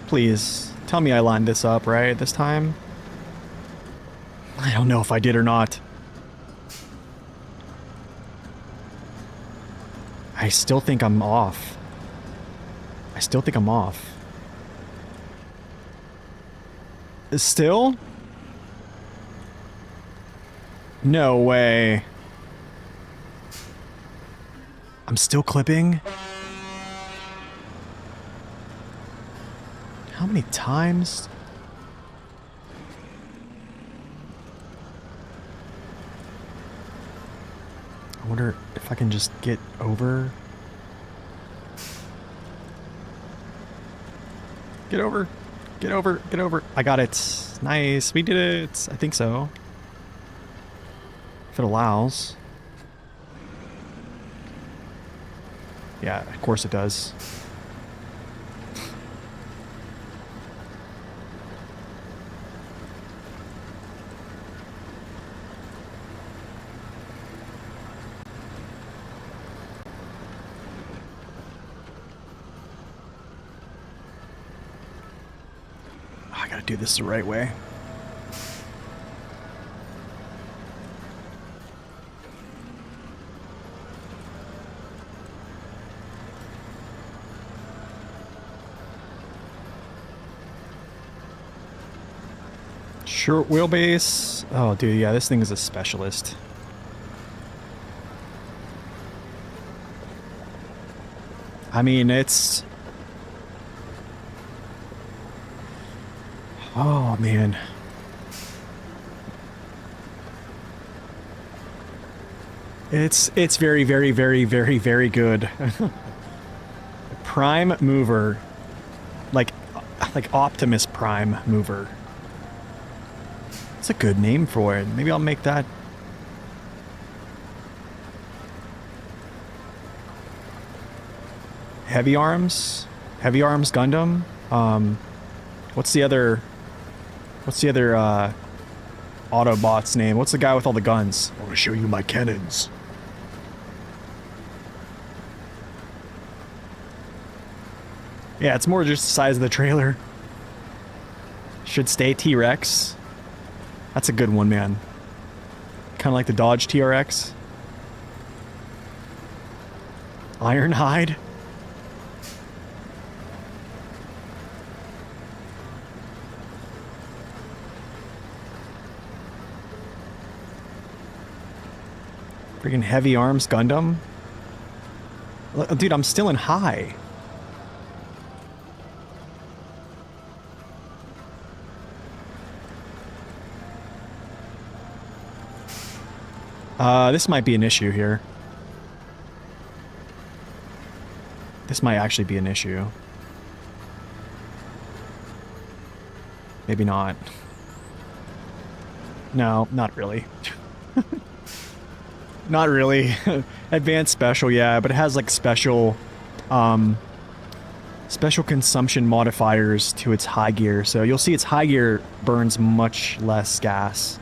A: Please, tell me I lined this up right this time. I don't know if I did or not. I still think I'm off. Still? No way. I'm still clipping? How many times? I wonder if I can just get over. Get over. Get over. Get over. I got it. Nice. We did it. I think so. If it allows. Yeah, of course it does. I gotta do this the right way. Short wheelbase. Oh, dude, yeah, this thing is a specialist. I mean, it's... Oh, man. It's very, very, very, very, very good. Prime mover. Like Optimus Prime mover. It's a good name for it. Maybe I'll make that. Heavy Arms Gundam. What's the other Autobot's name? What's the guy with all the guns? I want to show you my cannons. Yeah, it's more just the size of the trailer. Should stay T-Rex. That's a good one, man. Kind of like the Dodge TRX. Ironhide. Freaking heavy arms Gundam. Dude, I'm still in high. This might be an issue here. This might actually be an issue. Maybe not. No, not really. Not really. Advanced special, yeah, but it has like special special consumption modifiers to its high gear. So you'll see its high gear burns much less gas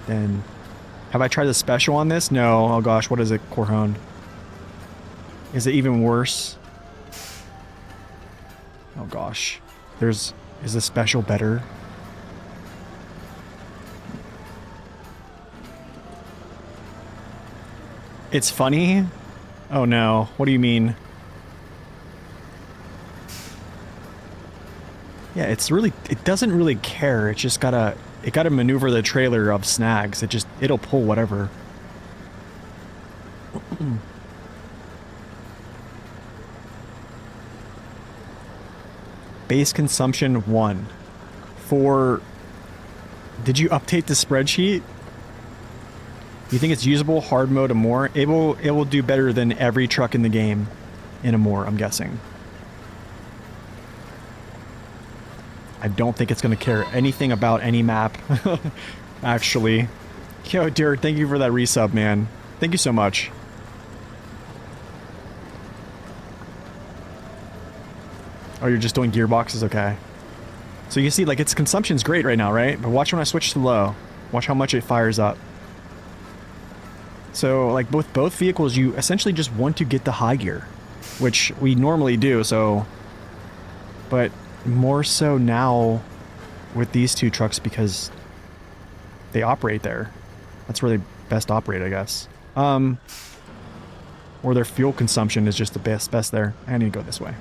A: than... Have I tried the special on this? No. Oh gosh, what is it, Corhone? Is it even worse? Oh gosh. Is the special better? It's funny? Oh no. What do you mean? Yeah, it doesn't really care. It's just gotta maneuver the trailer of snags. It'll pull whatever. Base consumption 1. Did you update the spreadsheet? You think it's usable hard mode Amore? It will do better than every truck in the game in Amore, I'm guessing. I don't think it's going to care anything about any map, actually. Yo, Derek, thank you for that resub, man. Thank you so much. Oh, you're just doing gearboxes? Okay. So you see, like, its consumption's great right now, right? But watch when I switch to low. Watch how much it fires up. So, like, both vehicles, you essentially just want to get the high gear, which we normally do, so... But more so now with these two trucks because they operate there. That's where they best operate, I guess. Or their fuel consumption is just the best there. I need to go this way.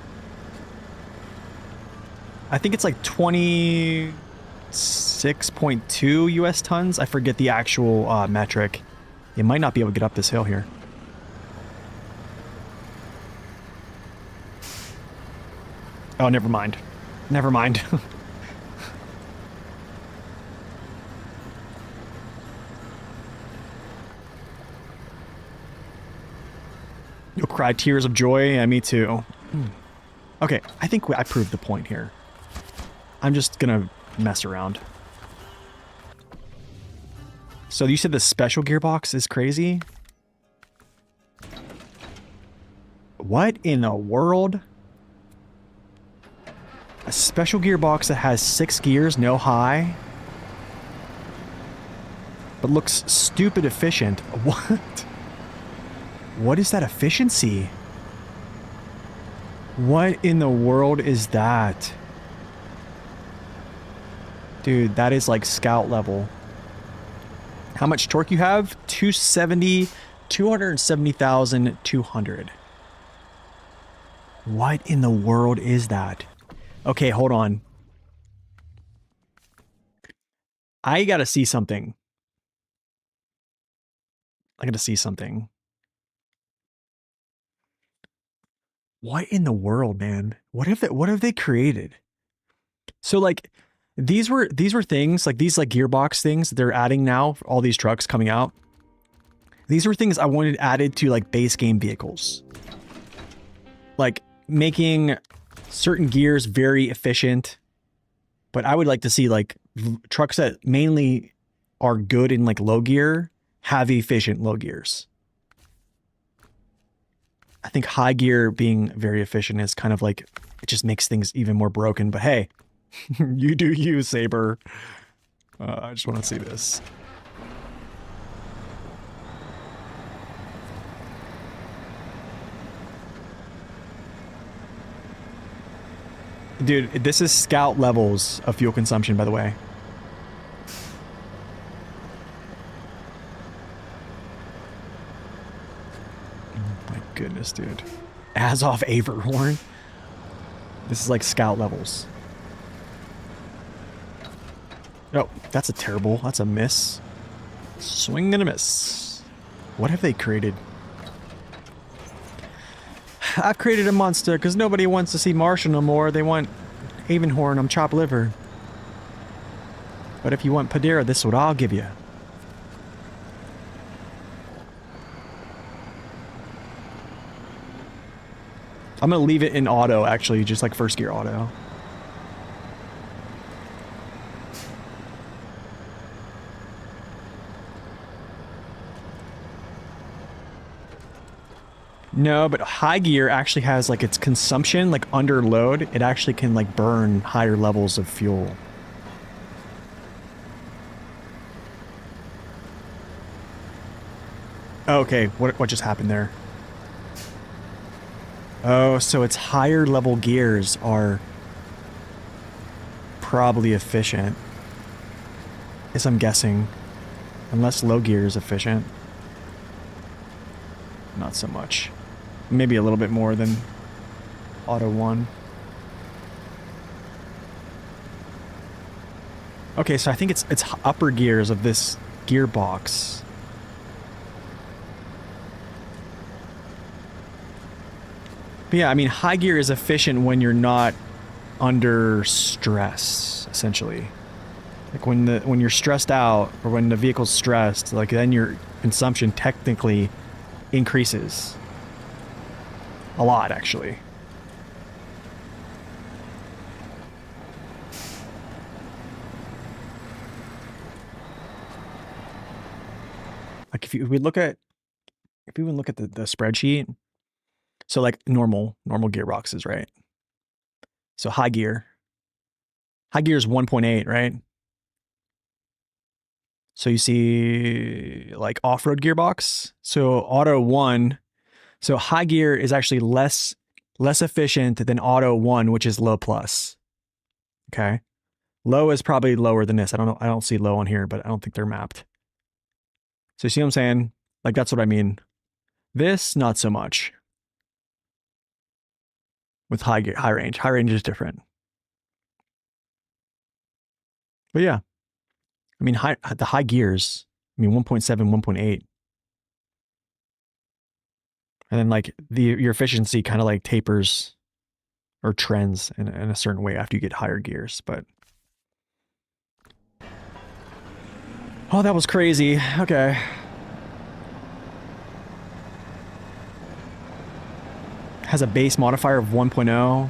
A: I think it's like 26.2 US tons. I forget the actual metric. You might not be able to get up this hill here. Oh, never mind. Never mind. You'll cry tears of joy. Yeah, me too. Okay, I think I proved the point here. I'm just gonna mess around. So you said the special gearbox is crazy? What in the world? A special gearbox that has 6 gears, no high, but looks stupid efficient. What? What is that efficiency? What in the world is that? Dude, that is like scout level. How much torque you have? 270,200. What in the world is that? Okay, hold on. I gotta see something. I gotta see something. What in the world, man? What have they created? So like these were things like these like gearbox things that they're adding now, all these trucks coming out. These were things I wanted added to like base game vehicles. Like making certain gears very efficient, but I would like to see like trucks that mainly are good in like low gear have efficient low gears. I think high gear being very efficient is kind of like, it just makes things even more broken, but hey, you do you, Saber. I just want to see this. Dude, this is scout levels of fuel consumption, by the way. Oh my goodness, dude. Azov Averhorn. This is like scout levels. Oh, that's a terrible. That's a miss. Swing and a miss. What have they created? I created a monster because nobody wants to see Marshall no more. They want Avenhorn on chopped liver. But if you want Padera, this is what I'll give you. I'm gonna leave it in auto, actually, just like first gear auto. No, but high gear actually has like its consumption, like under load, it actually can like burn higher levels of fuel. Okay, what just happened there? Oh, so its higher level gears are probably efficient. As I'm guessing. Unless low gear is efficient. Not so much. Maybe a little bit more than Auto 1. Okay, so I think it's upper gears of this gearbox. But yeah, I mean, high gear is efficient when you're not under stress, essentially. Like when you're stressed out, or when the vehicle's stressed, like then your consumption technically increases. A lot, actually. Like if we look at, if we even look at the spreadsheet, so like normal gearboxes, right? So high gear is 1.8, right? So you see like off-road gearbox. So auto 1, so high gear is actually less efficient than auto 1, which is low plus. Okay. Low is probably lower than this. I don't know. I don't see low on here, but I don't think they're mapped. So you see what I'm saying? Like that's what I mean. This, not so much. With high gear, high range. High range is different. But yeah. I mean, the high gears, I mean 1.7, 1.8. And then like your efficiency kind of like tapers or trends in a certain way after you get higher gears, but oh, that was crazy. Okay. Has a base modifier of 1.0.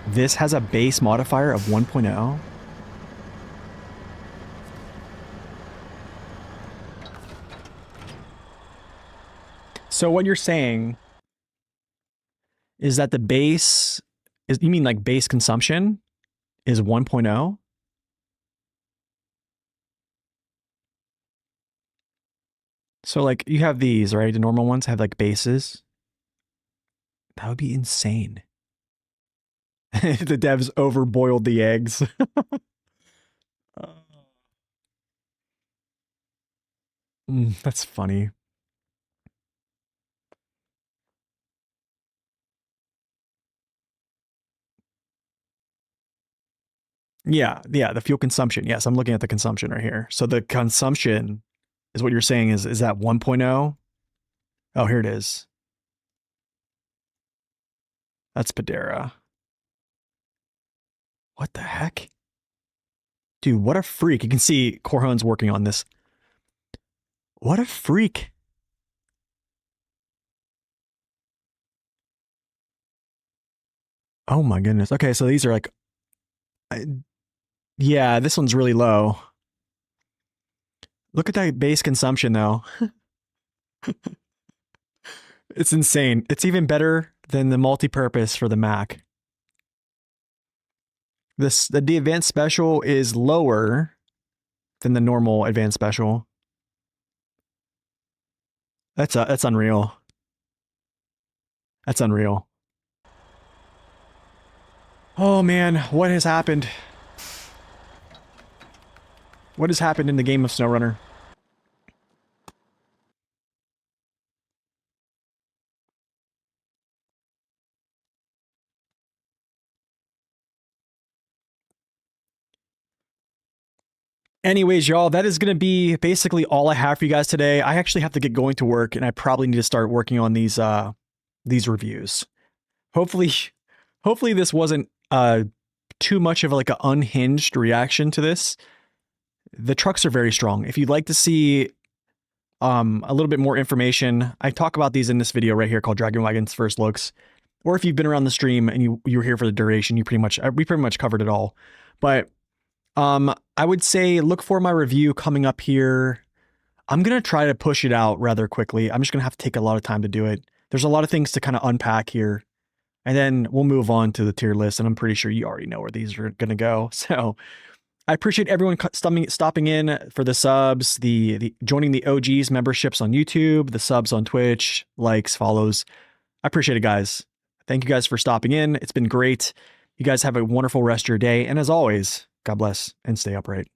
A: This has a base modifier of 1.0. So what you're saying is that the base is, you mean like base consumption is 1.0? So like you have these, right? The normal ones have like bases. That would be insane. The devs overboiled the eggs. That's funny. Yeah, the fuel consumption. Yes, I'm looking at the consumption right here. So the consumption is what you're saying is that 1.0? Oh, here it is. That's Padera. What the heck? Dude, what a freak. You can see Corhone's working on this. What a freak. Oh my goodness. Okay, so these are like... yeah, this one's really low. Look at that base consumption, though. It's insane. It's even better than the multi-purpose for the Mac. The advanced special is lower than the normal advanced special. That's unreal. That's unreal. Oh man, what has happened? What has happened in the game of SnowRunner? Anyways, y'all, that is going to be basically all I have for you guys today. I actually have to get going to work, and I probably need to start working on these reviews. Hopefully this wasn't too much of like an unhinged reaction to this. The trucks are very strong. If you'd like to see a little bit more information, I talk about these in this video right here called Dragon Wagon's First Looks. Or if you've been around the stream and you were here for the duration, we pretty much covered it all. But I would say look for my review coming up here. I'm going to try to push it out rather quickly. I'm just going to have to take a lot of time to do it. There's a lot of things to kind of unpack here. And then we'll move on to the tier list. And I'm pretty sure you already know where these are going to go. So I appreciate everyone stopping in for the subs, the joining the OGs memberships on YouTube, the subs on Twitch, likes, follows. I appreciate it, guys. Thank you guys for stopping in. It's been great. You guys have a wonderful rest of your day. And as always, God bless and stay upright.